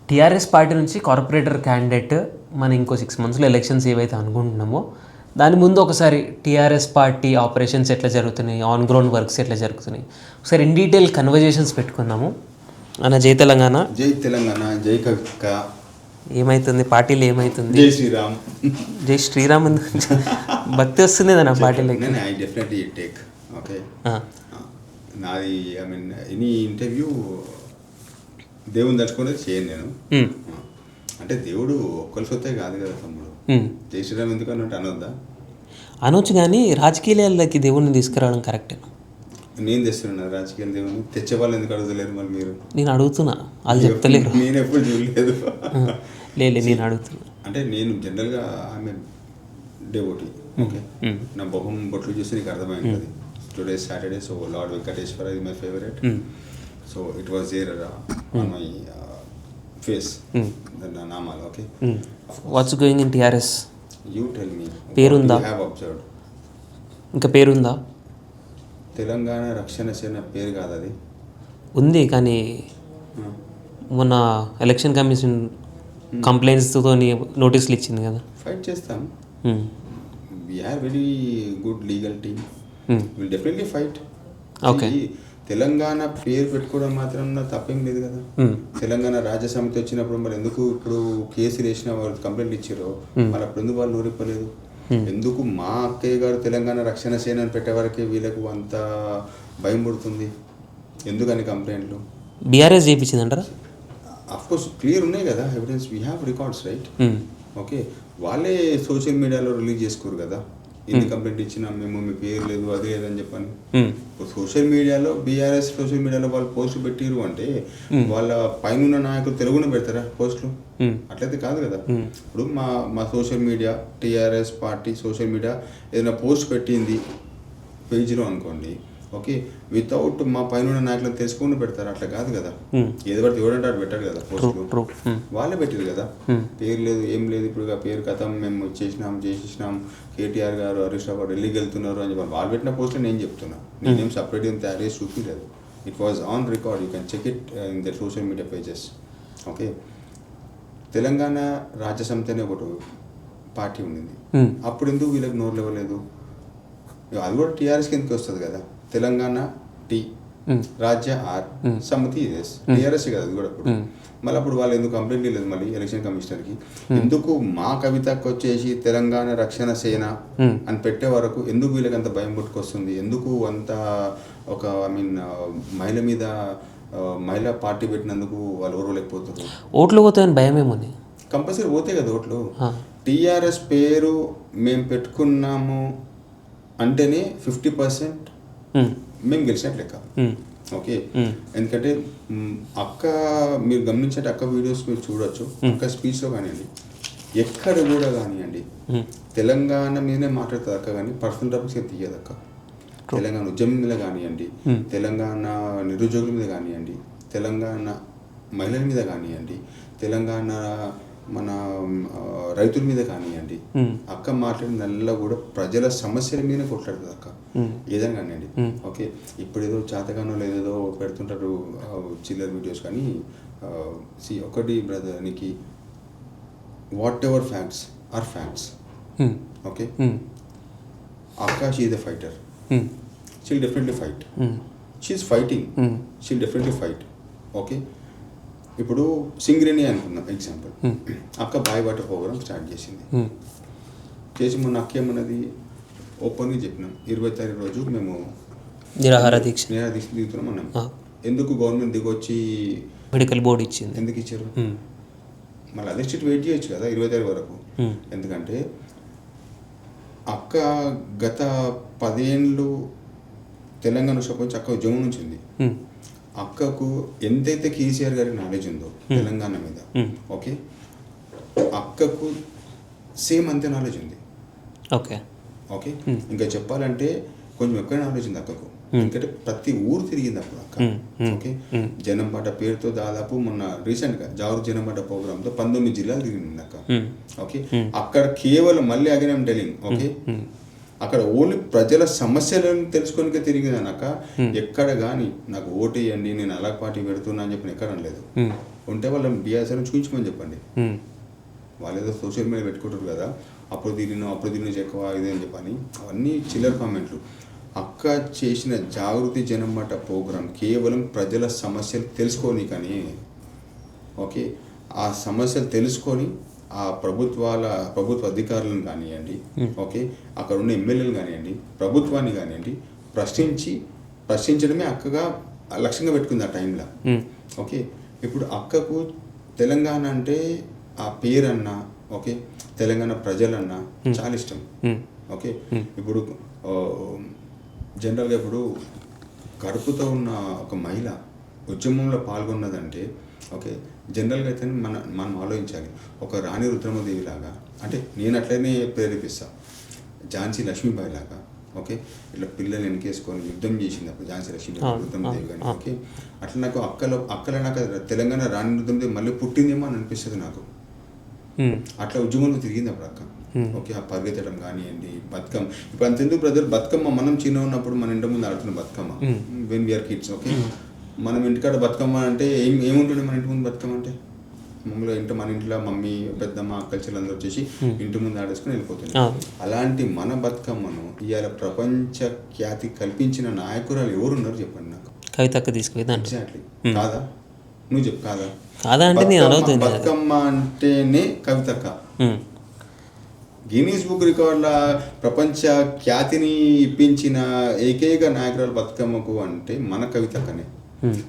TRS party నుంచి corporator candidate మనం ఇంకో 6 monthsలో ఎలక్షన్స్ ఏవైతే అనుకుంటున్నామో దాని ముందు ఒకసారి టీఆర్ఎస్ పార్టీ ఆపరేషన్స్ ఎట్లా జరుగుతున్నాయి, ఆన్ గ్రౌండ్ వర్క్స్ ఎట్లా జరుగుతున్నాయి, ఒకసారి ఇన్ డీటెయిల్ కన్వర్జేషన్స్ పెట్టుకుందాము. అన్న జై తెలంగాణ. జై తెలంగాణ. జై కవిక. ఏమవుతుంది పార్టీలు, ఏమవుతుంది? జై శ్రీరామ్. జై శ్రీరామ్. భక్తి వస్తుంది నా పార్టీలకి. I definitely take. ఓకే, నాది ఐ మీన్ ఎనీ ఇంటర్వ్యూ దేవుని తలుచుకునేది చేయను నేను. అంటే దేవుడు ఒక్కరి సొత్తే కాదు కదా తమ్ముడు. జై శ్రీరామ్ ఎందుకు అన్నట్టు అనొద్దా? అనొచ్చు, కానీ రాజకీయాలకి దేవుడిని తీసుకురావడం కరెక్టే. నేను తెస్తున్నా రాజకీయాల దేవుని. తెచ్చే వాళ్ళు ఎందుకు అడుగుతలేరు మరి మీరు? నేను అడుగుతున్నా, వాళ్ళు చెప్తలేరు. నేను ఎప్పుడు చూడలేదు. లేదు, నేను అడుగుతున్నా. అంటే నేను జనరల్గా ఆమె డెవోటీ. ఓకే, నా బొహం బొట్లు చూసి నీకు అర్థమైంది. అది today Saturday, so Lord Venkateswara is my favourite. So it was there on my face, నా నామాలు. Okay, what's going in TRS? You tell me. పేరుందా? Have observed. ఇంకా పేరుందా? తెలంగాణ రక్షణ సేన పేరు కాదు అది. ఉంది, కానీ మొన్న ఎలక్షన్ కమిషన్ కంప్లైంట్స్తో నోటీసులు ఇచ్చింది కదా. ఫైట్ చేస్తాం. We have very good legal team. Will definitely fight. Okay, Telangana పేరు పెట్టుకోవడం మాత్రం తప్పేం లేదు కదా. తెలంగాణ రాజ్య సమితి వచ్చినప్పుడు మరి ఎందుకు ఇప్పుడు కేసులు వేసిన వాళ్ళు కంప్లైంట్ ఇచ్చారో మరి అప్పుడు ఎందుకు వాళ్ళు నోరిప్పలేదు? ఎందుకు మా అక్కయ్య గారు తెలంగాణ రక్షణ సేన అని పెట్టే వరకే వీళ్ళకు అంత భయం పుడుతుంది? ఎందుకని కంప్లైంట్లు? బీఆర్ఎస్ చేయించిందంటారా? అఫ్కోర్స్ క్లియర్ ఉన్నాయి కదా evidence. We have records, right? Okay, వాళ్ళే సోషల్ మీడియాలో రిలీజ్ చేసుకోరు కదా ఎన్ని కంప్లైంట్ ఇచ్చినా మేము మీ పేరు లేదు అది లేదని చెప్పని. సోషల్ మీడియాలో బీఆర్ఎస్ సోషల్ మీడియాలో వాళ్ళు పోస్టులు పెట్టిరు అంటే వాళ్ళ పైన నాయకులు తెలుగునే పెడతారా పోస్టులు? అట్లయితే కాదు కదా. ఇప్పుడు మా social media, TRS party social media ఏదైనా పోస్ట్ పెట్టింది పేజీలో అనుకోండి, ఓకే, వితౌట్ మా పైన నాయకులను తెలుసుకుని పెడతారు. అట్లా కాదు కదా. ఏది పడితే ఎవడంటే అటు పెట్టారు కదా పోస్టులు. వాళ్ళే పెట్టారు కదా. పేరు లేదు, ఏం లేదు. ఇప్పుడు పేరు కథం మేము చేసేసినాం కేటీఆర్ గారు, హరీష్ రావు గారు ఢిల్లీకి వెళ్తున్నారు అని చెప్పి వాళ్ళు పెట్టిన పోస్టులు నేను చెప్తున్నా. నేనేం సపరేట్ ఏం తయారు చేసి చూపించలేదు. It was on record. You can check it in the social media pages. Okay, Telangana Rajya Samiti అనే ఒకటి పార్టీ ఉండింది. అప్పుడు ఎందుకు వీళ్ళకి నోరు ఇవ్వలేదు? అది కూడా టీఆర్ఎస్కి ఎందుకు వస్తుంది కదా. తెలంగాణ టీ, రాజ్య ఆర్, సమితి ఎస్, టీఆర్ఎస్ కదా అది కూడా. అప్పుడు మళ్ళీ అప్పుడు వాళ్ళు ఎందుకు కంప్లైంట్ లేదు మళ్ళీ ఎలక్షన్ కమిషనర్కి? ఎందుకు మా కవితకు వచ్చేసి తెలంగాణ రక్షణ సేన అని పెట్టే వరకు ఎందుకు వీళ్ళకి అంత భయం పుట్టుకొస్తుంది? ఎందుకు అంత ఒక ఐ మీన్ మహిళ మీద మహిళా పార్టీ పెట్టినందుకు వాళ్ళు ఓర్వలేకపోతున్నారు? ఓట్లు పోతాయని భయం ఏమోని. కంపల్సరీ పోతాయి కదా ఓట్లు. టీఆర్ఎస్ పేరు మేము పెట్టుకున్నాము అంటేనే 50% మేము గెలిచినట్టు లెక్క. ఓకే, ఎందుకంటే అక్క మీరు గమనించే అక్క వీడియోస్ మీరు చూడొచ్చు. అక్క స్పీచ్లో కానివ్వండి, ఎక్కడ కూడా కానివ్వండి తెలంగాణ మీదనే మాట్లాడుతుంది అక్క, కానీ పర్సనల్ టాపిక్స్ ఏం తీయదు అక్క. తెలంగాణ ఉద్యమం మీద కానివ్వండి, తెలంగాణ నిరుద్యోగుల మీద కానివ్వండి, తెలంగాణ మహిళల మీద కానివ్వండి, తెలంగాణ మన రైతుల మీద కానివ్వండి, అక్క మాట్లాడినల్లా కూడా ప్రజల సమస్యల మీద కొట్లాడుతుంది అక్క. ఏదైనా కానివ్వండి. ఓకే, ఇప్పుడు ఏదో చేతగానో లేదేదో పెడుతుంటారు చిల్లర్ వీడియోస్, కానీ ఒకటి బ్రదర్ నీకు whatever facts are facts. Okay, అక్క she is the fighter. She'll definitely fight. She's fighting. She'll definitely fight. Okay, ఇప్పుడు సింగరేణి అనుకుందాం ఎగ్జాంపుల్. అక్క బాయ్ వాటర్ ప్రోగ్రామ్ స్టార్ట్ చేసింది. చేసి మొన్న అక్క ఏమన్నది ఓపెన్గా చెప్పినాం, 20వ తారీఖు రోజు మేము నిరాహార దీక్ష దిగుతున్నాం అన్నాం. ఎందుకు గవర్నమెంట్ దిగొచ్చి మెడికల్ బోర్డు ఇచ్చింది? ఎందుకు ఇచ్చారు? మళ్ళీ అదే స్టేట్ వెయిట్ చేయొచ్చు కదా 20వ తారీఖు వరకు. ఎందుకంటే అక్క గత 10 ఏళ్ళు తెలంగాణ వచ్చి అక్క ఉద్యమం నుంచి ఉంది. అక్కకు ఎంతైతే కేసీఆర్ గారికి నాలెడ్జ్ ఉందో తెలంగాణ మీద, ఓకే, అక్కకు సేమ్ అంతే నాలెడ్జ్ ఉంది. ఓకే ఓకే, ఇంకా చెప్పాలంటే కొంచెం ఎక్కువ నాలెడ్జ్ ఉంది అక్కకు. ఎందుకంటే ప్రతి ఊరు తిరిగింది అప్పుడు అక్క. ఓకే, జనంపాట పేరుతో దాదాపు మొన్న రీసెంట్గా జాగృతి జనంపాట ప్రోగ్రామ్తో 19 జిల్లాలు తిరిగింది అక్క. ఓకే, అక్కడ కేవలం మళ్ళీ అగైన్ ఐమ్ టెలింగ్, ఓకే, అక్కడ ఓన్లీ ప్రజల సమస్యలను తెలుసుకొని తిరిగిందనక ఎక్కడ కానీ నాకు ఓటు వేయండి నేను అలా పార్టీ పెడుతున్నా అని చెప్పి ఎక్కడ అనలేదు. ఉంటే వాళ్ళని బీఆర్ఎస్ చూపించమని చెప్పండి. వాళ్ళు ఏదో సోషల్ మీడియా పెట్టుకుంటారు కదా, అప్పుడు దీన్ని ఎక్కువ ఇదే అని చెప్పని అవన్నీ చిల్లర కామెంట్లు. అక్క చేసిన జాగృతి జనమట ప్రోగ్రాం కేవలం ప్రజల సమస్యలు తెలుసుకోని కానీ ఓకే, ఆ సమస్యలు తెలుసుకొని ఆ ప్రభుత్వ అధికారులను కానివ్వండి ఓకే, అక్కడ ఉన్న ఎమ్మెల్యేలు కానివ్వండి, ప్రభుత్వాన్ని కానివ్వండి ప్రశ్నించడమే అక్కగా లక్ష్యంగా పెట్టుకుంది ఆ టైంలో. ఓకే, ఇప్పుడు అక్కకు తెలంగాణ అంటే ఆ పేరన్నా ఓకే, తెలంగాణ ప్రజలన్నా చాలా ఇష్టం. ఓకే, ఇప్పుడు జనరల్గా ఇప్పుడు కడుపుతో ఉన్న ఒక మహిళ ఉద్యమంలో పాల్గొన్నదంటే ఓకే, జనరల్గా అయితే మనం ఆలోచించాలి. ఒక రాణి రుద్రమదేవి లాగా, అంటే నేను అట్లనే ప్రేరేపిస్తాను, ఝాన్సీ లక్ష్మీబాయి లాగా ఓకే, ఇట్లా పిల్లలు వెనకేసుకొని యుద్ధం చేసింది అప్పుడు ఝాన్సీ లక్ష్మీబాయి రుద్రమదేవి కానీ ఓకే, అట్లా నాకు అక్కల నాకు తెలంగాణ రాణి రుద్రమదేవి మళ్ళీ పుట్టిందేమో అని అనిపిస్తుంది నాకు. అట్లా ఉద్యమంలో తిరిగింది అప్పుడు అక్క ఓకే, ఆ పరిగెత్తడం కానివ్వండి, బతుకమ్మ. ఇప్పుడు అంతెందుకు బ్రదర్, బతుకమ్మ మనం చిన్న ఉన్నప్పుడు మన ఇంటి ముందు ఆడుతున్న Bathukamma when we are kids okay, మనం ఇంటికాడ బతుకమ్మ అంటే ఏముంటుండే మన ఇంటి ముందు బతుకమ్మ అంటే మామూలుగా మన ఇంట్లో మమ్మీ పెద్దమ్మ అక్కలు అందరూ వచ్చేసి ఇంటి ముందు ఆడేసుకుని వెళ్ళిపోతుంది. అలాంటి మన బతుకమ్మను ఇవాళ ప్రపంచ ఖ్యాతి కల్పించిన నాయకురాలు ఎవరున్నారు చెప్పండి నాకు. కవితక్క తీసుకుపోయింది ఎగ్జాక్ట్లీ కాదా, నువ్వు చెప్పు కాదా? బతుకమ్మ అంటేనే కవితక్క. గిన్నీస్ బుక్ రికార్డుల ప్రపంచ ఖ్యాతిని ఇప్పించిన ఏకైక నాయకురాలు బతుకమ్మకు అంటే మన కవితక్కనే.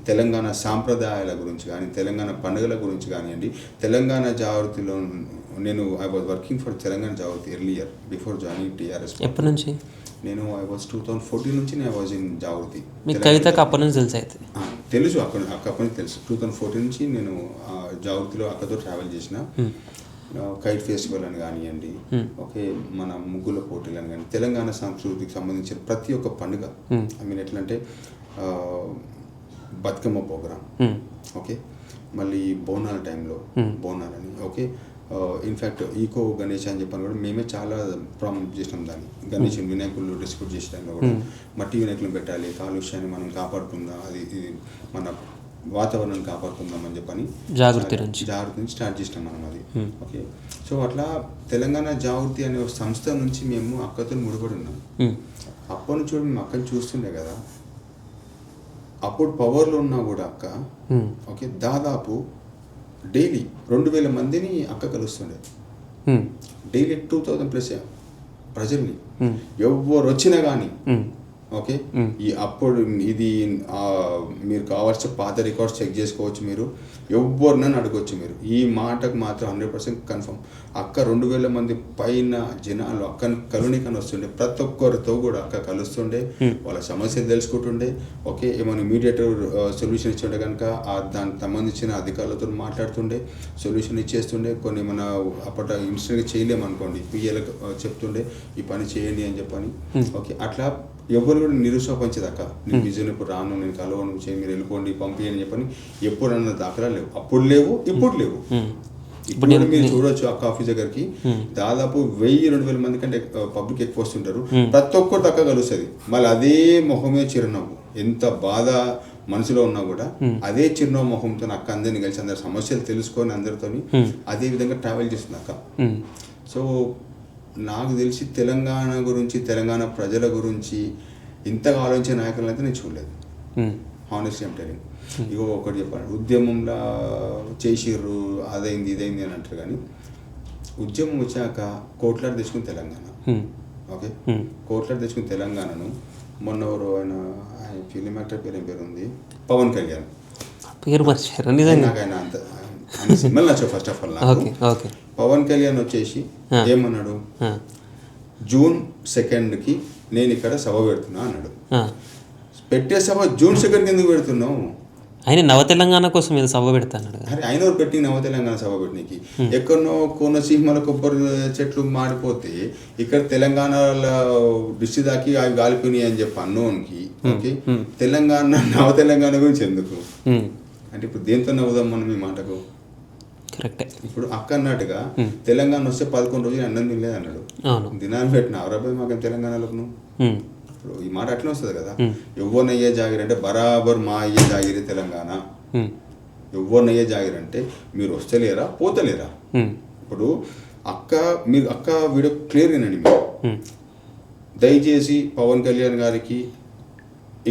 తెలంగాణ సాంప్రదాయాల గురించి కానీ, తెలంగాణ పండుగల గురించి కానివ్వండి, తెలంగాణ జాగృతిలో నేను I was working for Telangana Jagruthi earlier before joining TRS. ఎప్పటి నుంచి? నేను ఐ వాజ్ 2014 నుంచి ఐ వాజ్ ఇన్ జాగృతి. కవితకు అప్పటి నుంచి తెలుసు? అయితే తెలుసు, అప్పటి నుంచి తెలుసు. 2014 నుంచి నేను జాగృతిలో అక్కతో ట్రావెల్ చేసిన. కైట్ ఫెస్టివల్ అని కానివ్వండి ఓకే, మన ముగ్గుల పోటీలు అని కానీ, తెలంగాణ సంస్కృతికి సంబంధించిన ప్రతి ఒక్క పండుగ ఐ మీన్ ఎట్లా అంటే బతుకమ్మ ప్రోగ్రామ్ ఓకే, మళ్ళీ బోనాల టైంలో బోనాలని ఓకే, ఇన్ఫ్యాక్ట్ ఈకో గణేష్ అని చెప్పని కూడా మేమే చాలా ప్రాముఖ్యం చేసినాం దాన్ని. గణేష్ వినాయకులు డిస్ట్రిబ్యూట్ చేసే టైంలో కూడా మట్టి వినాయకులను పెట్టాలి, కాలుష్యాన్ని మనం కాపాడుకుందాం, అది మన వాతావరణాన్ని కాపాడుకుందాం అని చెప్పని జాగృతి నుంచి స్టార్ట్ చేసినాం మనం అది ఓకే. సో అట్లా తెలంగాణ జాగృతి అనే ఒక సంస్థ నుంచి మేము అక్కతో ముడిపడి ఉన్నాం. అప్పటి నుంచి కూడా మేము అక్కని చూస్తుండే కదా. అప్పుడు పవర్లో ఉన్నా కూడా అక్క ఓకే, దాదాపు డైలీ 2000 మందిని అక్క కలుస్తుండే. డైలీ 2000+ ప్రజల్ని ఎవరు వచ్చినా కానీ ఓకే. ఈ అప్పుడు ఇది మీరు కావాల్సిన పాత రికార్డ్స్ చెక్ చేసుకోవచ్చు, మీరు ఎవరినైనా అడగవచ్చు. మీరు ఈ మాటకు మాత్రం 100% కన్ఫర్మ్. అక్క 2000 మంది పైన జనాలు అక్కను కలునికని వస్తుండే. ప్రతి ఒక్కరితో కూడా అక్క కలుస్తుండే, వాళ్ళ సమస్యలు తెలుసుకుంటుండే ఓకే. ఏమైనా మీడియేటర్ సొల్యూషన్ ఇచ్చిండే కనుక దానికి సంబంధించిన అధికారులతో మాట్లాడుతుండే, సొల్యూషన్ ఇచ్చేస్తుండే. కొన్ని ఏమైనా అప్పట్లో ఇన్స్టెంట్గా చేయలేమనుకోండి, పిఎలకు చెప్తుండే ఈ పని చేయండి అని చెప్పని ఓకే. అట్లా ఎవరు కూడా నిరుత్సాహపరిచేది అక్క. నేను విజయన్ ఇప్పుడు రాను, నేను కలవను, మీరు వెళ్ళిపోండి పంపించని చెప్పని ఎప్పుడన్నా దాఖలా లేవు. అప్పుడు లేవు, ఇప్పుడు లేవు. ఇప్పుడు మీరు చూడొచ్చు అక్క ఆఫీస్ దగ్గరికి దాదాపు 1000-2000 మంది కంటే పబ్లిక్ ఎక్కువ వస్తుంటారు. ప్రతి ఒక్కరు అక్క కలుస్తుంది. మళ్ళీ అదే మొహమే చిరునవ్వు. ఎంత బాధ మనసులో ఉన్నా కూడా అదే చిరునవ్వు మొహంతో అక్క అందరిని కలిసి అందరి సమస్యలు తెలుసుకొని అందరితో అదే విధంగా ట్రావెల్ చేస్తుంది అక్క. సో నాకు తెలిసి తెలంగాణ గురించి, తెలంగాణ ప్రజల గురించి ఇంతగా ఆలోచించే నాయకులను అయితే నేను చూడలేదు. Honestly I'm telling. ఇగో ఒకటి చెప్పాలి, ఉద్యమంలో చేసిర్రు అదైంది ఇదైంది అని అంటారు, కానీ ఉద్యమం వచ్చాక కోట్లాడి తెచ్చుకుని తెలంగాణ ఓకే, కోట్లాడి తెచ్చుకుని తెలంగాణను మొన్న ఎవరు ఆయన ఫిలిం యాక్టర్ పేరు ఉంది, పవన్ కళ్యాణ్ పేరు మర్చిపోయారు. నాకు ఆయన అంత సినిమాలు నచ్చవు. ఫస్ట్ ఆఫ్ ఆల్ నాకు పవన్ కళ్యాణ్ వచ్చేసి ఏమన్నాడు, June 2nd నేను ఇక్కడ సభ పెడుతున్నా అన్నాడు. పెట్టే సభ June 2nd ఎందుకు పెడుతున్నావు? ఆయన నవ తెలంగాణ కోసం ఏదో సభ పెడతాడు. అరే ఆయన పెట్టి నవ తెలంగాణ సభ పెట్టినకి ఎక్కడనో కోనసీమల కొబ్బరి చెట్లు మాడిపోతే ఇక్కడ తెలంగాణలో దృష్టి దాకి అవి గాలిపోయినాయి అని చెప్పి అన్నోనికి ఓకే, తెలంగాణ నవ తెలంగాణ గురించి ఎందుకు అంటే ఇప్పుడు దేంతో నవ్వుదాం మనం ఈ మాటకు? కరెక్టే. ఇప్పుడు అక్క అన్నట్టుగా తెలంగాణ వస్తే 11 రోజులు అన్నం తినలేదు అన్నాడు. అవును. దినాన్ని పెట్టిన అవరాబాయ్ మాకేం తెలంగాణలోకి నువ్వు. ఇప్పుడు ఈ మాట అట్లా వస్తుంది కదా, Hmm. ఎవ్వనయ్యే జాగిరి అంటే బరాబర్ మా అయ్యే జాగిరి తెలంగాణ. ఎవ్వనయ్యే జాగిరి అంటే మీరు వస్తలేరా పోతలేరా. ఇప్పుడు అక్క వీడియో క్లియర్ వినండి మీరు. దయచేసి పవన్ కళ్యాణ్ గారికి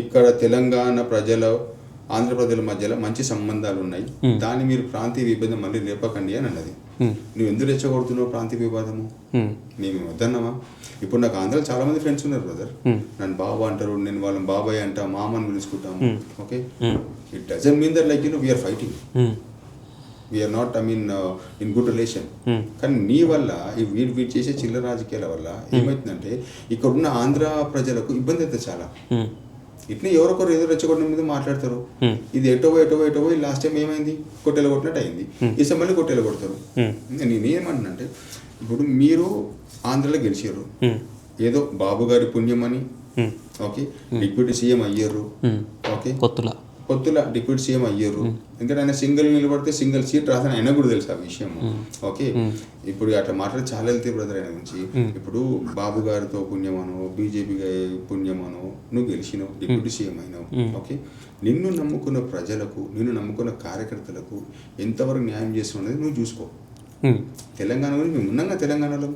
ఇక్కడ తెలంగాణ ప్రజల ఆంధ్ర ప్రజల మధ్యలో మంచి సంబంధాలు ఉన్నాయి, దాన్ని మీరు ప్రాంతీయ విభేదం మళ్ళీ లేపకండి అని అన్నది. నువ్వు ఎందుకు రెచ్చగొడుతున్నావు ప్రాంతీయ వివాదము? మేము వద్దన్నామా? ఇప్పుడు నాకు ఆంధ్రలో చాలా మంది ఫ్రెండ్స్ ఉన్నారు బ్రదర్, నన్ను బాబా అంటారు, నేను వాళ్ళని బాబాయ్ అంట, మామని పిలుచుకుంటాము. Okay, it doesn't mean that like we are fighting, we are not in good relation. కానీ నీ వల్ల ఈ వీడు చేసే చిల్లర రాజకీయాల వల్ల ఏమవుతుందంటే ఇక్కడ ఉన్న ఆంధ్ర ప్రజలకు ఇబ్బంది అవుతుంది చాలా. ఇట్లా ఎవరొకరు ఏదో రెచ్చగొట్టిన మీద మాట్లాడతారు, ఇది ఎటో పోయి లాస్ట్ టైం ఏమైంది, కొట్టెలు కొట్టినట్టు అయింది, ఈసారి మళ్ళీ కొట్టెలు కొడతారు. నేనేమంటున్నానంటే ఇప్పుడు మీరు ఆంధ్రలో గెలిచారు, ఏదో బాబు గారి పుణ్యమని, ఓకే, డిప్యూటీ సీఎం అయ్యారు, ఓకే, కొత్తల డిప్యూటీ సీఎం అయ్యారు. ఎందుకంటే ఆయన సింగిల్ నిలబడితే సింగిల్ సీట్ రాదని ఆయన కూడా తెలుసు ఆ విషయం. ఓకే, ఇప్పుడు అట్లా మాట్లాడి చాలా వెళ్తే బ్రదర్ ఆయన గురించి. ఇప్పుడు బాబు గారితో పుణ్యమనో బీజేపీ పుణ్యమనో నువ్వు గెలిచినావు, డిప్యూటీ సీఎం అయినావు. ఓకే, నిన్ను నమ్ముకున్న ప్రజలకు, నిన్ను నమ్ముకున్న కార్యకర్తలకు ఎంతవరకు న్యాయం చేస్తున్నది నువ్వు చూసుకో. తెలంగాణ గురించి మేము ఉన్నాగా, తెలంగాణలో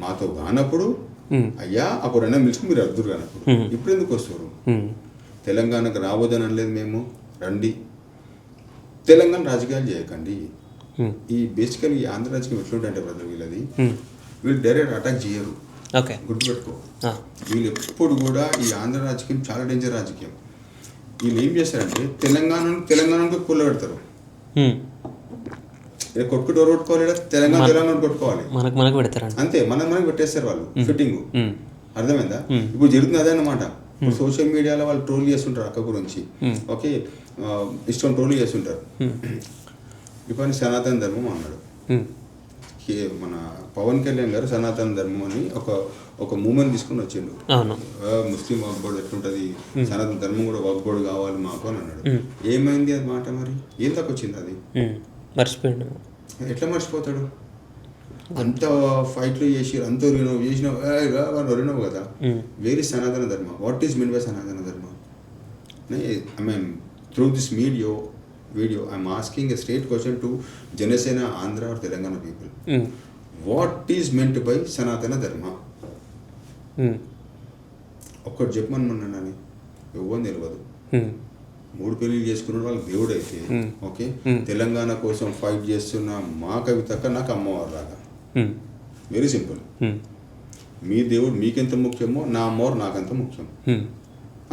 మాతో కానప్పుడు అయ్యా అప్పుడు అన్న పిలుచుకుని మీరు అర్థురు కానప్పుడు ఇప్పుడు ఎందుకు వస్తారు? తెలంగాణకు రావద్దని అనలేదు మేము, రండి, తెలంగాణ రాజకీయాలు చేయకండి. ఈ బేసికల్ ఈ ఆంధ్ర రాజకీయం ఎట్లుంటే బ్రదర్ వీళ్ళు డైరెక్ట్ అటాక్ చేయరు, గుర్తుపెట్టుకో. వీళ్ళు ఎప్పుడు కూడా ఈ ఆంధ్ర రాజకీయం చాలా డేంజర్ రాజకీయం. వీళ్ళు ఏం చేస్తారంటే తెలంగాణకు పుల్ల పెడతారు, కొట్టుకుంటూ ఎవరు కొట్టుకోవాలి, తెలంగాణ కొట్టుకోవాలి, మనకు పెడతారు అంతే, మనకు పెట్టేస్తారు వాళ్ళు ఫిట్టింగ్. అర్థమైందా? ఇప్పుడు జరుగుతుంది అదే అన్నమాట. సోషల్ మీడియాలో వాళ్ళు ట్రోల్ చేస్తుంటారు అక్క గురించి, ఓకే, ఇష్టం ట్రోల్ చేస్తుంటారు. ఇప్పుడు సనాతన ధర్మం అన్నాడు, మన పవన్ కళ్యాణ్ గారు సనాతన ధర్మం అని ఒక మూమెంట్ తీసుకుని వచ్చిండు. ముస్లిం వక్బోర్డు ఎట్లుంటది, సనాతన ధర్మం కూడా వక్బోర్డు కావాలి మాకు అని అన్నాడు. ఏమైంది అది మాట? మరి ఏం తక్కువ వచ్చింది అది? మర్చిపోయాడు. ఎట్లా మర్చిపోతాడు? అంత ఫైట్లు చేసి అంత చేసినావు కదా. వేర్ ఇస్ సనాతన ధర్మ? వాట్ ఈస్ మీన్ బై సనాతన ధర్మ? I mean through this video I'm asking a straight question to Janasena, Andhra or Telangana people. What is meant by Sanatana Dharma? ఒక్కటి చెప్పమని ఎవరు తెలియదు. 3 పెళ్ళిళ్ళు చేసుకున్న వాళ్ళకి దేవుడు అయితే, ఓకే, తెలంగాణ కోసం ఫైట్ చేస్తున్న మా కవితక్క నాకు అమ్మవారు లాగా. Very simple. మీ దేవుడు మీకెంత ముఖ్యమో నా అమ్మవారు నాకంత ముఖ్యం,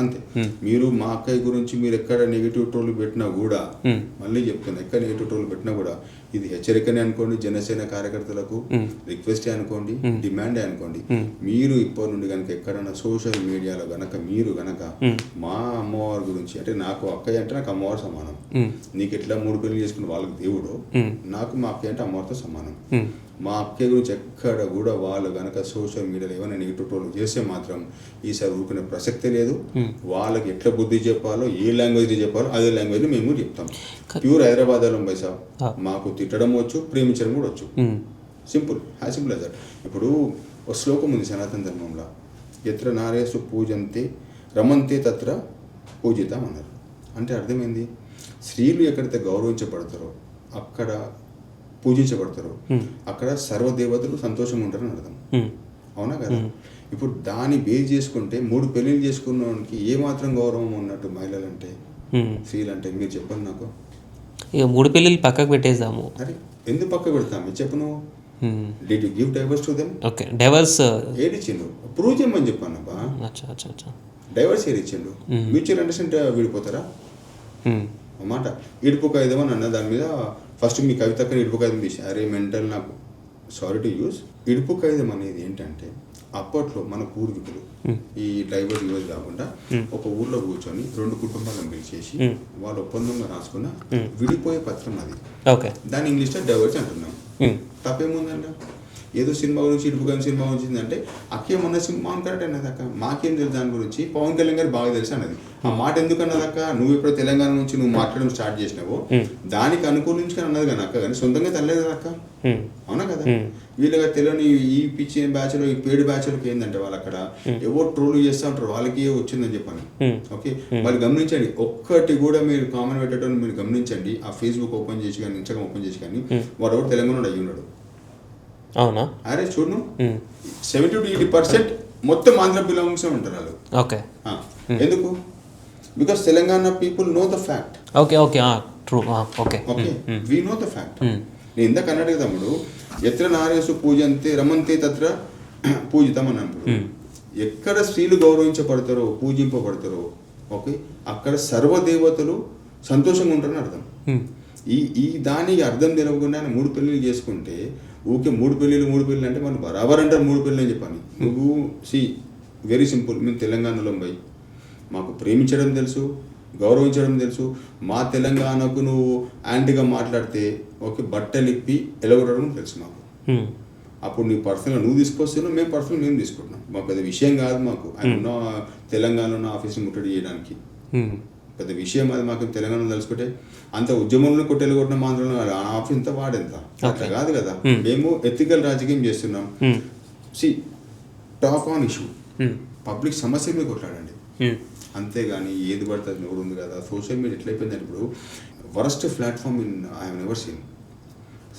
అంతే. మీరు మా అక్కయ్య గురించి మీరు ఎక్కడ నెగిటివ్ ట్రోల్ పెట్టినా కూడా, మళ్ళీ చెప్తున్నా, ఎక్కడ నెగిటివ్ ట్రోల్ పెట్టినా కూడా ఇది హెచ్చరికనే అనుకోండి, జనసేన కార్యకర్తలకు రిక్వెస్టే అనుకోండి, డిమాండే అనుకోండి. మీరు ఇప్పటి నుండి కనుక ఎక్కడైనా సోషల్ మీడియాలో మీరు గనక మా అమ్మవారి గురించి, అంటే నాకు అక్కయ్య అంటే నాకు అమ్మవారు సమానం, నీకు ఎట్లా 3 పెళ్లి చేసుకున్న వాళ్ళకి దేవుడు, నాకు మా అక్కయ్య అంటే అమ్మవారితో సమానం. మా అక్కయ్య గురించి ఎక్కడ కూడా వాళ్ళు కనుక సోషల్ మీడియాలో ఏమైనా నెగిటివ్ ట్రోల్ చేస్తే మాత్రం ఈసారి ఊరుకునే ప్రసక్తే లేదు. వాళ్ళకి ఎట్లా బుద్ధి చెప్పాలో, ఏ లాంగ్వేజ్ చెప్పాలో అదే లాంగ్వేజ్ మేము చెప్తాం. ప్యూర్ హైదరాబాద్ బైసా మాకు తిట్టడం వచ్చు, ప్రేమించడం కూడా వచ్చు. Simple, has simple as that. ఇప్పుడు ఒక శ్లోకం ఉంది సనాతన ధర్మంలో, ఎత్ర నారేసు పూజంతే రమంతే తత్ర పూజితం అన్నారు. అంటే అర్థమైంది, స్త్రీలు ఎక్కడైతే గౌరవించబడతారో అక్కడ పూజించబడతారు, అక్కడ సర్వదేవతలు సంతోషంగా ఉంటారని అర్థం. అవునా కదా? ఇప్పుడు దాన్ని బేస్ చేసుకుంటే 3 పెళ్ళిళ్ళు చేసుకున్నవానికి ఏమాత్రం గౌరవం ఉన్నట్టు మహిళలంటే, స్త్రీలు అంటే మీరు చెప్పండి నాకు. ఇక 3 పెళ్ళిళ్ళు పక్కకు పెట్టేద్దాము. అరే ఎందుకు పక్కకు పెడతాము చెప్పు నువ్వు. Did you give divorce to them? Okay, divorce ఏడిచ్చిండు, ప్రూవ్ చేయమని చెప్పానబ్బా. డైవర్స్ ఏడిచ్చిండు, మ్యూచువల్ అండర్స్టాండ్ విడిపోతారా? అన్నమాట ఇడుపు కాగితం అని అన్న దాని మీద ఫస్ట్ మీ కవితక్కని ఇడుపు కాగితం తీసి, అరే మెంటల్, నాకు సారీ టు యూజ్. ఇడుపు కాగితం అనేది ఏంటంటే అప్పట్లో మన పూర్వీకులు ఈ డైవర్స్ యూజ్ కాకుండా ఒక ఊర్లో కూర్చొని 2 కుటుంబాలను పిలిచేసి వాళ్ళ ఒప్పందంగా రాసుకున్న విడిపోయే పత్రం అది. దాన్ని ఇంగ్లీష్లో డైవర్స్ అంటున్నాం. తప్పేముందంట? ఏదో సినిమా గురించి ఇటుపుగాని సినిమా గురించి అంటే అక్కేమన్న సినిమా కరెక్ట్ అన్నది అక్క, మాకేం తెలుసు దాని గురించి, పవన్ కళ్యాణ్ గారు బాగా తెలుసు అన్నది. ఆ మాట ఎందుకు అన్నది అక్క, నువ్వు ఇప్పుడు తెలంగాణ నుంచి నువ్వు మాట్లాడడం స్టార్ట్ చేసినావో దానికి అనుకూలించుకొని అన్నది కానీ అక్క, కానీ సొంతంగా తెల్లలేదు కదా అక్క, అవునా కదా. వీళ్ళగా తెలియని ఈ పిచ్చి బ్యాచ్లో ఈ పేడు బ్యాచ్లకు ఏంటంటే వాళ్ళు అక్కడ ఎవరు ట్రోల్ చేస్తూ ఉంటారు, వాళ్ళకి వచ్చిందని చెప్పాను. ఓకే, వాళ్ళు గమనించండి, ఒక్కటి కూడా మీరు కామెంట్ పెట్టడం మీరు గమనించండి. ఆ ఫేస్బుక్ ఓపెన్ చేసి కానీ ఇన్స్టాగ్రామ్ ఓపెన్ చేసి కానీ వాడు ఎవరు తెలంగాణ అయ్యి ఉన్నాడు. అవునా? అరే చూడు, 70 to 80% మొత్తం ఆంధ్ర బిలాంగ్స్ ఉంటారు వాళ్ళు. ఓకే, ఎందుకు? Because Telangana people know the fact. Okay okay, true. Okay okay, we know the fact. నేను ఇందాక అన్నట్టు తమ్ముడు, ఎత్ర నారేసు పూజంతే రమంతే తత్ర పూజితం అన్నప్పుడు, ఎక్కడ స్త్రీలు గౌరవించబడతారో పూజింపబడతారో ఓకే అక్కడ సర్వదేవతలు సంతోషంగా ఉంటారని అర్థం. ఈ దానికి అర్థం తెలియకుండా ఆయన 3 పెళ్ళిళ్ళు చేసుకుంటే ఊకే 3 పెళ్ళిళ్ళు అంటే మనం బరాబర్ అంటారు 3 పెళ్ళి అని చెప్పని. నువ్వు వెరీ సింపుల్, మేము తెలంగాణలో పోయి మాకు ప్రేమించడం తెలుసు, గౌరవించడం తెలుసు. మా తెలంగాణకు నువ్వు యాంటీగా మాట్లాడితే ఓకే బట్టలు ఇప్పి ఎలగొట్టడం తెలుసు మాకు. అప్పుడు నీ పర్సనల్గా నువ్వు తీసుకొస్తున్నావు, మేము పర్సనల్ మేము తీసుకుంటున్నాం. మాకు పెద్ద విషయం కాదు, మాకు ఆయన ఉన్న తెలంగాణలో ఉన్న ఆఫీస్ని ముట్టడి చేయడానికి పెద్ద విషయం అది. మాకు తెలంగాణలో తెలుసుకుంటే అంత ఉద్యమంలో కొట్టెలుగొట్టిన ఆంధ్రలో ఆఫీస్ ఎంత వాడెంత అట్లా కాదు కదా. మేము ఎథికల్ రాజకీయం చేస్తున్నాం. టాక్ ఆన్ ఇష్యూ, పబ్లిక్ సమస్య మీద కొట్లాడండి, అంతేగాని ఏది పడుతుంది ఎవరు ఉంది కదా. సోషల్ మీడియా ఎట్లయిపోయిందంటే ఇప్పుడు worst platform in I have never seen.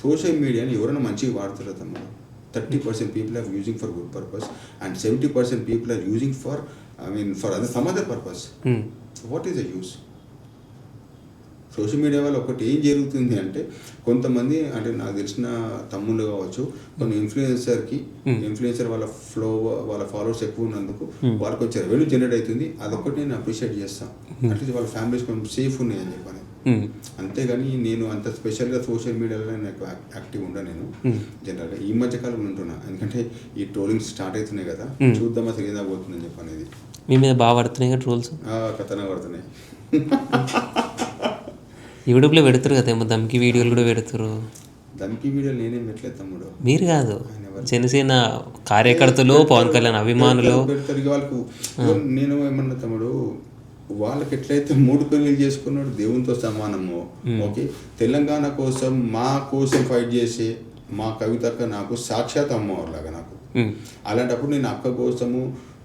Social మీడియాని ఎవరైనా మంచిగా వాడుతారో తమ్ముడు, 30% people are using for good purpose and 70% people are using for some other purpose. What is the use? Social media వల్ల ఒకటి ఏం జరుగుతుంది అంటే కొంతమంది అంటే నాకు తెలిసిన తమ్ముళ్ళు కావచ్చు, కొన్ని ఇన్ఫ్లుయెన్సర్ వాళ్ళ ఫాలోవర్స్ ఎక్కువ ఉన్నందుకు వాళ్ళకి వచ్చే రెవెన్యూ జనరేట్ అవుతుంది. అదొకటి నేను అప్రిషియేట్ చేస్తాను. అట్లీస్ట్ వాళ్ళ ఫ్యామిలీస్ కొంచెం సేఫ్ ఉన్నాయి అని చెప్పని. అంతేగాని నేను అంత స్పెషల్గా సోషల్ మీడియాలో నాకు యాక్టివ్ ఉండా. నేను జనరల్గా ఈ మధ్యకాలంలో ఉంటున్నా, ఎందుకంటే ఈ ట్రోలింగ్స్ స్టార్ట్ అవుతున్నాయి కదా, చూద్దాం అసలు ఏదా పోతుందని చెప్పనేది. మీ మీద బాగా పడుతున్నాయి కదా ట్రోల్స్? కథనే పడుతున్నాయి. యూట్యూబ్లో పెడతారు కదా ఏమో ధమ్కి వీడియోలు కూడా పెడతారు. ధమ్కి వీడియోలు నేనేం పెట్టలేదు తమ్ముడు. మీరు కాదు, జనసేన కార్యకర్తలు, పవన్ కళ్యాణ్ అభిమానులు పెడతారు. వాళ్ళకు నేను ఏమన్నా తమ్ముడు, వాళ్ళకి ఎట్లయితే 3 పెళ్ళిళ్ళు చేసుకున్నాడు దేవునితో సమానము. ఓకే, తెలంగాణ కోసం మా కోసం ఫైట్ చేసే మా కవితక్క నాకు సాక్షాత్ అమ్మవారిలాగా నాకు. అలాంటప్పుడు నేను అక్క కోసము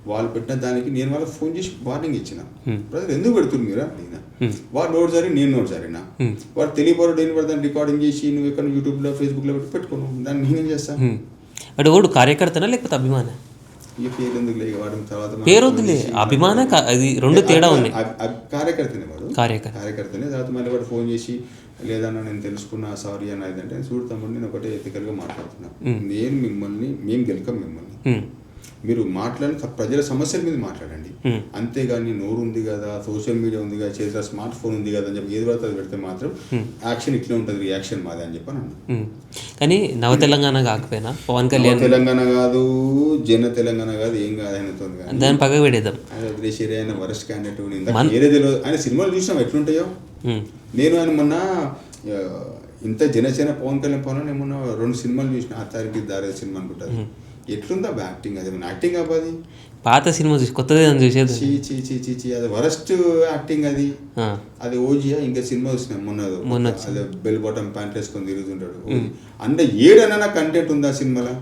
వాళ్ళు పెట్టిన దానికి నేను వాళ్ళకి ఫోన్ చేసి వార్నింగ్ ఇచ్చిన, బ్రదర్ ఎందుకు పెడుతుంది మీరు అడిగిన. వాడు నోట్ జారి నేను నోట్ జారినా, వాడు తెలియపడు నేను పడతాను రికార్డింగ్ చేసి నువ్వు ఎక్కడ యూట్యూబ్లో ఫేస్బుక్లో పెట్టుకున్నావు, దాన్ని నేనేం చేస్తాను. అంటే వాడు కార్యకర్తనా లేకపోతే అభిమాన? ఈ పేరు ఎందుకు లేదు, వాడి తర్వాత పేరు వద్దులే, అభిమాన అది 2 తేడా ఉంది. కార్యకర్తనే వాడు, కార్యకర్తనే. తర్వాత మళ్ళీ వాడు ఫోన్ చేసి లేదన్నా నేను తెలుసుకున్నా సారీ అని అదంటే చూడతాము. నేను ఒకటే ఎథికల్గా మాట్లాడుతున్నా, నేను మేము గెలకం మిమ్మల్ని. మీరు మాట్లాడి ప్రజల సమస్యల మీద మాట్లాడండి, అంతేగాని నోరు ఉంది కదా, సోషల్ మీడియా ఉంది కదా, చేతిలో స్మార్ట్ ఫోన్ ఉంది కదా అని చెప్పి ఏది పడితే అది పెడితే మాత్రం యాక్షన్ ఇట్లా ఉంటుంది, రియాక్షన్ మాదే అని చెప్పని అన్నా. కానీ నవ తెలంగాణ కాకపోయినా పవన్ కళ్యాణ్ తెలంగాణ కాదు, జన తెలంగాణ కాదు, ఏం కాదు ఆయనతో, దాన్ని పక్కకు పెడేద్దాం. ఆయన వదిలేసేరే, ఆయన వరస్ట్ క్యాండిడేట్. ఏదే తెలియదు, ఆయన సినిమాలు చూసినాం ఎట్లుంటాయో. నేను ఆయన మొన్న ఇంత జనసేన పవన్ కళ్యాణ్ ఏమన్నా 2 సినిమాలు చూసిన, ఆ తారీఖు దారే సినిమా అనుకుంటారు. ఎట్లుందా యాక్టింగ్, అది మన యాక్టింగ్ అవ్వది. పాత సినిమా చూసి కొత్తది చూసేది చీ అది వరస్ట్ యాక్టింగ్ అది. అది ఓజియా ఇంకా సినిమా చూసినా మొన్న అదే బెల్ బాటమ్ ప్యాంట్ వేసుకొని తిరుగుతుంటాడు. అంటే ఏడన్నా కంటెంట్ ఉందా సినిమాలో?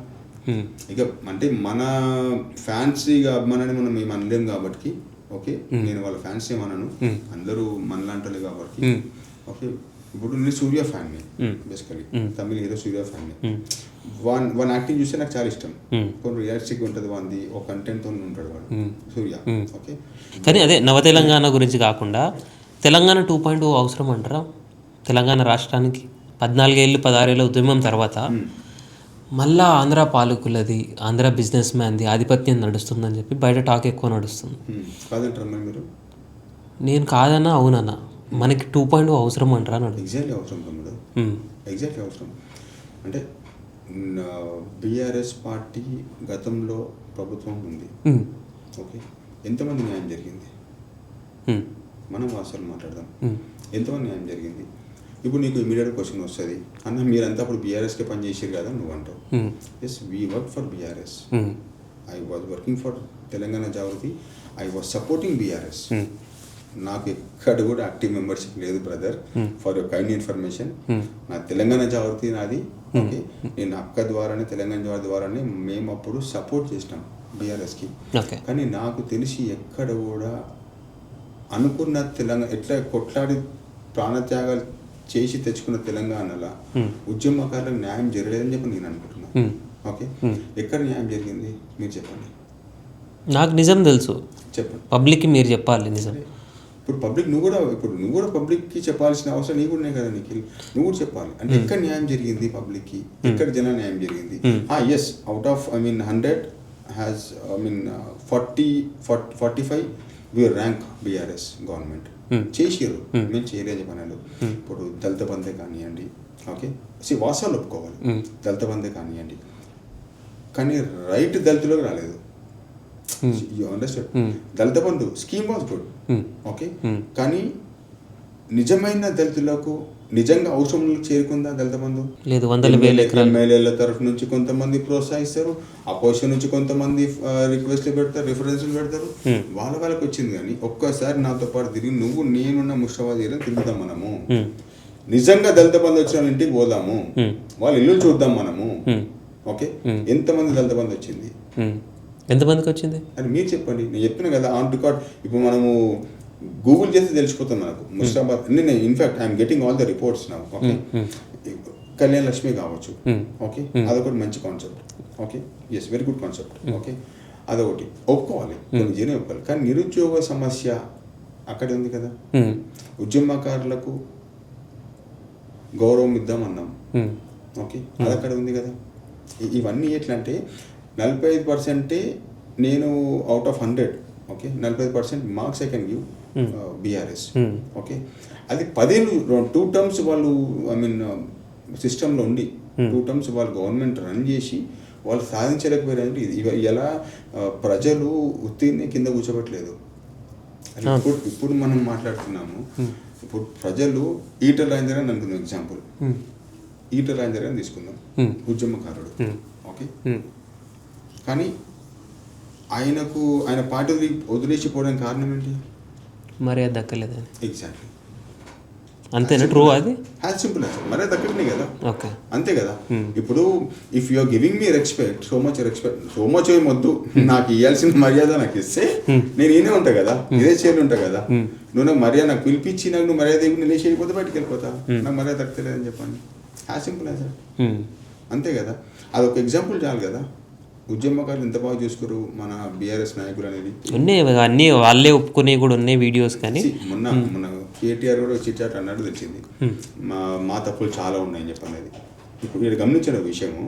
ఇక అంటే మన ఫ్యాన్స్ ఇక అభిమానాన్ని మనం మేము అనలేము కాబట్టి ఓకే, నేను వాళ్ళ ఫ్యాన్స్ ఏమన్నాను, అందరూ మనలాంటి కాబట్టి ఓకే. ఇప్పుడు నేను సూర్య ఫ్యాన్ని, బేసికలీ తమిళ హీరో సూర్య ఫ్యాన్ని. వన్ యాక్టింగ్ చూస్తే నాకు చాలా ఇష్టం. కొన్ని రియాలిస్టిక్ ఉంటుంది, వాడి ఒక కంటెంట్తో ఉంటాడు వాడు సూర్య. ఓకే, కానీ అదే నవ తెలంగాణ గురించి కాకుండా తెలంగాణ 2.0 అవసరం అంటారా? తెలంగాణ రాష్ట్రానికి 14 ఏళ్ళు 16 ఏళ్ళ ఉద్యమం తర్వాత మళ్ళా ఆంధ్ర పాలకులది, ఆంధ్ర బిజినెస్ మ్యాన్ది ఆధిపత్యం నడుస్తుందని చెప్పి బయట టాక్ ఎక్కువ నడుస్తుంది. నేను కాదన్నా అవునన్నా, మనకి 2.0 అవసరం అంటారా? ఎగ్జాక్ట్లీ అవసరం తమ్ముడు, ఎగ్జాక్ట్లీ అవసరం. అంటే బీఆర్ఎస్ పార్టీ గతంలో ప్రభుత్వం ఉంది ఓకే, ఎంతమంది న్యాయం జరిగింది? మనం వాస్తవాలు మాట్లాడదాం. ఎంతమంది న్యాయం జరిగింది? ఇప్పుడు నీకు ఇమీడియట్ క్వశ్చన్ వస్తుంది, అన్న మీరంతా అప్పుడు బీఆర్ఎస్కే పని చేసారు కదా నువ్వు అంటావు. Yes, we work for BRS. I was working for Telangana Jagruthi. I was supporting BRS. నాకు ఎక్కడ కూడా యాక్టివ్ మెంబర్షిప్ లేదు brother, for your kind information. నా తెలంగాణ జాగృతి నాది. ఓకే, నేను అక్క ద్వారానే తెలంగాణ జాగృతి ద్వారానే మేము అప్పుడు సపోర్ట్ చేసినాం బీఆర్ఎస్కి. కానీ నాకు తెలిసి ఎక్కడ కూడా అనుకున్న తెలంగాణ ఎట్లా కొట్లాడి ప్రాణత్యాగాలు చేసి తెచ్చుకున్న తెలంగాణలో ఉద్యమకారులకు న్యాయం జరగలేదని చెప్పి నేను అనుకుంటున్నాను. ఓకే, ఎక్కడ న్యాయం జరిగింది మీరు చెప్పండి. నాకు నిజం తెలుసు, చెప్పండి. పబ్లిక్కి మీరు చెప్పాలి నిజం. ఇప్పుడు పబ్లిక్ నువ్వు కూడా పబ్లిక్కి చెప్పాల్సిన అవసరం నీకు ఉన్నాయి కదా నిఖిల్, నువ్వు కూడా చెప్పాలి. అంటే ఎక్కడ న్యాయం జరిగింది పబ్లిక్కి, ఎక్కడ జన న్యాయం జరిగింది. Yes, out of 100 has 45 we rank BRS government చేసిరు. మేము చేయలేదు చెప్పాను. ఇప్పుడు దళిత బంధే కానివ్వండి, ఓకే వాస్తవాలు ఒప్పుకోవాలి, దళిత బంధే కానివ్వండి, కానీ రైట్ దళితులకు రాలేదు. You understand? Dalit Bandhu scheme was good, okay, కానీ నిజమైన దళితులకు నిజంగా అవసరంలో చేరుకుందా దళిత బంధు? లేదు. ఎమ్మెల్యేల తరఫు నుంచి కొంతమంది ప్రోత్సహిస్తారు, అపోజిషన్ నుంచి కొంతమంది రిక్వెస్ట్లు పెడతారు, రిఫరెన్స్లు పెడతారు, వాళ్ళకి వచ్చింది. కానీ ఒక్కసారి నాతో పాటు తిరిగి నువ్వు నేనున్న ముషాబాద్ ఏరియా తిరుగుదాం మనము, నిజంగా దళిత బంధు వచ్చిన వాళ్ళ ఇంటికి పోదాము, వాళ్ళ ఇల్లు చూద్దాం మనము. ఓకే, ఎంతమంది దళిత బంధు వచ్చింది, ఎంతమందికి వచ్చింది అని మీరు చెప్పండి. నేను చెప్పిన కదా ఆన్ రికార్డ్. ఇప్పుడు మనము గూగుల్ చేస్తే తెలిసిపోతుంది మనకు ముషాబాద్. నేను in fact I'm getting all the reports నా. ఓకే, కళ్యాణ్ లక్ష్మి కావచ్చు, ఓకే, అదొకటి మంచి concept. Okay, yes, very good concept. Okay, అదొకటి ఒప్పుకోవాలి, కొన్ని జనం ఒప్పుకోవాలి. కానీ నిరుద్యోగ సమస్య అక్కడే ఉంది కదా. ఉద్యమకారులకు గౌరవం ఇద్దామన్నాం, ఓకే, అది అక్కడ ఉంది కదా. ఇవన్నీ ఎట్లా అంటే 45% నేను out of 100, okay, 45% marks I can give BRS. Okay, అది 10 ఏళ్ళు 2 టర్మ్స్ వాళ్ళు సిస్టంలో ఉండి 2 టర్మ్స్ వాళ్ళు గవర్నమెంట్ రన్ చేసి వాళ్ళు సాధించలేకపోయారంటే ఇది ఎలా ప్రజలు ఉత్తీర్ణ కింద కూర్చోబెట్టలేదు. ఇప్పుడు మనం మాట్లాడుతున్నాము. ఇప్పుడు ప్రజలు ఈటల రాజేందర్ అని అనుకుందాం, ఎగ్జాంపుల్ ఈటల రాజేందర్ అని తీసుకుందాం, ఉద్యమకారుడు. ఓకే, కానీ ఆయన పార్టీ వదిలేసిపోవడానికి కారణం ఏంటి? మర్యాద దక్కలేదని. ఎగ్జాక్ట్లీ, అంతేనా? ట్రూ అది? యాజ్ సింపుల్ యాజ్ మర్యాద దక్కలేదు కదా. ఓకే, అంతే కదా. ఇప్పుడు if you are giving me respect, so much ఏమొద్దు, నాకు ఇవ్వాల్సిన మర్యాద నాకు ఇస్తే నేను ఈయనే ఉంటా కదా, ఇదే చైర్లు ఉంటా కదా. నువ్వు నాకు మర్యాద నాకు పిలిపించి నాకు నువ్వు మర్యాద ఇవ్వకుండా నేను చేయకపోతే బయటకు వెళ్ళిపోతా, నాకు మర్యాద దక్కలేదని చెప్పండి. యాజ్ సింపుల్ యాజ్ అంతే కదా. అదొక ఎగ్జాంపుల్ చాలు కదా. ఉద్యమకారులు ఎంత బాగా చూసుకోరు మన బీఆర్ఎస్ నాయకులు అనేది. ఉన్నాయి అన్నీ వాళ్ళే ఒప్పుకునే కూడా ఉన్నాయి వీడియోస్. కానీ మొన్న కేటీఆర్ కూడా చిట్చాట్ అన్నట్టు తెలిసింది, మా తప్పులు చాలా ఉన్నాయని చెప్పనేది. ఇప్పుడు మీరు గమనించిన విషయము,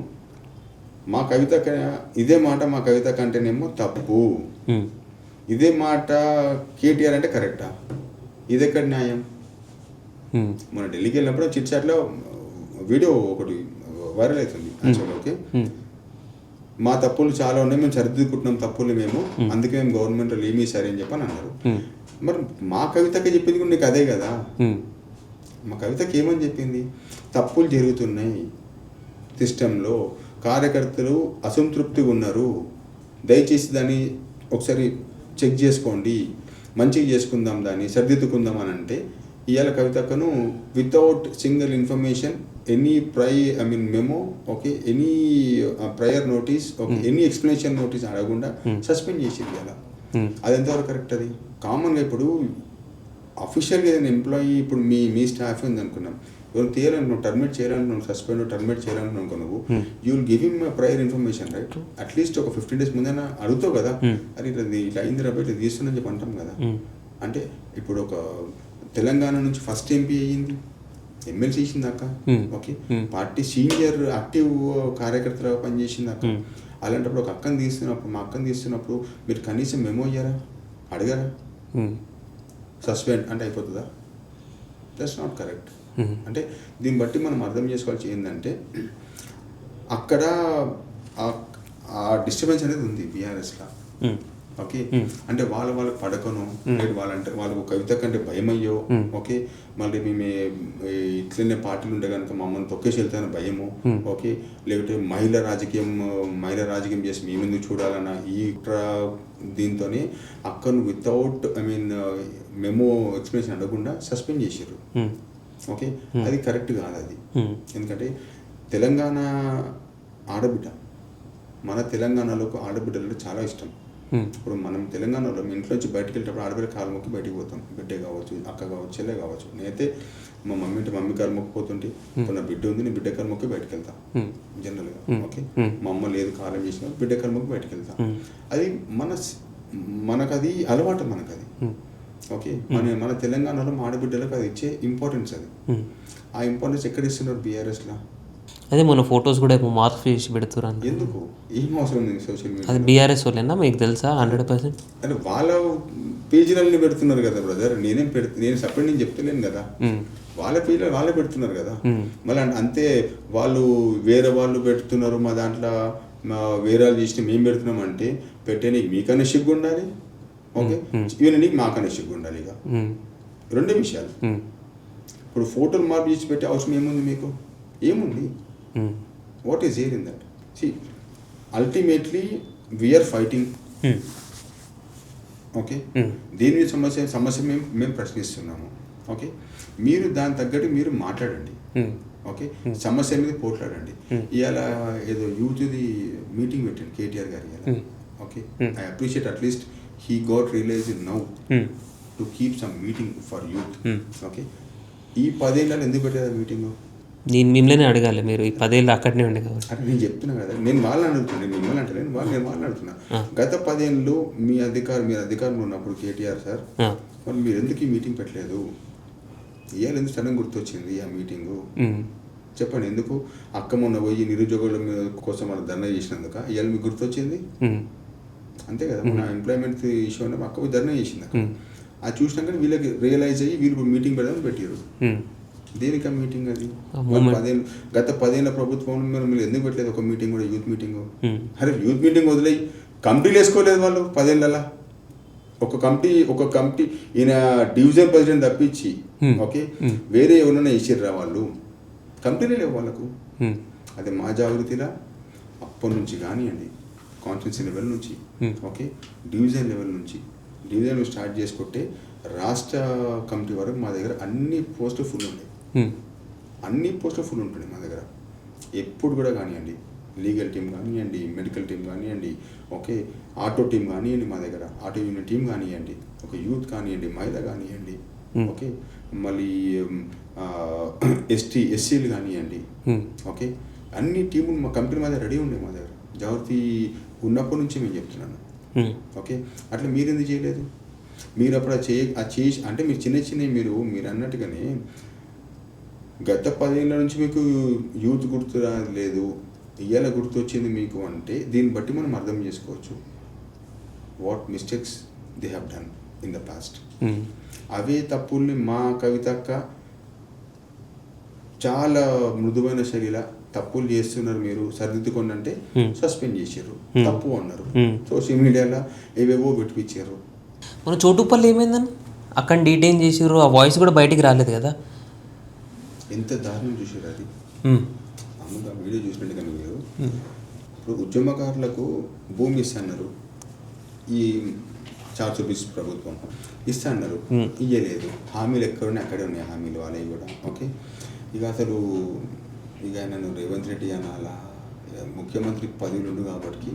మా కవిత కంటేనేమో తప్పు, ఇదే మాట కేటీఆర్ అంటే కరెక్టా? ఇదెక్కడ న్యాయం? మన ఢిల్లీకి వెళ్ళినప్పుడు చిట్చాట్లో వీడియో ఒకటి వైరల్ అవుతుంది యాక్చువల్గా. ఓకే, మా తప్పులు చాలా ఉన్నాయి, మేము సరిదిద్దుకుంటున్నాం తప్పులు మేము, అందుకే మేము గవర్నమెంట్లో ఏమీ సరే అని చెప్పని అన్నారు. మరి మా కవితకి చెప్పింది కూడా నీకు అదే కదా. మా కవితకి ఏమని చెప్పింది? తప్పులు జరుగుతున్నాయి సిస్టంలో, కార్యకర్తలు అసంతృప్తిగా ఉన్నారు, దయచేసి దాన్ని ఒకసారి చెక్ చేసుకోండి, మంచిగా చేసుకుందాం, దాన్ని సరిదిద్దుకుందాం అని అంటే, ఇవాళ కవితకను without single information, any memo, okay, any prior notice, okay, any explanation notice అడగకుండా సస్పెండ్ చేసింది. అలా అది ఎంతవరకు కరెక్ట్? అది కామన్గా ఇప్పుడు అఫీషియల్గా ఏదైనా ఎంప్లాయీ, ఇప్పుడు మీ స్టాఫ్ ఉంది అనుకున్నాం, ఎవరు తీయాలనుకున్నావు, టర్మినేట్ చేయాలనుకున్నావు, సస్పెండ్ టర్మినేట్ చేయాలనుకున్నావు, నువ్వు you will give him prior information, right? At least ఒక 15 days ముందైనా అడుగుతావు కదా, అది ఇట్లా అయింది రా బయట తీస్తుందని చెప్పి అంటాం కదా. అంటే ఇప్పుడు ఒక తెలంగాణ నుంచి ఫస్ట్ ఎంపీ అయ్యింది, ఎమ్మెల్సీ చేసింది అక్క, ఓకే, పార్టీ సీనియర్ యాక్టివ్ కార్యకర్తలుగా పనిచేసింది అక్క. అలాంటప్పుడు ఒక అక్కని తీస్తున్నప్పుడు మీరు కనీసం మెమో అయ్యారా, అడిగారా? సస్పెండ్ అంటే అయిపోతుందా? That's not correct. అంటే దీన్ని బట్టి మనం అర్థం చేసుకోవాల్సి ఏంటంటే, అక్కడ ఆ డిస్టర్బెన్స్ అనేది ఉంది బీఆర్ఎస్లో. ఓకే, అంటే వాళ్ళ పడకను వాళ్ళంటే వాళ్ళకు కవిత కంటే భయమయ్యో, ఓకే, మళ్ళీ మేము ఇట్లనే పార్టీలు ఉంటే కనుక మమ్మల్ని తొక్కేసి వెళ్తాను భయము, ఓకే, లేకపోతే మహిళా రాజకీయం చేసి మేమెందుకు చూడాలన్న ఈ దీంతో అక్కను వితౌట్ మెమో ఎక్స్ప్లెనేషన్ అడగకుండా సస్పెండ్ చేశారు. ఓకే, అది కరెక్ట్ కాదు అది. ఎందుకంటే తెలంగాణ ఆడబిడ్డ, మన తెలంగాణలో ఆడబిడ్డలు చాలా ఇష్టం. ఇప్పుడు మనం తెలంగాణలో మీ ఇంట్లో నుంచి బయటకు వెళ్ళేటప్పుడు ఆడబిడ్డ కాలు మొక్కి బయటికి పోతాం. బిడ్డే కావచ్చు, అక్క కావచ్చు, చెల్లె కావచ్చు. నేనైతే మా మమ్మీ కాలు మొక్కిపోతుంటే ఇప్పుడు నా బిడ్డ ఉంది, నేను బిడ్డ కాలు మొక్కి బయటకు వెళ్తాను జనరల్గా. ఓకే, మా అమ్మ లేదు కాలం చేసిన బిడ్డ కాలు మొక్కి బయటకు వెళ్తాను. అది మనకు అది అలవాటు, మనకు అది. ఓకే, మన తెలంగాణలో మా ఆడబిడ్డలకు అది ఇచ్చే ఇంపార్టెన్స్ అది. ఆ ఇంపార్టెన్స్ ఎక్కడ ఇస్తున్నారు బీఆర్ఎస్లో? అదే మన ఫొటోస్ కూడా మార్క్స్ చేసి పెడుతున్నారు. ఎందుకు? ఏం అవసరం ఉంది సోషల్ మీడియా? అది బీఆర్ఎస్ వాళ్ళేనా, మీకు తెలుసా? 100% అంటే వాళ్ళ పేజీలన్నీ పెడుతున్నారు కదా బ్రదర్. నేను సపరేట్ నేను చెప్తలేను కదా. వాళ్ళ పేజీలో వాళ్ళే పెడుతున్నారు కదా. మళ్ళీ అంతే వాళ్ళు వేరే వాళ్ళు పెడుతున్నారు, మా దాంట్లో వేరే వాళ్ళు చేసిన మేము పెడుతున్నాం అంటే పెట్టే నీకు మీకన్నా సిగ్గు ఉండాలి. ఓకే, ఈవెన్ నీకు మాకన్నా సిగ్గు ఉండాలి. ఇక రెండే విషయాలు. ఇప్పుడు ఫోటోలు మార్పు చేసి పెట్టే అవసరం ఏముంది మీకు? ఏముంది? What is here in that? See, ultimately we are fighting. Okay, దీని మీద సమస్య మేము ప్రశ్నిస్తున్నాము. ఓకే, మీరు దాని తగ్గట్టు మీరు మాట్లాడండి. ఓకే, సమస్య మీద పోట్లాడండి. ఇవాళ ఏదో యూత్ది మీటింగ్ పెట్టండి కేటీఆర్ గారు ఇవాళ. Okay, I appreciate at least he got realized now to keep some meeting for youth. Okay, ఈ 10 ఏళ్ళలో ఎందుకు పెట్టారు మీటింగ్? నేను మిమ్మల్ని అడగాలి, మీరు ఈ 10 ఏళ్ళు అక్కడనే ఉండే కాబట్టి. అంటే నేను చెప్తున్నా కదా, నేను వాళ్ళని అడుగుతున్నాను, మిమ్మల్ని అంటే నేను వాళ్ళని అడుగుతున్నా. గత 10 ఏళ్ళు మీరు అధికారంలో ఉన్నప్పుడు కేటీఆర్ సార్, మరి మీరు ఎందుకు ఈ మీటింగ్ పెట్టలేదు? ఇవాళ ఎందుకు సడన్ గుర్తొచ్చింది ఆ మీటింగు? చెప్పండి, ఎందుకు? అక్క మొన్న పోయి నిరుద్యోగుల కోసం మనం ధర్నా చేసినందుక ఇవాళ మీకు గుర్తొచ్చింది? అంతే కదా, మన ఎంప్లాయ్మెంట్ ఇష్యూ అంటే అక్క పోయి ధర్నా చేసింది. అది చూసినాక వీళ్ళకి రియలైజ్ అయ్యి వీళ్ళు మీటింగ్ పెడదామని పెట్టారు. దేనికి ఆ మీటింగ్? అది గత 10 ఏళ్ళ ప్రభుత్వంలో మీరు ఎందుకు పెట్టలేదు ఒక మీటింగ్ కూడా, యూత్ మీటింగ్? అరే యూత్ మీటింగ్ వదిలేయి, కమిటీలు వేసుకోలేదు వాళ్ళు 10 ఏళ్ళ. ఒక కమిటీ ఈయన డివిజన్ ప్రెసిడెంట్ తప్పించి, ఓకే, వేరే ఎవరైనా ఇచ్చిర్రా వాళ్ళు? కమిటీలే లేవు వాళ్ళకు. అదే మా జాగృతిలా అప్పటి నుంచి కానివ్వండి, కాన్స్టిట్యూన్సీ లెవెల్ నుంచి, ఓకే, డివిజన్ లెవెల్ నుంచి, డివిజన్ స్టార్ట్ చేసుకుంటే రాష్ట్ర కమిటీ వరకు మా దగ్గర అన్ని పోస్టులు ఫుల్ ఉంటాయి. అన్ని పోస్టులు ఫుల్ ఉంటుండే మా దగ్గర ఎప్పుడు కూడా కానివ్వండి. లీగల్ టీం కానివ్వండి, మెడికల్ టీం కానివ్వండి, ఓకే, ఆటో టీం కానివ్వండి, మా దగ్గర ఆటో యూనిట్ టీం కానివ్వండి, ఒక యూత్ కానివ్వండి, మహిళ కానివ్వండి, ఓకే, మళ్ళీ ఎస్సీలు కానివ్వండి, ఓకే, అన్ని టీములు మా కంపెనీ మా దగ్గర రెడీ ఉండే. మా దగ్గర జాగృతి ఉన్నప్పటి నుంచి మేము చెప్తున్నాను. ఓకే, అట్లా మీరు ఎందుకు చేయలేదు? మీరు అప్పుడు చేసి అంటే మీరు చిన్న మీరు అన్నట్టుగానే గత 10 ఏళ్ళ నుంచి మీకు యూత్ గుర్తు రాలేదు, ఇవాళ గుర్తు వచ్చింది మీకు అంటే దీన్ని బట్టి మనం అర్థం చేసుకోవచ్చు what mistakes they have done in the past. అవే తప్పుల్ని మా కవితక్క చాలా మృదువైన శైలిలా తప్పులు చేస్తున్నారు, మీరు సరిదిద్దుకోండి అంటే సస్పెండ్ చేశారు, తప్పు అన్నారు. సోషల్ మీడియాలో ఏవేవో పెట్టించారు. మన చోటుపల్లి ఏమైందని అక్కడ డీటెయిన్ చేసారు, ఆ వాయిస్ కూడా బయటికి రాలేదు కదా. ఎంత దారుణం చూసారు అది. అమ్మ వీడియో చూసినట్టు కానీ మీరు ఇప్పుడు ఉద్యమకారులకు భూమి ఇస్తున్నారు, ఈ 400 రూపీస్ ప్రభుత్వం ఇస్తున్నారు, ఇయ్యలేదు. హామీలు ఎక్కడున్నాయి అక్కడే ఉన్నాయి హామీలు వాళ్ళవి కూడా. ఓకే, ఇక అసలు ఇక నన్ను రేవంత్ రెడ్డి అనాలా, ముఖ్యమంత్రి పదవులు ఉండు కాబట్టి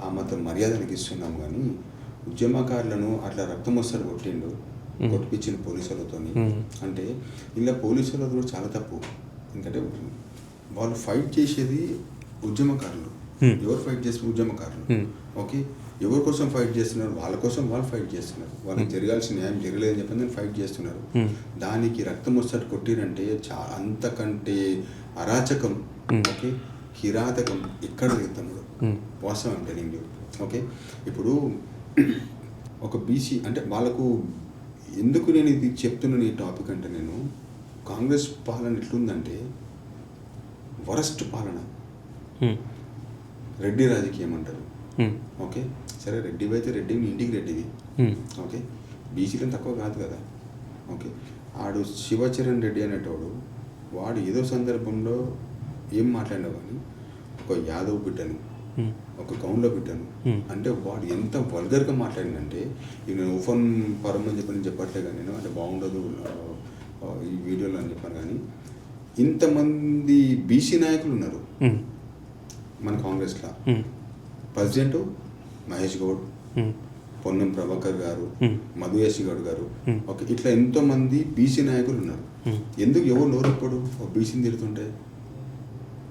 ఆ మాత్రం మర్యాదనికి ఇస్తున్నాం. కానీ ఉద్యమకారులను అట్లా రక్తం వస్తాడు కొట్టిండు, కొట్టిపించిన పోలీసులతో అంటే ఇలా పోలీసులు కూడా చాలా తప్పు. ఎందుకంటే వాళ్ళు ఫైట్ చేసేది ఉద్యమకారులు. ఎవరు ఫైట్ చేసిన ఉద్యమకారులు? ఓకే, ఎవరి కోసం ఫైట్ చేస్తున్నారు? వాళ్ళ కోసం వాళ్ళు ఫైట్ చేస్తున్నారు. వాళ్ళకి జరగాల్సిన న్యాయం జరగలేదని చెప్పి దాన్ని ఫైట్ చేస్తున్నారు. దానికి రక్తం వస్తాడు కొట్టిరంటే అంతకంటే అరాచకం, ఓకే, కిరాతకం ఎక్కడ తమ్ముడు, వాస్తవం టెలింగ్ యూ. ఓకే, ఇప్పుడు ఒక బీసీ అంటే వాళ్ళకు ఎందుకు నేను ఇది చెప్తున్నాను ఈ టాపిక్ అంటే, నేను కాంగ్రెస్ పాలన ఎట్లుందంటే వరస్ట్ పాలన. రెడ్డి రాజకీయం అంటారు, ఓకే, సరే రెడ్డివి అయితే రెడ్డివి, నీ ఇంటికి రెడ్డివి. ఓకే, బీసీలను తక్కువ కాదు కదా. ఓకే, ఆడు శివచరణ్ రెడ్డి అనేటోడు వాడు ఏదో సందర్భంలో ఏం మాట్లాడినా కానీ ఒక యాదవ్ బిడ్డను, ఒక గౌన్లో బిడ్డను అంటే వాడు ఎంత వల్గర్గా మాట్లాడిందంటే, నేను ఓపెన్ పరం అని చెప్పి నేను చెప్పట్లే కానీ నేను అంటే బాగుండదు ఈ వీడియోలో అని చెప్పాను. కానీ ఇంతమంది బీసీ నాయకులు ఉన్నారు మన కాంగ్రెస్లో. ప్రెసిడెంట్ మహేష్ గౌడ్, పొన్నం ప్రభాకర్ గారు, మధుయాషి గౌడ్ గారు, ఓకే, ఇట్లా ఎంతోమంది బీసీ నాయకులు ఉన్నారు. ఎందుకు ఎవరు నోరెప్పుడు బీసీని తిడుతుంటే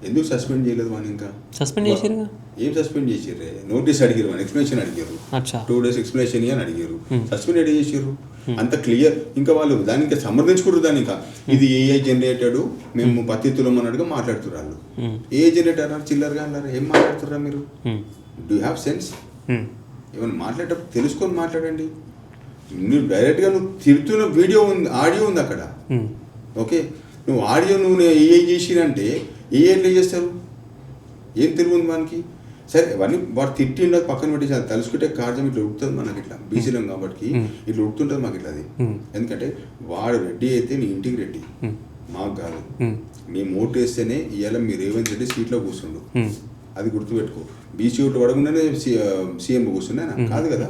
ఎందుకు సస్పెండ్ చేయలేదు వాడిని? ఇంకా సస్పెండ్ చేసారు. ఏం సస్పెండ్ చేసారు? నోటీస్ అడిగారు, వాడిని ఎక్స్ప్లెనేషన్ అడిగారు, 2 days ఎక్స్ప్లెనేషన్ అని అడిగారు. సస్పెండ్ ఎడ చేసారు? అంత క్లియర్. ఇంకా వాళ్ళు దాన్ని ఇంకా సమర్థించుకుంటారు. దాన్ని ఇంకా ఇది ఏఐ జనరేటెడ్, మేము పత్తిత్తులం అన్నట్టుగా మాట్లాడుతున్నారు వాళ్ళు. ఏఐ జనరేటర్ అన్నారు, చిల్లరగా అన్నారు. ఏం మాట్లాడుతుర్రా మీరు? Do have sense? ఏమైనా మాట్లాడేటప్పుడు తెలుసుకొని మాట్లాడండి. నువ్వు డైరెక్ట్గా నువ్వు తిడుతున్న వీడియో ఉంది, ఆడియో ఉంది అక్కడ. ఓకే, నువ్వు ఆడియో నువ్వు ఏఐ చేసినంటే ఏఐ ఎట్లా చేస్తారు? ఏం తెలివి ఉంది మనకి? సరే అవన్నీ వాడు తిట్టిండదు పక్కన పెట్టేసి అది తలుసుకుంటే కార్యం ఇట్లా ఉడుతుంది మనకి. ఇట్లా బీసీలం కాబట్టి ఇట్లా ఉడుతుంటుంది మాకు ఇట్లా. అది ఎందుకంటే వాడు రెడ్డి అయితే నీ ఇంటికి రెడ్డి, మాకు కాదు. మేము ఓటు వేస్తేనే ఇవాళ మీరు రేవంత్ రెడ్డి సీట్లో కూర్చుండు, అది గుర్తుపెట్టుకో. బీసీ ఓట్లు పడకుండానే సీఎం కూర్చున్నా కాదు కదా,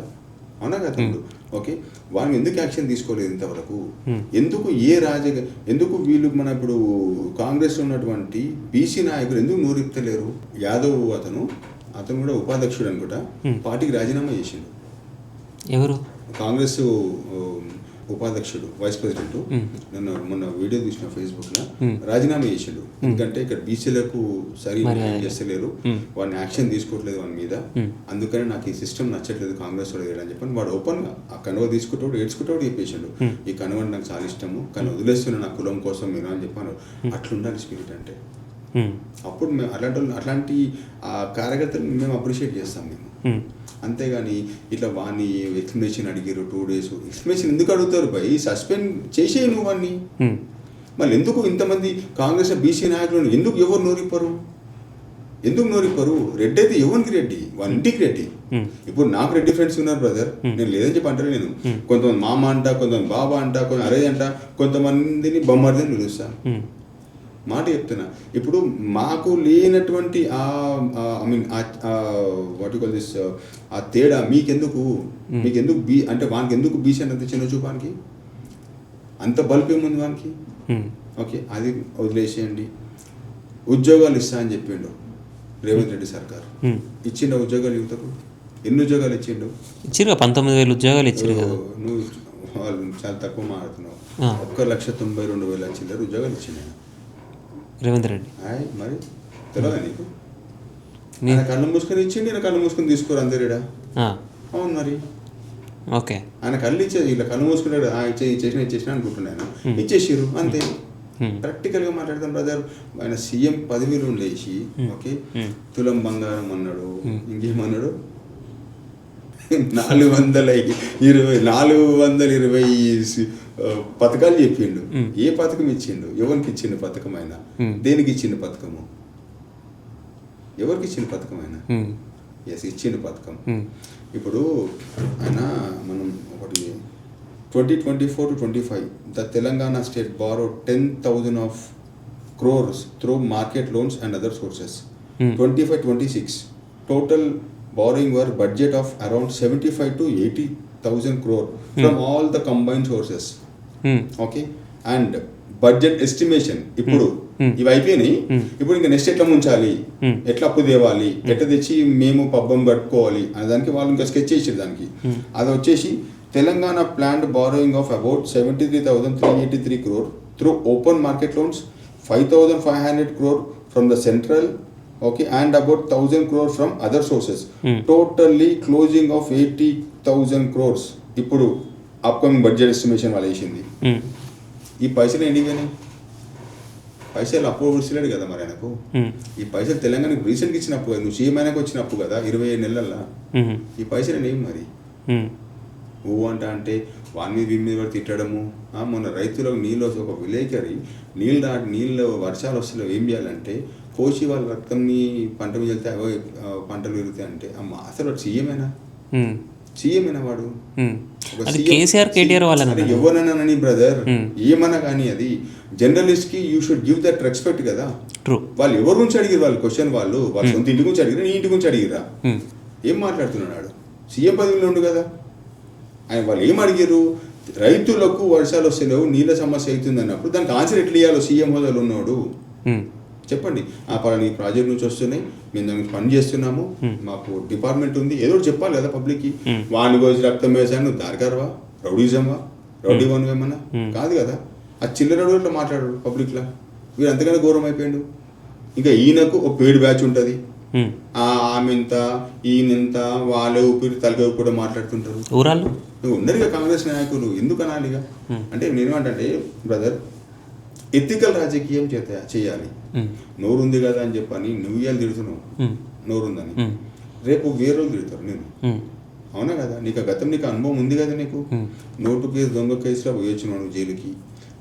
అవునా కదా తమ్ముడు? ఓకే, వాళ్ళు ఎందుకు యాక్షన్ తీసుకోలేదు ఇంతవరకు? ఎందుకు ఎందుకు వీళ్ళు మన ఇప్పుడు కాంగ్రెస్లో ఉన్నటువంటి బీసీ నాయకులు ఎందుకు నోరెత్తలేరు? యాదవ్ అతను కూడా ఉపాధ్యక్షుడు అనుకుంటా, పార్టీకి రాజీనామా చేసిండు. ఎవరు? కాంగ్రెస్ ఉపాధ్యక్షుడు, వైస్ ప్రెసిడెంట్. నన్ను మొన్న వీడియో చూసిన ఫేస్బుక్లో, రాజీనామా చేసిండు. ఎందుకంటే ఇక్కడ బీసీలకు సరిగ్గా చేస్తలేరు, వాడిని యాక్షన్ తీసుకోవట్లేదు వాని మీద, అందుకని నాకు ఈ సిస్టమ్ నచ్చట్లేదు కాంగ్రెస్ వాడు అని చెప్పని వాడు ఓపెన్గా ఆ కనువ తీసుకుంటాడు, ఏడ్చుకుంటాడు చెప్పేసిండు. ఈ కనువ నాకు చాలా ఇష్టము, కానీ వదిలేస్తున్నా నా కులం కోసం మీరు అని చెప్పాను. అట్లుండాలి స్పిరిట్ అంటే. అప్పుడు మేము అట్లాంటి కార్యకర్తలు మేము అప్రిషియేట్ చేస్తాం మేము. అంతేగాని ఇట్లా వాడిని ఎక్స్ప్లెనేషన్ అడిగారు 2 days. ఎక్స్ప్లెనేషన్ ఎందుకు అడుగుతారు భయ్? సస్పెండ్ చేసేయి నువ్వు వాడిని. మళ్ళీ ఎందుకు ఇంతమంది కాంగ్రెస్ బీసీ నాయకులను ఎందుకు ఎవరు నోరిప్పరు? రెడ్డి అయితే ఎవరికి రెడ్డి? వాని ఇంటికి రెడ్డి. ఇప్పుడు నాకు రెడ్డి ఫ్రెండ్స్ ఉన్నారు బ్రదర్, నేను లేదని చెప్పి అంటారు. నేను కొంతమంది మామ అంట, కొంతమంది బాబా అంట, కొంత అరే అంట, కొంతమందిని బొమ్మర్దని పిలుస్తా. మాట చెప్తున్నా. ఇప్పుడు మాకు లేనటువంటి ఆ తేడా మీకెందుకు అంటే వానికి ఎందుకు బీసీ అన్నంత చిన్న చూపానికి అంత బల్బ్ ఏముంది వానికి? ఓకే, అది వదిలేసేయండి. ఉద్యోగాలు ఇస్తా అని చెప్పిండు రేవంత్ రెడ్డి సర్కార్. ఇచ్చిన ఉద్యోగాలు యువతకు ఎన్ని ఉద్యోగాలు ఇచ్చిండు? 19,000 ఉద్యోగాలు ఇచ్చారు. నువ్వు వాళ్ళు చాలా తక్కువ మాట్లాడుతున్నావు. 1,92,000 చిల్లర ఉద్యోగాలు ఇచ్చిండు రేవంత్ రెడ్డి. మరి తెలియదా నీకు? నేను కళ్ళు మూసుకొని ఇచ్చిండి, నేను కళ్ళు మూసుకొని తీసుకోరు అందరేడా? అవును మరి. ఓకే, ఆయన కళ్ళు ఇచ్చేది ఇలా కళ్ళు మూసుకున్నాడు, ఇచ్చేసిన అనుకుంటున్నాను. ఇచ్చేసిరు అంతే. ప్రాక్టికల్గా మాట్లాడతాం బ్రదర్. ఆయన సీఎం పదవిలో లేచి ఓకే తులం బంగారం అన్నాడు, ఇంకేమన్నాడు, 420 పథకాలు చెప్పిండు. ఏ పథకం ఇచ్చిండు? ఎవరికి ఇచ్చిండు పథకం? ఆయన దేనికి ఇచ్చిండు పథకము? ఎవరికి ఇచ్చిండు పథకం? ఆయన ఎస్ ఇచ్చిండు పథకం. ఇప్పుడు ఆయన మనం ఒకటి 2024 to 25 the Telangana state borrowed 10,000 crores through market loans and other sources. 25-26 total borrowing were budget of around 75 to 80,000 crore from all the combined sources. Okay, and budget estimation ఇప్పుడు ఇవి అయిపోయినాయి. ఇప్పుడు ఇంకా నెక్స్ట్ ఎట్లా ముంచాలి, ఎట్లా అప్పు తేవాలి, ఎట్లా తెచ్చి మేము పబ్బం పట్టుకోవాలి అనే దానికి వాళ్ళు ఇంకా స్కెచ్ చేసారు. దానికి అది వచ్చేసి Telangana planned borrowing of about 73,383 crore through open market loans, 5,500 crore from the central, okay, and about 1,000 crore from other sources. Totally closing of 80,000 crores. ఇప్పుడు అప్కమింగ్ బడ్జెట్ ఎస్టిమేషన్ వాళ్ళు వేసింది. ఈ పైసలు ఏంటి? కానీ పైసలు అప్పు వస్తలేడు కదా మరి ఆయనకు. ఈ పైసలు తెలంగాణకు రీసెంట్గా ఇచ్చిన అప్పు, నువ్వు సీఎం అయినాక వచ్చిన అప్పు కదా 27 నెలల్లో. ఈ పైసలు ఏం మరి? అంటే వాని మీద వీని మీద కూడా తిట్టడము. మొన్న రైతులకు నీళ్ళు ఒక విలేకరి నీళ్ళు వర్షాలు వస్తలేవు ఏం చేయాలంటే కోసి వాళ్ళ రక్తంని పంట మీద వెళ్తే అవే పంటలు పెరుగుతాయి అంటే అమ్మ అసలు వాడు సీఎమేనా వాడు? అది కేసీఆర్ కేటీఆర్ వాళ్ళని ఎవరన్నానని బ్రదర్, ఏమన్నా కానీ అది జర్నలిస్ట్ కి you should give that respect కదా. ట్రూ. వాళ్ళు ఎవరి గురించి అడిగారు వాళ్ళు క్వశ్చన్, వాళ్ళు వాళ్ళ సొంత ఇంటి గురించి అడిగారు, నీ ఇంటి గురించి అడిగిరా? ఏం మాట్లాడుతున్నాడు? సీఎం పదవిలో ఉండు కదా ఆయన. వాళ్ళు ఏం అడిగారు? రైతులకు వర్షాలు వస్తలేవు, నీళ్ళ సమస్య అవుతుంది అన్నప్పుడు దానికి ఆన్సర్ ఎట్లా ఇవ్వాలో సీఎం హోదాలో ఉన్నాడు చెప్పండి. ఆ పలానా ఈ ప్రాజెక్ట్ నుంచి వస్తున్నాయి, మేము దానికి పని చేస్తున్నాము, మాకు డిపార్ట్మెంట్ ఉంది, ఏదో ఒకటి చెప్పాలి కదా పబ్లిక్కి. వాడిని కోసి రక్తం వేసాను, నువ్వు దారికారవా, రౌడీ వన్ ఏమన్నా కాదు కదా. ఆ చిల్లర అట్లా మాట్లాడాడు పబ్లిక్లో, వీడు అంతగానే ఘోరం అయిపోయాడు. ఇంకా ఈయనకు ఒక పేడ్ బ్యాచ్ ఉంటుంది, ఆమె ఇంత ఈయనంత వాళ్ళే ఊపిరి తలకే కూడా మాట్లాడుతుంటారు. ఊరాళ్ళు ఉన్నారు ఇక కాంగ్రెస్ నాయకులు, ఎందుకు అనాలిగా అంటే నేనేమంటే బ్రదర్, ఎథికల్ రాజకీయం చేయాలి. నోరుంది కదా అని చెప్పని నువ్వు ఇవాళ తిడుతున్నావు, నోరుందని రేపు వేరే రోజు తిడతారు నేను. అవునా కదా? నీకు గతం నీకు అనుభవం ఉంది కదా, నీకు నోటు కేసు దొంగ కేసులో పోయొచ్చు నువ్వు జైలుకి,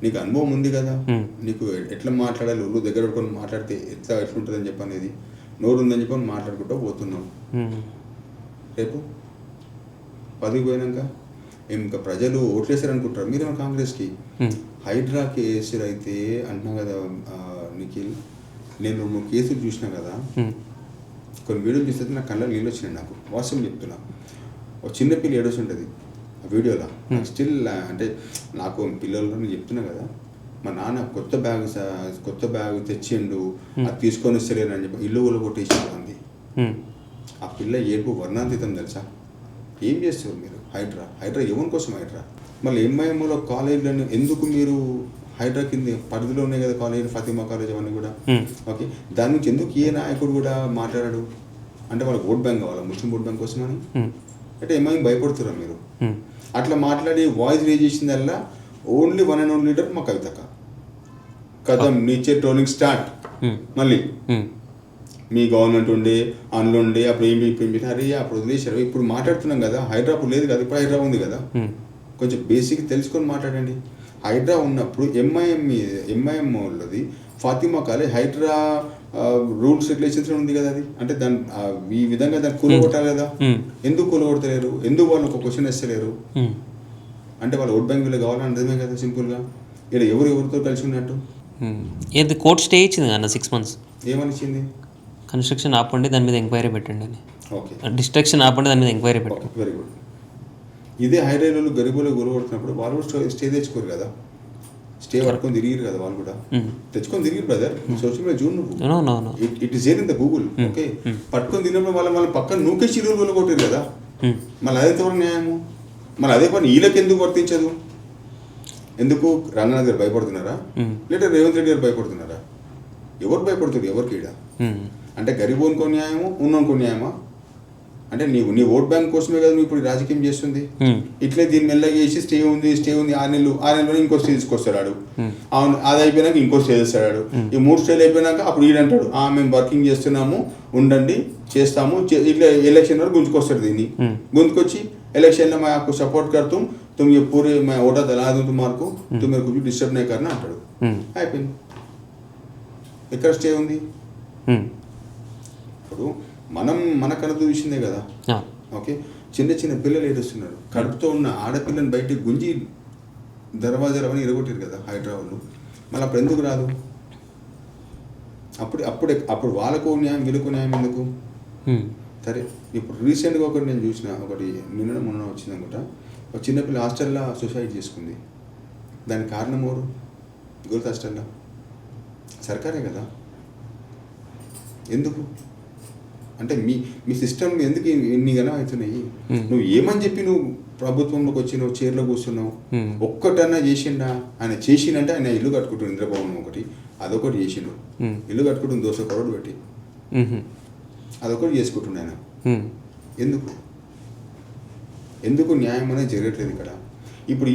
నీకు అనుభవం ఉంది కదా, నీకు ఎట్లా మాట్లాడాలి, ఊళ్ళు దగ్గర పెట్టుకొని మాట్లాడితే ఎట్లుంటుంది అని చెప్పనేది. నోరు ఉందని చెప్పని మాట్లాడుకుంటూ పోతున్నావు. రేపు పదవి పోయినాక ఇంకా ప్రజలు ఓట్లేసారు అనుకుంటారు మీరేమో కాంగ్రెస్కి. హైడ్రా కేసులు అయితే అంటున్నా కదా నిఖిల్, నేను 2 కేసులు చూసినా కదా, కొన్ని వీడియోలు చూస్తే నాకు కళ్ళ నీళ్ళు వచ్చినాయి. నాకు వాస్తవం చెప్తున్నా, ఒక చిన్నపిల్ల ఏడొచ్చి ఉంటుంది ఆ వీడియోలో. నాకు స్టిల్ అంటే నాకు పిల్లలు నేను చెప్తున్నా కదా, మా నాన్న కొత్త బ్యాగ్ తెచ్చిండు, అది తీసుకొని వస్తలేను అని చెప్పి ఇల్లు కూడా కొట్టేసిండు అంది. ఆ పిల్ల ఏడుపు వర్ణాతీతం తెలుసా. ఏం చేస్తారు మీరు? హైడ్రా ఎవరి కోసం హైడ్రా? మళ్ళీ ఎంఐఎంలో కాలేజీలను ఎందుకు మీరు హైడ్రా కింద పరిధిలో ఉన్నాయి కదా కాలేజీలు, ఫాతిమా కాలేజ్ అవన్నీ కూడా. ఓకే, దాని నుంచి ఎందుకు ఏ నాయకుడు కూడా మాట్లాడాడు? అంటే వాళ్ళకి ఓట్ బ్యాంక్ కావాలా, ముస్లిం ఓట్ బ్యాంక్ కోసం అని? అంటే ఎంఐఎం భయపడుతురా మీరు? అట్లా మాట్లాడి వాయిస్ రేజ్ చేసిందల్లా ఓన్లీ 1 and only లీడర్ మా కవితక కథం నీచే ట్రోలింగ్ స్టార్ట్. మళ్ళీ మీ గవర్నమెంట్ ఉండే అందులో ఉండే అప్పుడు ఏమి అరే అప్పుడు వదిలేశారు, ఇప్పుడు మాట్లాడుతున్నాం కదా. హైడ్రా అప్పుడు లేదు కదా, ఇప్పుడు హైడ్రా ఉంది కదా. కొంచెం బేసిక్ తెలుసుకొని మాట్లాడండి. హైడ్రా ఉన్నప్పుడు ఎంఐఎం వాళ్ళది Fatima college HYDRAA rules regulations ఉంది కదా అది. అంటే దాన్ని ఈ విధంగా దాన్ని కూలగొట్టాలి కదా. ఎందుకు కూలగొడతలేరు? ఎందుకు వాళ్ళు ఒక క్వశ్చన్ వేస్తలేరు? అంటే వాళ్ళు ఓట్ బ్యాంక్ వీళ్ళు కావాలని అర్థమే కదా సింపుల్గా. ఇక్కడ ఎవరితో కలిసి ఉన్నట్టు? ఏది కోర్టు స్టే ఇచ్చింది అన్న 6 months. ఏమని ఇచ్చింది? కన్స్ట్రక్షన్ ఆపండి, దాని మీద ఎంక్వైరీ పెట్టండి అని. ఓకే, డిస్ట్రక్షన్ ఆపండి, దాని మీద ఎంక్వైరీ పెట్టండి. Very good. ఇదే హైడ్రాలో గరీబులు గురగొడుతున్నప్పుడు వాళ్ళు కూడా స్టే తెచ్చుకోరు కదా, స్టే పట్టుకొని తిరిగిరు కదా వాళ్ళు కూడా. తెచ్చుకొని తిరిగిరు బ్రదర్, సోషల్ మీడియా చూడు నువ్వు, it is there in the Google. Okay, పట్టుకొని తిరిగినప్పుడు వాళ్ళ పక్కన నూకేసి ఇరువులు కొట్టారు కదా. మళ్ళీ అదే తోడు న్యాయము. మళ్ళీ అదే పని వీళ్ళకి ఎందుకు వర్తించదు? ఎందుకు రంగనాథ్ గారు భయపడుతున్నారా, లేదా రేవంత్ రెడ్డి గారు భయపడుతున్నారా? ఎవరు భయపడుతుంది? ఎవరికి ఈడ? అంటే గరీబోనికో న్యాయము, ఉన్నోనికో న్యాయమా? అంటే నీ ఓట్ బ్యాంక్ కోసమే కదా నువ్వు ఇప్పుడు రాజకీయం చేస్తుంది. ఇట్లే దీన్ని మెల్లగా చేసి స్టే ఉంది 6 నెలలు ఇంకో స్టే తీసుకొస్తాడు. అవును, అది అయిపోయినాక ఇంకో స్టే చేస్తాడు. ఈ 3 స్టేలు అయిపోయినాక అప్పుడు ఈడంటాడు మేము వర్కింగ్ చేస్తున్నాము, ఉండండి, చేస్తాము, ఇట్లా ఎలక్షన్ వరకు గుంజుకొస్తాడు. దీన్ని గుంజుకొచ్చి ఎలక్షన్లో మాకు సపోర్ట్ కర్తాం, तुम ये पूरे मैं ऑर्डर दिला दूँ तुम्हारे को, तुम मेरे को भी डिस्टर्ब नहीं करना అంటాడు. అయిపోయింది. ఎక్కడ స్టే ఉంది? ఇప్పుడు మన కళ్ళతో చూసిందే కదా. ఓకే, చిన్న పిల్లలు ఏడుస్తున్నారు, కడుపుతో ఉన్న ఆడపిల్లని బయటికి గుంజి దర్వాజాలు అవన్నీ ఇరగొట్టారు కదా హైడ్రా వాళ్ళు. మళ్ళీ అప్పుడు ఎందుకు రాదు? అప్పుడు వాళ్ళకు న్యాయం, వీళ్ళకు న్యాయం ఎందుకు? సరే, ఇప్పుడు రీసెంట్గా ఒకటి నేను చూసిన, ఒకటి మొన్న వచ్చింది అనుకుంటా, ఒక చిన్నపిల్ల హాస్టల్లో సూసైడ్ చేసుకుంది. దానికి కారణం ఎవరు? గర్ల్స్ హాస్టల్లో సర్కారే కదా. ఎందుకు అంటే మీ సిస్టమ్ ఎందుకు ఇన్ని గణం అవుతున్నాయి? నువ్వు ఏమని చెప్పి నువ్వు ప్రభుత్వంలోకి వచ్చి నువ్వు చైర్లో కూర్చున్నావు? ఒక్కటన్నా చేసిండా? ఆయన చేసిండంటే ఆయన ఇల్లు కట్టుకుంటున్నాడు, ఇంద్రభవనం ఒకటి, అదొకటి చేసిండు. ఇల్లు కట్టుకుంటుంది 200 crore పెట్టి, అదొకటి చేసుకుంటుండే ఆయన. ఎందుకు న్యాయం అనేది జరగట్లేదు ఇక్కడ? ఇప్పుడు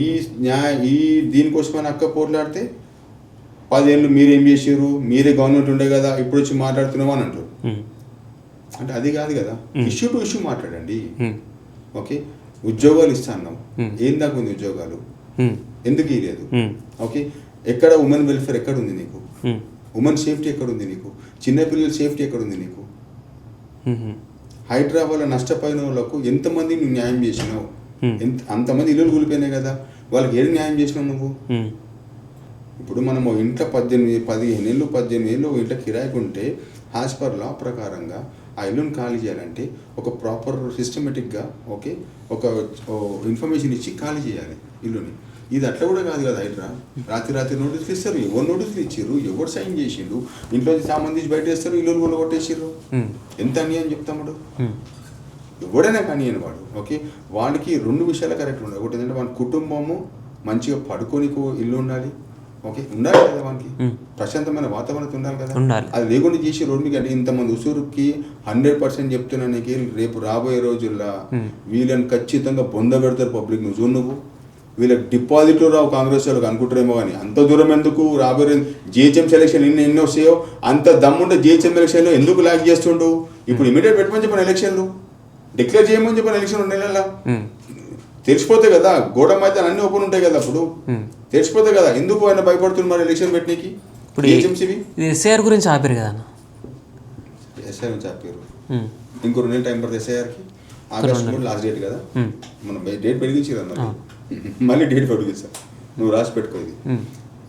ఈ దీనికోసమని అక్క పోట్లాడితే 10 ఏళ్ళు మీరేం చేసారు, మీరే గవర్నమెంట్ ఉండే కదా, ఇప్పుడు వచ్చి మాట్లాడుతున్నావు అని అంటారు. అంటే అది కాదు కదా. ఇష్యూ టు ఇష్యూ మాట్లాడండి. ఓకే, ఉద్యోగాలు ఇస్తా అన్నాం, ఏం దాకా ఉంది ఉద్యోగాలు? ఎందుకు ఇవ్వలేదు? ఓకే, ఎక్కడ ఉమెన్ వెల్ఫేర్ ఎక్కడ ఉంది నీకు? ఉమెన్ సేఫ్టీ ఎక్కడుంది నీకు? చిన్నపిల్లల సేఫ్టీ ఎక్కడుంది నీకు? హైదరాబాద్లో నష్టపోయిన వాళ్ళకు ఎంతమంది నువ్వు న్యాయం చేసినావు? అంతమంది ఇల్లులు కూలిపోయినాయి కదా, వాళ్ళకి ఏది న్యాయం చేసినావు నువ్వు? ఇప్పుడు మనము ఇంట్లో 15 ఏళ్ళు ఇంట్లో కిరాయికి ఉంటే యాజ్ పర్ లా ప్రకారంగా ఆ ఇల్లుని ఖాళీ చేయాలంటే ఒక ప్రాపర్ సిస్టమేటిక్గా ఓకే ఒక ఇన్ఫర్మేషన్ ఇచ్చి ఖాళీ చేయాలి ఇల్లుని. ఇది అట్లా కూడా కాదు కదా. హైడ్రా రాత్రి నోటీసులు ఇస్తారు. ఎవరు నోటీసులు ఇచ్చారు? ఎవరు సైన్ చేసిండు? ఇంట్లో సామాన్ తీసి బయట వేస్తారు, ఇల్లు కూడా కొట్టేసారు. ఎంత అన్యాయం చెప్తాముడు. ఎవడైనా కానీ వాడు ఓకే వాడికి 2 విషయాలు కరెక్ట్ ఉండాలి. ఒకటి ఏంటంటే వాడి కుటుంబము మంచిగా పడుకోనికి ఇల్లు ఉండాలి. ఓకే ఉండాలి కదా, వానికి ప్రశాంతమైన వాతావరణం ఉండాలి కదా. అది లేకుండా చేసి రోడ్డు మీద ఇంతమంది ఉసూరుకి 100% చెప్తున్నాను నీకు, రేపు రాబోయే రోజుల్లో వీళ్ళని ఖచ్చితంగా బొంద పెడతారు పబ్లిక్. నువ్వు వీళ్ళకి డిపాజిట్లు రావు కాంగ్రెస్ వాళ్ళకి అనుకుంటారేమో కానీ అంత దూరం ఎందుకు? రాబోయే జిహెచ్ఎం సెలక్షన్ ఎన్ని వస్తాయో అంత దమ్ముంటే జిహెచ్ఎం ఎలక్షన్లో ఎందుకు ల్యాక్ చేస్తుండు? ఇప్పుడు ఇమీడియట్ పెట్టమని చెప్పిన ఎలక్షన్లు డిక్లేర్ చేయమని చెప్పిన ఎలక్షన్ 2 నెలల తెలిసిపోతాయి కదా. గోడ మైదాన్ అన్ని ఓపెన్ ఉంటాయి కదా, అప్పుడు తెలిసిపోతాయి కదా. ఎందుకు ఆయన భయపడుతున్నారు ఎలక్షన్ పెట్టడానికి? ఇప్పుడు ఎస్ఐఆర్ గురించి ఆపారు కదా, ఎస్ఐఆర్ గురించి ఆపారు. ఇంకో 2 నెలలు టైం పడుతుంది ఎస్ఐఆర్కి. ఆగస్ట్ 3 లాస్ట్ డేట్ కదా, మనం డేట్ పెరిగించి కదా, మళ్ళీ డేట్ పొడిగిస్తారు. నువ్వు రాసి పెట్టుకో. ఇది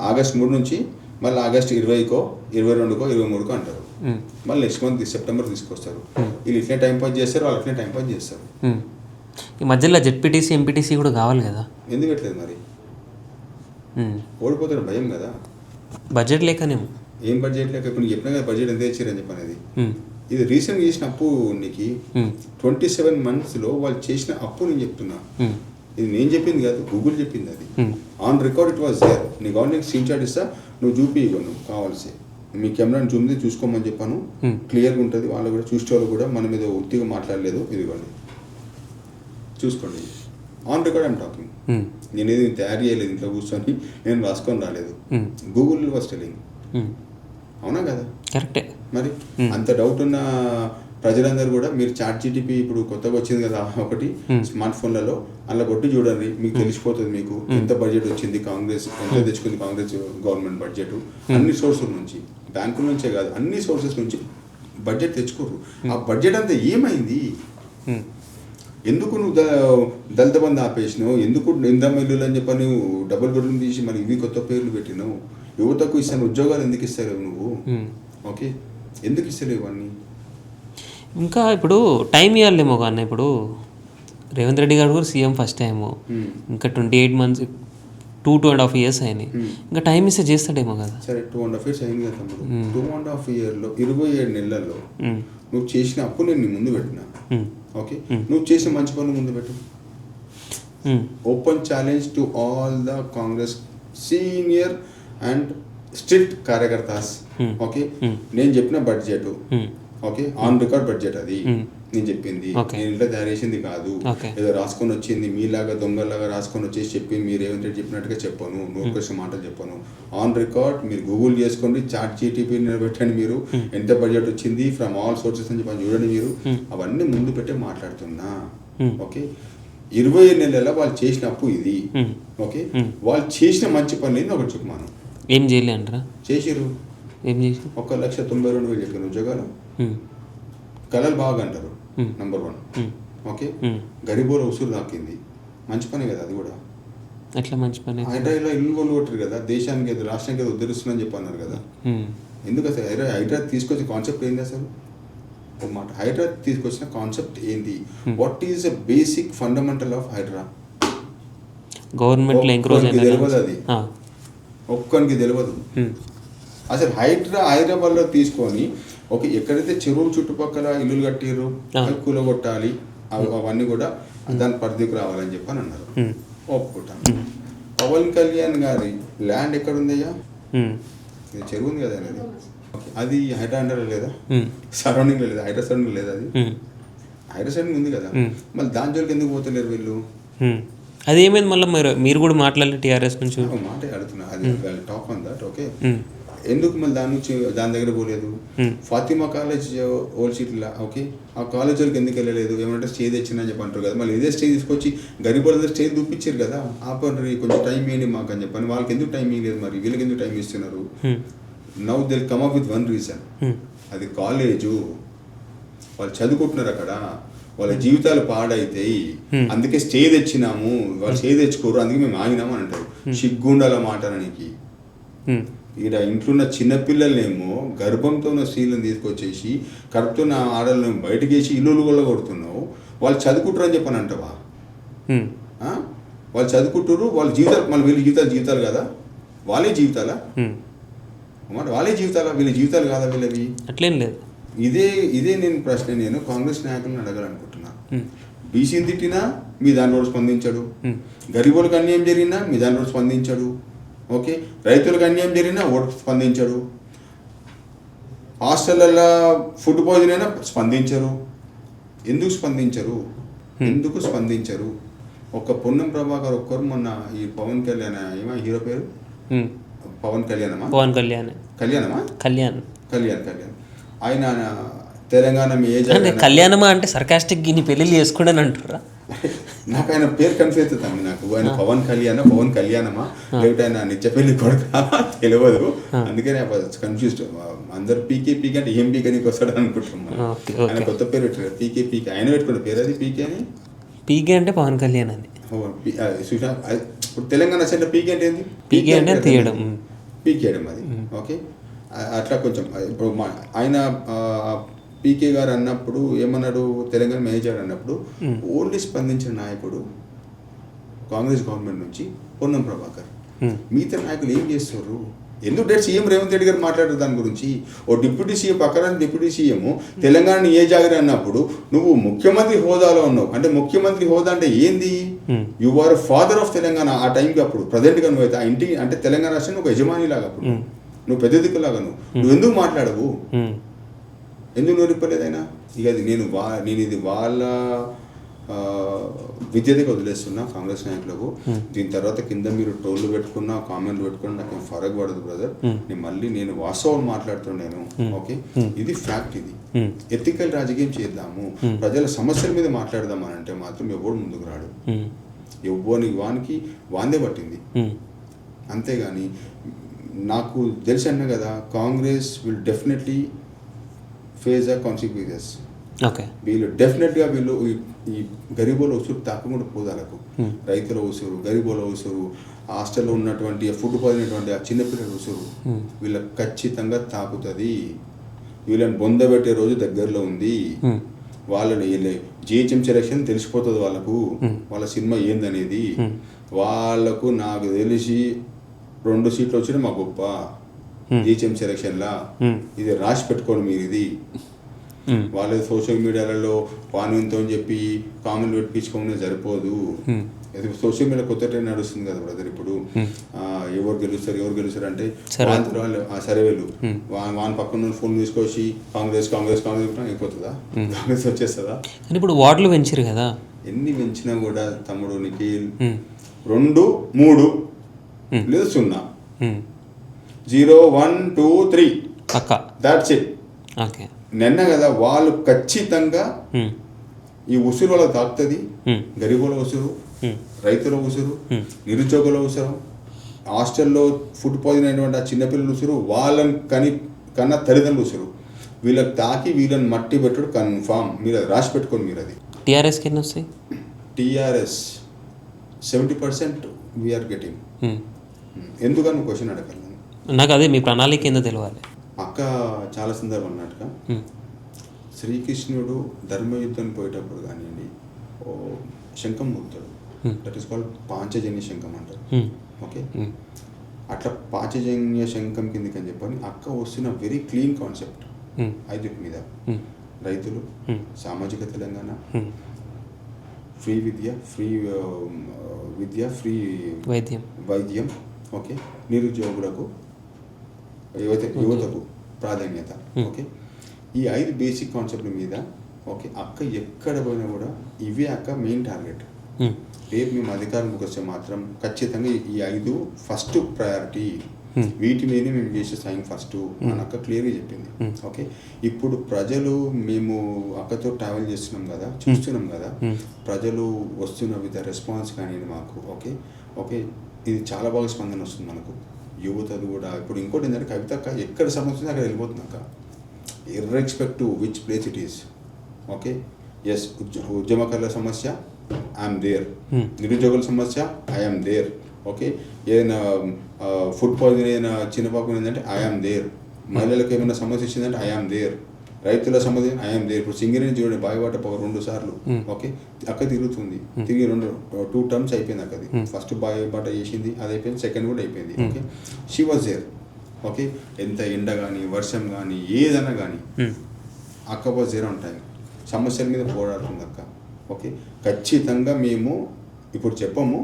ఆగస్ట్ 3 నుంచి మళ్ళీ ఆగస్ట్ 20కో 22కో 23కో అంటారు. మళ్ళీ నెక్స్ట్ మంత్ సెప్టెంబర్ తీసుకొస్తారు. వీళ్ళు ఇట్లే టైం పాస్ చేస్తారు, వాళ్ళు అట్లే టైం పాస్ చేస్తారు. ఈ మధ్యలో జెడ్పీటీసీ ఎంపీటీసీ కూడా కావాలి కదా, ఎందుకు పెట్టలేదు మరి? ఓడిపోతారు భయం కదా. బడ్జెట్ లేకనేమో. ఏం బడ్జెట్ లేక? ఇప్పుడు నీకు చెప్పినా కదా బడ్జెట్ ఎంత ఇచ్చారని చెప్పి అనేది. ఇది రీసెంట్గా చేసిన అప్పు నీకు 27 monthsలో వాళ్ళు చేసిన అప్పు నేను చెప్తున్నా. ఇది నేను చెప్పింది కాదు, గూగుల్ చెప్పింది. అది on record it was there. నీకు ఆన్లైన్ స్క్రీన్ షాట్ ఇస్తా, నువ్వు చూపి నువ్వు కావాల్సి మీ కెమెరాని జూమ్ది చూసుకోమని చెప్పాను. క్లియర్గా ఉంటుంది. వాళ్ళు కూడా చూసే వాళ్ళు కూడా మన మీద ఒత్తిగా మాట్లాడలేదు. ఇదిగోండి చూసుకోండి, ఆన్ రికార్డ్ ఐమ్ టాకింగ్. నేనేది తయారు చేయలేదు, ఇంట్లో కూర్చొని నేను రాసుకొని రాలేదు. Google was telling. అవునా కదా? కరెక్టే. మరి అంత డౌట్ ఉన్న ప్రజలందరూ కూడా మీరు ChatGPT ఇప్పుడు కొత్తగా వచ్చింది కదా ఒకటి స్మార్ట్ ఫోన్లలో, అలా కొట్టి చూడండి, మీకు తెలిసిపోతుంది మీకు ఎంత బడ్జెట్ వచ్చింది, కాంగ్రెస్ ఎంత తెచ్చుకుంది, కాంగ్రెస్ గవర్నమెంట్ బడ్జెట్. అన్ని సోర్సుల నుంచి, బ్యాంకుల నుంచే కాదు అన్ని సోర్సెస్ నుంచి బడ్జెట్ తెచ్చుకోరు. ఆ బడ్జెట్ అంతా ఏమైంది? ఎందుకు నువ్వు దళిత బంధు ఆపేసినావు? ఎందుకు ఇందిరమ్మ ఇల్లులు అని చెప్పి నువ్వు డబుల్ బెడ్రూమ్ తీసి మరి ఇవి కొత్త పేర్లు పెట్టినావు? యువతకు ఇస్తాను ఉద్యోగాలు ఎందుకు ఇస్తలేవు నువ్వు? ఓకే ఎందుకు ఇస్తలేవు ఇవన్నీ? ఇంకా ఇప్పుడు టైం ఇవ్వాలేమో కానీ ఇప్పుడు రేవంత్ రెడ్డి గారు కూడా సీఎం ఫస్ట్ టైము, ఇంకా 28 months 2.5 years అయినాయి. ఇంకా టైం ఇస్తే చేస్తాడేమో కదా. సరే 2.5 years అయింది కదా తమ్ముడు. 2.5 yearలో 27 నెలల్లో నువ్వు చేసిన అప్పు నేను నీ ముందు పెట్టినా. ఓకే నువ్వు చేసిన మంచి పనులు ముందు పెట్టు. Open challenge to all the Congress senior and strict కార్యకర్తాస్. ఓకే నేను చెప్పిన budget okay on record budget, అది నేను చెప్పింది. నేను ఇంట్లో తయారు చేసింది కాదు, ఏదో రాసుకొని వచ్చింది మీలాగా దొంగలాగా రాసుకొని వచ్చేసి చెప్పి మీరు రేవంత్ రెడ్డి చెప్పినట్టుగా చెప్పాను, నోటికొచ్చిన మాటలు చెప్పాను. ఆన్ రికార్డ్ మీరు గూగుల్ చేసుకోండి, ChatGPT నిలబెట్టండి, మీరు ఎంత బడ్జెట్ వచ్చింది ఫ్రమ్ ఆల్ సోర్సెస్ అని చెప్పి చూడండి. మీరు అవన్నీ ముందు పెట్టి మాట్లాడుతున్నా. ఓకే 20 నెలల వాళ్ళు చేసిన అప్పు ఇది. ఓకే వాళ్ళు చేసిన మంచి పనులు ఏంది ఒకటి చెప్పు. మనం ఏం చేయలే అంటారా? చేసిరు. ఏం చేసి 1,92,000 చెప్పాను ఉద్యోగాలు. కళలు బాగా అంటారు నంబర్ 1. ఓకే గరీబోల ఉసురు దాకింది, మంచి పనే కదా అది కూడా. అట్లా మంచి పని. హైడ్రా ఇల్లు కొలు కొట్టరు కదా, దేశానికి ఏదో రాష్ట్రానికి ఏదో ఉద్ధరిస్తుందని చెప్పి అన్నారు కదా. ఎందుకు అసలు హైడ్రా తీసుకొచ్చే కాన్సెప్ట్ ఏంది అసలు? ఒక మాట, హైడ్రా తీసుకొచ్చిన కాన్సెప్ట్ ఏంది? What is the basic fundamental of HYDRAA? Government తెలియదు, అది ఒక్కరికి తెలియదు అసలు. హైదరాబాద్లో తీసుకొని ఓకే ఎక్కడైతే చెరువు చుట్టుపక్కల ఇల్లులు కట్టిర్రు అవి కూలగొట్టాలి, అవన్నీ కూడా దాని పరిధికి రావాలని చెప్పని అన్నారు. ఒప్పుకుంటాను. పవన్ కళ్యాణ్ గారి ల్యాండ్ ఎక్కడ ఉందయ్యా? ఇది చెరువు ఉంది కదా అనేది, అది హైడ్రా అండర్లో లేదా? సరౌండింగ్లో లేదా? హైడ్రా సరౌండింగ్ లేదా? అది హైడ్రా సరౌండింగ్ ఉంది కదా, మళ్ళీ దాని జోలికి ఎందుకు పోతలేరు వీళ్ళు? అది ఏమైంది మళ్ళీ మీరు కూడా మాట్లాడలేదు టీఆర్ఎస్ నుంచి? మాట్లాడుతున్నా, అది టాక్ ఆన్ దట్. ఓకే ఎందుకు మళ్ళీ దాని దగ్గర పోలేదు? ఫాతిమా కాలేజ్ ఓల్డ్ సీట్లా ఓకే ఆ కాలేజ్ వాళ్ళకి ఎందుకు వెళ్ళలేదు? ఏమంటే స్టే తెచ్చిందని చెప్పి అంటారు కదా. మళ్ళీ ఇదే స్టే తీసుకొచ్చి గరీబుల స్టే చూపించారు కదా. ఆపండి కొంచెం టైం ఇవ్వండి మాకు అని చెప్పని. వాళ్ళకి ఎందుకు టైం ఇవ్వలేదు? మరి వీళ్ళకి ఎందుకు టైం ఇస్తున్నారు? Now they'll come up with one reason, అది కాలేజు, వాళ్ళు చదువుకుంటున్నారు అక్కడ, వాళ్ళ జీవితాలు పాడైతాయి, అందుకే స్టే తెచ్చినాము, వాళ్ళు స్టే తెచ్చుకోరు, అందుకే మేము ఆగినాము అని అంటారు. సిగ్గుండాల మాటలనికి. ఈడ ఇంట్లోన్న చిన్నపిల్లలేమో గర్భంతో ఉన్న స్త్రీలను తీసుకొచ్చేసి కడుపుతున్న ఆడలను బయటకు వేసి ఇల్లు కూడా కొడుతున్నావు. వాళ్ళు చదువుకుంటారు అని చెప్పని అంటావా? వాళ్ళు చదువుకుంటారు, వాళ్ళ జీవితాలు, మళ్ళీ వీళ్ళ జీవితాలు కదా, వాళ్ళే జీవితాలా? వాళ్ళే జీవితాలా? వీళ్ళ జీవితాలు కాదా వీళ్ళవి? అట్లేం లేదు. ఇదే నేను ప్రశ్న నేను కాంగ్రెస్ నాయకులను అడగాలనుకుంటున్నా. బీసీని తిట్టినా మీ దాంట్లో స్పందించాడు, గరీబులకు అన్యాయం జరిగినా మీ దాంట్లో స్పందించాడు, ఓకే, రైతులకు అన్యాయం జరిగినా ఓటు స్పందించాడు, హాస్టళ్ళల్లో ఫుడ్ పాయిజన్ అయినా స్పందించరు. ఎందుకు స్పందించరు? ఒక పొన్నం ప్రభాకర్ ఒక్కరు మొన్న ఈ పవన్ కళ్యాణ్, ఏమో హీరో పేరు, పవన్ కళ్యాణ్ ఆయన తెలంగాణ కళ్యాణమా అంటే సర్కాస్టిక్ గిన్ని పెళ్ళిళ్ళు చేసుకోండి అంటారా? నాకు ఆయన పేరు కన్ఫ్యూజ్ అవుతుంది నాకు. ఆయన పవన్ కళ్యాణమా లేకపోతే ఆయన నిత్య పెళ్లి కొడుకా తెలియదు, అందుకే కన్ఫ్యూజ్. అందరు పీకే అంటే ఏం పీకే నీకు వస్తాడు అనుకుంటున్నాను. ఆయన కొత్త పేరు పెట్టారు పీకే, ఆయన పెట్టుకున్న పేరు అది పీకే అంటే పవన్ కళ్యాణ్ అని. ఇప్పుడు తెలంగాణ సైడ్ పీకే అంటే ఏంది? పీకే అంటే తీయడం, పీకేయడం అది. ఓకే, అట్లా కొంచెం ఇప్పుడు ఆయన పీకే గారు అన్నప్పుడు ఏమన్నాడు, తెలంగాణ మేనేజర్ అన్నప్పుడు ఓన్లీ స్పందించిన నాయకుడు కాంగ్రెస్ గవర్నమెంట్ నుంచి పొన్నం ప్రభాకర్. మిగతా నాయకులు ఏం చేస్తారు? ఎందుకు డైరెక్ట్ సీఎం రేవంత్ రెడ్డి గారు మాట్లాడారు దాని గురించి? ఓ డిప్యూటీ సీఎం, పక్కన డిప్యూటీ సీఎం తెలంగాణ ఏ జాగ్రత్త అన్నప్పుడు నువ్వు ముఖ్యమంత్రి హోదాలో ఉన్నావు. అంటే ముఖ్యమంత్రి హోదా అంటే ఏంది? You are father of Telangana. ఆ టైంకి అప్పుడు ప్రజెంట్గా నువ్వు అయితే ఆ ఇంటికి అంటే తెలంగాణ రాష్ట్రం ఒక యజమాని లాగా, అప్పుడు నువ్వు పెద్ద దిక్కులాగా నువ్వు ఎందుకు మాట్లాడవు? ఎందుకు నోరిప్పలేదు ఆయన? ఇక అది నేను ఇది వాళ్ళ విద్యతకి వదిలేస్తున్నా కాంగ్రెస్ నాయకులకు. దీని తర్వాత కింద మీరు ట్రోళ్ళు పెట్టుకున్నా, కామెంట్లు పెట్టుకున్నా నాకు ఫరక్ పడదు బ్రదర్. నేను వాస్తవం మాట్లాడుతున్నాను. ఓకే, ఇది ఫ్యాక్ట్. ఇది ఎథికల్ రాజకీయం చేద్దాము, ప్రజల సమస్యల మీద మాట్లాడదాం అని అంటే మాత్రం ఎవడు ముందుకు రాడు. ఎవ్వనికి వాందే పట్టింది. అంతేగాని నాకు తెలిసి అన్నా కదా, Congress will definitely face the consequences. Okay, వీళ్ళు డెఫినెట్గా ఈ గరీబుల ఉసురు తప్పకుండా పోదాలకు, రైతుల ఉసురు, గరీబుల ఉసురు, హాస్టల్లో ఉన్నటువంటి ఫుడ్ పోయినటువంటి ఆ చిన్నపిల్లల ఉసురు వీళ్ళకి ఖచ్చితంగా తాకుతుంది. వీళ్ళని బొందబెట్టే రోజు దగ్గరలో ఉంది. వాళ్ళని జిహెచ్ఎం సెలక్షన్ తెలిసిపోతుంది వాళ్ళకు, వాళ్ళ సినిమా ఏందనేది వాళ్ళకు. నాకు తెలిసి 2 సీట్లు వచ్చినా మా గొప్ప జిహెచ్ఎం సెలక్షన్లా. ఇది రాసి పెట్టుకోండి మీరు. ఇది వాళ్ళు సోషల్ మీడియాలలో పానీయంతో అని చెప్పి కామెంట్ పెట్టించుకోవడం సరిపోదు. సోషల్ మీడియా కొత్త ట్రెండ్ నడుస్తుంది కదా బ్రదర్. ఇప్పుడు ఎవరు గెలుస్తారు అంటే సర్వేలు, వాని పక్కన ఫోన్ తీసుకొచ్చి కాంగ్రెస్ అయిపోతుందా? కాంగ్రెస్ వచ్చేస్తుందా? ఇప్పుడు వార్డులు పెంచారు కదా, ఎన్ని పెంచినా కూడా తమ్ముడు నిఖిల్ 2, 3 లేదు 0, 0, 1, 2, 3 దాట్స్ ఇట్. ఓకే, నిన్న కదా వాళ్ళు ఖచ్చితంగా ఈ ఉసురు వాళ్ళకి తాకుతుంది. గరీబుల ఉసురు, రైతుల ఉసురు, నిరుద్యోగుల ఉసురు, హాస్టల్లో ఫుడ్ పాయిజన్ అయినటువంటి ఆ చిన్నపిల్లల ఉసురు, వాళ్ళని కన్నా తల్లిదండ్రుల ఉసురు, వీళ్ళకి తాకి వీళ్ళని మట్టి పెట్టడు కన్ఫామ్. మీరు అది రాసి పెట్టుకోండి. మీరు అది టీఆర్ఎస్కి ఎన్ని వస్తాయి? TRS 70% we are getting. ఎందుకని క్వశ్చన్ అడగాలి నాకు? అదే మీ ప్రణాళిక ఏందో తెలియాలి. అక్క చాలా సందర్భం అన్నట్టుగా శ్రీకృష్ణుడు ధర్మయుద్ధం పోయేటప్పుడు కానివ్వండి శంఖం ముగుతాడు. దట్ ఈస్ కాల్డ్ పాంచజన్య శంఖం అంటారు. ఓకే, అట్లా పాంచజన్య శంఖం కిందకి అని చెప్పని అక్క వస్తున్న వెరీ క్లీన్ కాన్సెప్ట్ 5 మీద రైతులు, సామాజిక తెలంగాణ, ఫ్రీ విద్య, ఫ్రీ వైద్యం, ఓకే, నిరుద్యోగులకు, యువతకు ప్రాధాన్యత. ఓకే, ఈ 5 బేసిక్ కాన్సెప్ట్ల మీద ఓకే అక్క ఎక్కడ పోయినా కూడా ఇవే అక్క మెయిన్ టార్గెట్. రేపు మేము అధికారంలోకి వస్తే మాత్రం ఖచ్చితంగా ఈ 5 ఫస్ట్ ప్రయారిటీ, వీటి మీదనే మేము చేసే సైన్ ఫస్ట్ అని అక్క క్లియర్గా చెప్పింది. ఓకే, ఇప్పుడు ప్రజలు మేము అక్కతో ట్రావెల్ చేస్తున్నాం కదా, చూస్తున్నాం కదా, ప్రజలు వస్తున్న విత్ రెస్పాన్స్ కానీ మాకు ఓకే ఇది చాలా బాగా స్పందన వస్తుంది మనకు. యువతది కూడా. ఇప్పుడు ఇంకోటి ఏంటంటే కవితక్క ఎక్కడ సమస్య ఉంది అక్కడ వెళ్ళిపోతుందక్క, irrespective which place it is. Okay, yes, ఉద్యమకారుల సమస్య ఐఎమ్ దేర్, నిరుద్యోగుల సమస్య ఐఎమ్ దేర్. ఓకే, ఏదైనా ఫుడ్ పాయిజన్ ఏదైనా చిన్న పాపం ఏంటంటే ఐఎమ్ దేర్, మహిళలకు ఏమైనా సమస్య ఇచ్చిందంటే ఐఎమ్ దేర్, రైతుల సమస్య ఐఎమ్ దేర్. ఇప్పుడు సింగరేణి చూడండి, బాయివాట 2 సార్లు ఓకే అక్క తిరుగుతుంది, తిరిగి 2 టర్మ్స్ అయిపోయింది అక్కది. ఫస్ట్ బాయివాట చేసింది, అది అయిపోయింది, సెకండ్ కూడా అయిపోయింది. Okay, she was there. Okay, ఎంత ఎండ కానీ వర్షం కానీ ఏదైనా కానీ అక్క వాజ్ దేర్ ఆన్ టైం, సమస్యల మీద పోరాడుతుంది అక్క. ఓకే, ఖచ్చితంగా మేము ఇప్పుడు చెప్పము,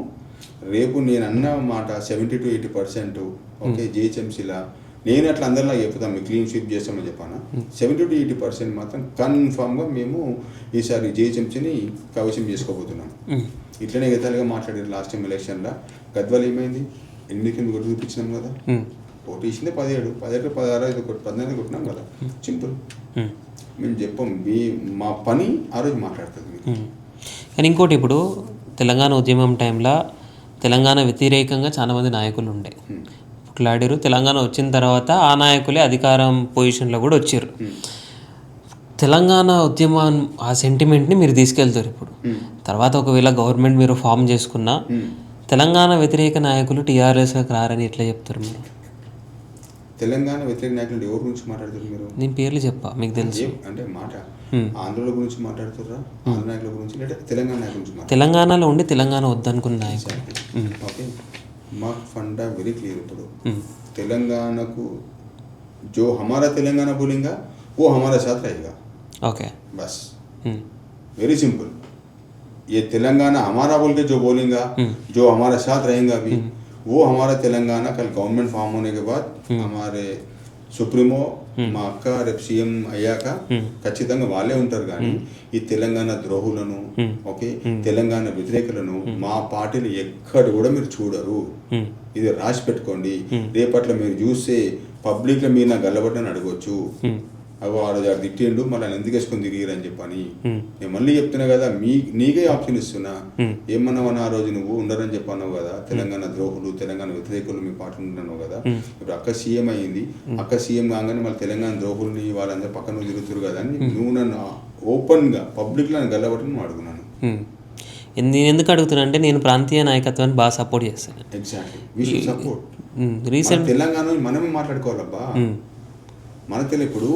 రేపు నేను అన్న మాట 70 to 80%. ఓకే, జిహెచ్ఎంసీలా నేను అట్లా అందరిలా చెప్తాను, మీకు క్లీన్ స్వీప్ చేస్తామని చెప్పాను. 70 to 80% మాత్రం కన్ఫామ్గా మేము ఈసారి జిహెచ్ఎంసీని కవచం చేసుకోబోతున్నాం. ఇట్లనే గతాలుగా మాట్లాడారు లాస్ట్ టైం ఎలక్షన్లో. గద్వాలు ఏమైంది, 8 కొట్టి చూపించినాం కదా, ఓటు ఇచ్చింది 17, 16, 14 కొట్టినాం కదా, సింపుల్. మేము చెప్పాం, మా పని ఆ రోజు మాట్లాడుతుంది మీకు. కానీ ఇంకోటి, ఇప్పుడు తెలంగాణ ఉద్యమం టైంలో తెలంగాణ వ్యతిరేకంగా చాలామంది నాయకులు ఉండే కొట్లాడారు. తెలంగాణ వచ్చిన తర్వాత ఆ నాయకులే అధికారం పొజిషన్లో కూడా వచ్చారు. తెలంగాణ ఉద్యమం ఆ సెంటిమెంట్ని మీరు తీసుకెళ్తారు. ఇప్పుడు తర్వాత ఒకవేళ గవర్నమెంట్ మీరు ఫామ్ చేసుకున్నా తెలంగాణ వ్యతిరేక నాయకులు టీఆర్ఎస్కి రారని ఎట్లా చెప్తారు మీరు? తెలంగాణ వ్యతిరేక నాయకులు ఎవరి గురించి మాట్లాడుతారు మీరు? నేను పేర్లు చెప్పా, మీకు తెలుసు అంటే మాట ఆంధ్రుల గురించి మాట్లాడుతుర్రా, ఆంధ్ర నాయకుల గురించి, లేదా తెలంగాణ నాయకుల గురించి? తెలంగాణలో ఉండి తెలంగాణ వద్దనుకున్న నాయకులు. ఓకే, మాకు ఫండా వెరీ క్లియర్. ఇప్పుడు తెలంగాణకు जो हमारा तेलंगाना बोलेगा वो हमारे साथ रहेगा. ओके, बस वेरी सिंपल. ये तेलंगाना हमारा बोल के जो बोलेगा, जो हमारे साथ रहेगा भी, वो हमारा तेलंगाना कल गवर्नमेंट फॉर्म होने के बाद हमारे సుప్రీమో మా అక్క రేపు సీఎం అయ్యాక ఖచ్చితంగా వాళ్ళే ఉంటారు. కానీ ఈ తెలంగాణ ద్రోహులను, ఓకే, తెలంగాణ వ్యతిరేకులను మా పార్టీని ఎక్కడ కూడా మీరు చూడరు. ఇది రాసి పెట్టుకోండి. రేపట్ల మీరు చూస్తే పబ్లిక్లో మీరు నాకు గల్లబట్టని అడగవచ్చు, అవి ఆ రోజు ఆడు తిట్టిండు మళ్ళీ ఎందుకు వేసుకొని తిరిగిరని చెప్పని. నేను మళ్ళీ చెప్తున్నా కదా, నీకే ఆప్షన్ ఇస్తున్నా. ఏమన్నావని ఆ రోజు నువ్వు ఉండరని చెప్పన్నావు కదా, తెలంగాణ ద్రోహులు, తెలంగాణ వ్యతిరేకులు మీ పార్టీలు ఉంటున్నావు కదా. ఇప్పుడు అక్క సీఎం అయ్యింది, అక్క సీఎం కాగానే మళ్ళీ తెలంగాణ ద్రోహుల్ని వాళ్ళందరూ పక్కన తిరుగుతురు కదా అని నువ్వు నన్ను ఓపెన్గా పబ్లిక్లో నన్ను గల్లబట్టని నువ్వు అడుగున్నాను. నేను ఎందుకు అడుగుతున్నా అంటే నేను ప్రాంతీయ నాయకత్వాన్ని బాగా సపోర్ట్ చేస్తాను. Exactly, we should support. Recent Telangana మనమే మాట్లాడుకోవాలబ్బా. మన ఇప్పుడు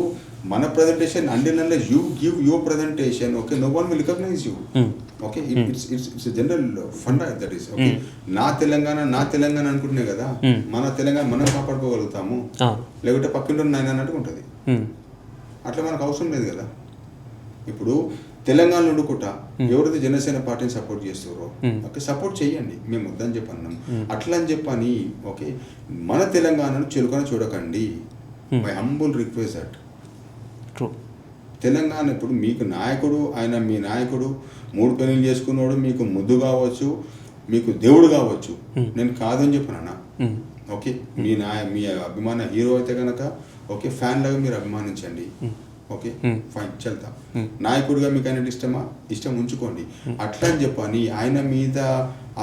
మన presentation and you give your presentation, okay, no one will recognise you. Okay, it's general fund that is. Okay, నా తెలంగాణ అనుకుంటున్నాయి కదా, మన తెలంగాణ మనం కాపాడుకోగలుగుతాము, లేకుంటే పక్కింటి నాయన అన్నట్టు ఉంటుంది. అట్లా మనకు అవసరం లేదు కదా. ఇప్పుడు తెలంగాణలో ఉండుకుంటా ఎవరైతే జనసేన పార్టీని సపోర్ట్ చేస్తారో ఓకే సపోర్ట్ చేయండి, మేము వద్దని చెప్పన్నాం. అట్లా అని చెప్పని ఓకే మన తెలంగాణను చులకన చూడకండి. My humble request that. True. Telangana ఇప్పుడు మీకు నాయకుడు, ఆయన మీ నాయకుడు 3 పెళ్లిళ్ళు చేసుకున్నాడు, మీకు ముద్దు కావచ్చు, మీకు దేవుడు కావచ్చు, నేను కాదని చెప్పానన్నా. ఓకే, మీ అభిమాన హీరో అయితే కనుక ఓకే ఫ్యాన్ లాగా మీరు అభిమానించండి. Okay fine, చల్తా. నాయకుడిగా మీకు ఆయన ఇష్టం ఉంచుకోండి. అట్లా అని చెప్పని ఆయన మీద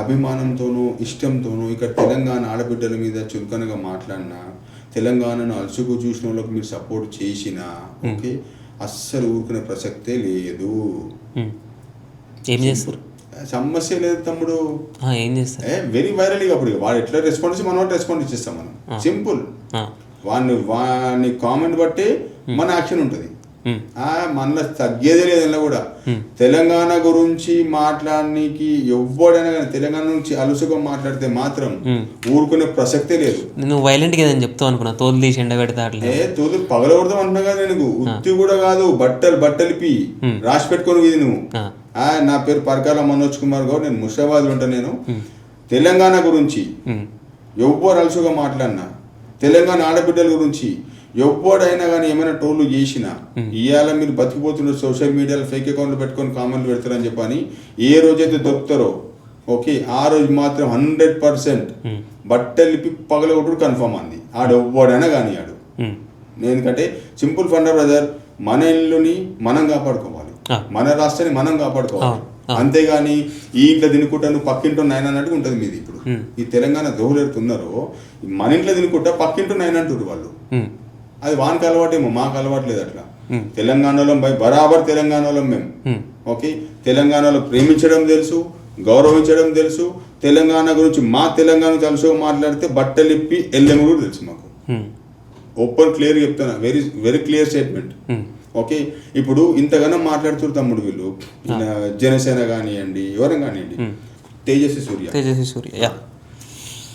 అభిమానంతోనూ ఇష్టంతోనూ ఇక్కడ తెలంగాణ ఆడబిడ్డల మీద చులకనగా మాట్లాడినా, తెలంగాణను అలసుకు చూసిన వాళ్ళకి మీరు సపోర్ట్ చేసినా ఓకే అస్సలు ఊరుకునే ప్రసక్తే లేదు. ఏం చేస్తారు? సమస్య లేదు తమ్ముడు. ఏం చేస్తారు? Very viral. అప్పుడు వాడు ఎట్లా రెస్పాన్స్ మనం రెస్పాన్స్ ఇచ్చేస్తాం మనం. సింపుల్. వాడిని కామెంట్ బట్టి మన యాక్షన్ ఉంటుంది. మనలో తగ్గేదే లేదు. ఇలా కూడా తెలంగాణ గురించి మాట్లాడడానికి ఎవ్వడైనా కానీ తెలంగాణ నుంచి అలుసుగా మాట్లాడితే మాత్రం ఊరుకునే ప్రసక్తే లేదు. నేను వైలెంట్ గా చెప్తావు అనుకున్నా, తోలు తీసి ఎండ పెడతా. తోలు పగలకూడదాం అంటున్నా కదా. నేను ఉత్తి కూడా కాదు, బట్టలిపి రాసి పెట్టుకొని ఇది నువ్వు. నా పేరు పరకాల మనోజ్ కుమార్ గౌడ్, నేను ముషాబాద్ ఉంటా. నేను తెలంగాణ గురించి ఎవ్వరు అలుసుగా మాట్లాడినా, తెలంగాణ ఆడబిడ్డల గురించి ఎవ్వడైనా కానీ ఏమైనా ట్రోల్ చేసినా, ఇవాళ మీరు బతికిపోతున్నారు సోషల్ మీడియాలో ఫేక్ అకౌంట్లు పెట్టుకొని కామెంట్లు పెడతారని చెప్పని ఏ రోజైతే దొరుకుతారో ఓకే ఆ రోజు మాత్రం 100% బట్టలిపి పగలగొట్టుడు కన్ఫర్మ్ అంది. ఆడు ఎవ్వడైనా కానీ ఆడు. ఎందుకంటే సింపుల్ ఫండా బ్రదర్, మన ఇల్లుని మనం కాపాడుకోవాలి, మన రాష్ట్రాన్ని మనం కాపాడుకోవాలి. అంతేగాని ఈ ఇంట్లో తినుకుంటా నువ్వు పక్కింటో నాయన అన్నట్టుగా ఉంటుంది మీది. ఇప్పుడు ఈ తెలంగాణ దోహులెడుతున్నారో మన ఇంట్లో తినుకుంటా పక్కింటో నాయన అంటారు వాళ్ళు. అది వానికి అలవాటేమో, మాకు అలవాటు లేదు అట్లా. తెలంగాణలో బరాబర్ తెలంగాణలో మేము ఓకే, తెలంగాణలో ప్రేమించడం తెలుసు, గౌరవించడం తెలుసు, తెలంగాణ గురించి మా తెలంగాణ తెలుసు మాట్లాడితే బట్టలిప్పి ఎల్లెము కూడా తెలుసు మాకు. ఓపెన్ క్లియర్ చెప్తున్నా, very very clear statement. Okay, ఇప్పుడు ఇంతగానో మాట్లాడుతున్నారు తమ్ముడు వీళ్ళు, జనసేన కానివ్వండి ఎవరైనా కానివ్వండి, తేజస్వి సూర్య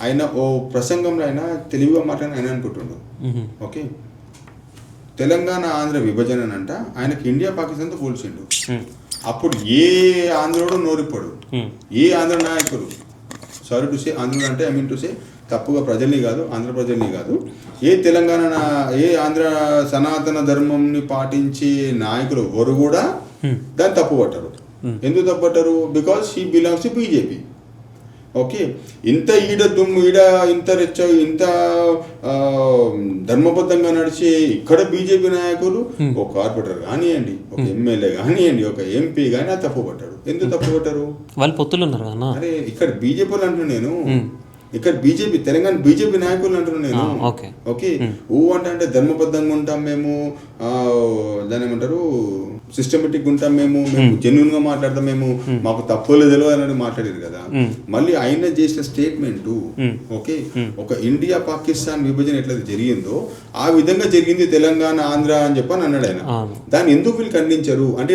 ఆయన ఓ ప్రసంగంలో ఆయన తెలివిగా మాట్లాడిన ఆయన అనుకుంటుండు. ఓకే, తెలంగాణ ఆంధ్ర విభజన అంట ఆయనకి ఇండియా పాకిస్తాన్తో పోల్చిండు. అప్పుడు ఏ ఆంధ్రుడు నోరిప్పడు, ఏ ఆంధ్ర నాయకుడు, సారీ టు సే ఆంధ్రుడు అంటే ఐ మీన్ టు సే తప్పుగా ప్రజల్ని కాదు, ఆంధ్ర ప్రజల్ని కాదు, ఏ తెలంగాణ ఏ ఆంధ్ర సనాతన ధర్మంని పాటించే నాయకులు ఎవరు కూడా దాన్ని తప్పు పట్టరు. ఎందుకు తప్పు పట్టరు? Because he belongs to BJP. Okay, ఇంత ఇంత రెచ్చ ఇంత ధర్మబద్ధంగా నడిచే ఇక్కడ బీజేపీ నాయకులు ఒక కార్పొరేటర్ కానివ్వండి, ఒక ఎమ్మెల్యే కానివ్వండి, ఒక ఎంపీ కానీ అది తప్పు పట్టాడు. ఎందుకు తప్పు పట్టారు? వాళ్ళు పొత్తులు ఉన్నారు కదా. అరే ఇక్కడ బీజేపీలు అంటున్నా నేను, ఇక్కడ బీజేపీ తెలంగాణ బీజేపీ నాయకులు అంటున్నా నేను. ఓకే, అంటే ధర్మబద్ధంగా ఉంటాం మేము, దాని ఏమంటారు సిస్టమేటిక్ ఉంటాం మేము జెన్యున్ గా మాట్లాడతాం మేము, మాకు తప్పులు తెలియదు అని మాట్లాడారు కదా. మళ్ళీ ఆయన చేసిన స్టేట్మెంట్ ఓకే, ఒక ఇండియా పాకిస్తాన్ విభజన ఎట్లయితే జరిగిందో ఆ విధంగా జరిగింది తెలంగాణ ఆంధ్ర అని చెప్పని అన్నాడు ఆయన. దాన్ని ఎందుకు వీళ్ళు ఖండించరు అంటే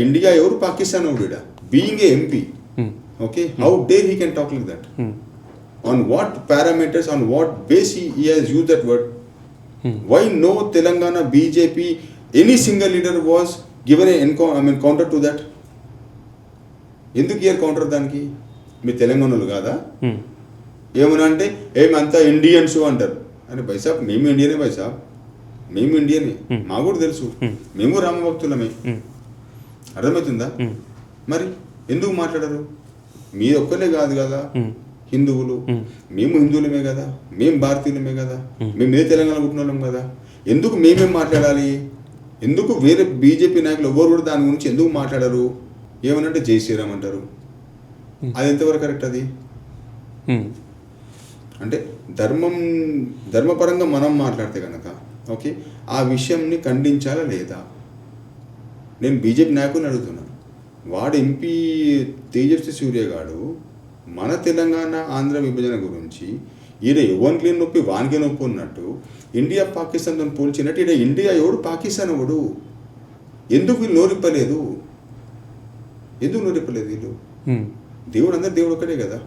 ఇండియా ఎవరు, పాకిస్తాన్ ఎవరు? Being a MP okay, how dare he can talk like that? On what parameters, on what basis he has used that word? Why no Telangana BJP, any single leader was given counter to that? ఎందుకు year counter దానికి? మీ తెలంగాణలో కాదా? ఏమన్నా అంటే ఏమంతా Indians అంటారు. అని బైసాబ్ మేము ఇండియనే, బైసాబ్ మేము ఇండియనే, మాకు కూడా తెలుసు, మేము రామభక్తులమే. అర్థమవుతుందా? మరి ఎందుకు మాట్లాడరు? మీ ఒక్కరే కాదు కదా హిందువులు, మేము హిందువులమే కదా, మేము భారతీయులమే కదా, మేము ఏ తెలంగాణ పుట్టిన వాళ్ళం కదా, ఎందుకు మేమేం మాట్లాడాలి? ఎందుకు వేరే బీజేపీ నాయకులు ఎవరు కూడా దాని గురించి ఎందుకు మాట్లాడరు? ఏమనంటే జై శ్రీరామ్ అంటారు. అది ఎంతవరకు కరెక్ట్? అది అంటే ధర్మపరంగా మనం మాట్లాడితే కనుక ఓకే, ఆ విషయంని ఖండించాలా లేదా? నేను బీజేపీ నాయకుని అడుగుతున్నాను. వాడు ఎంపీ తేజస్వి సూర్య గారు మన తెలంగాణ ఆంధ్ర విభజన గురించి ఈడ ఎవరికి నొప్పి వానికి నొప్పి ఉన్నట్టు ఇండియా పాకిస్తాన్తో పోల్చినట్టు ఈడ ఇండియా ఎవడు, పాకిస్తాన్ ఎవడు? ఎందుకు వీళ్ళు నోరిప్పలేదు? ఎందుకు నోరిప్పలేదు వీళ్ళు? దేవుడు అందరు దేవుడు ఒక్కడే కదా.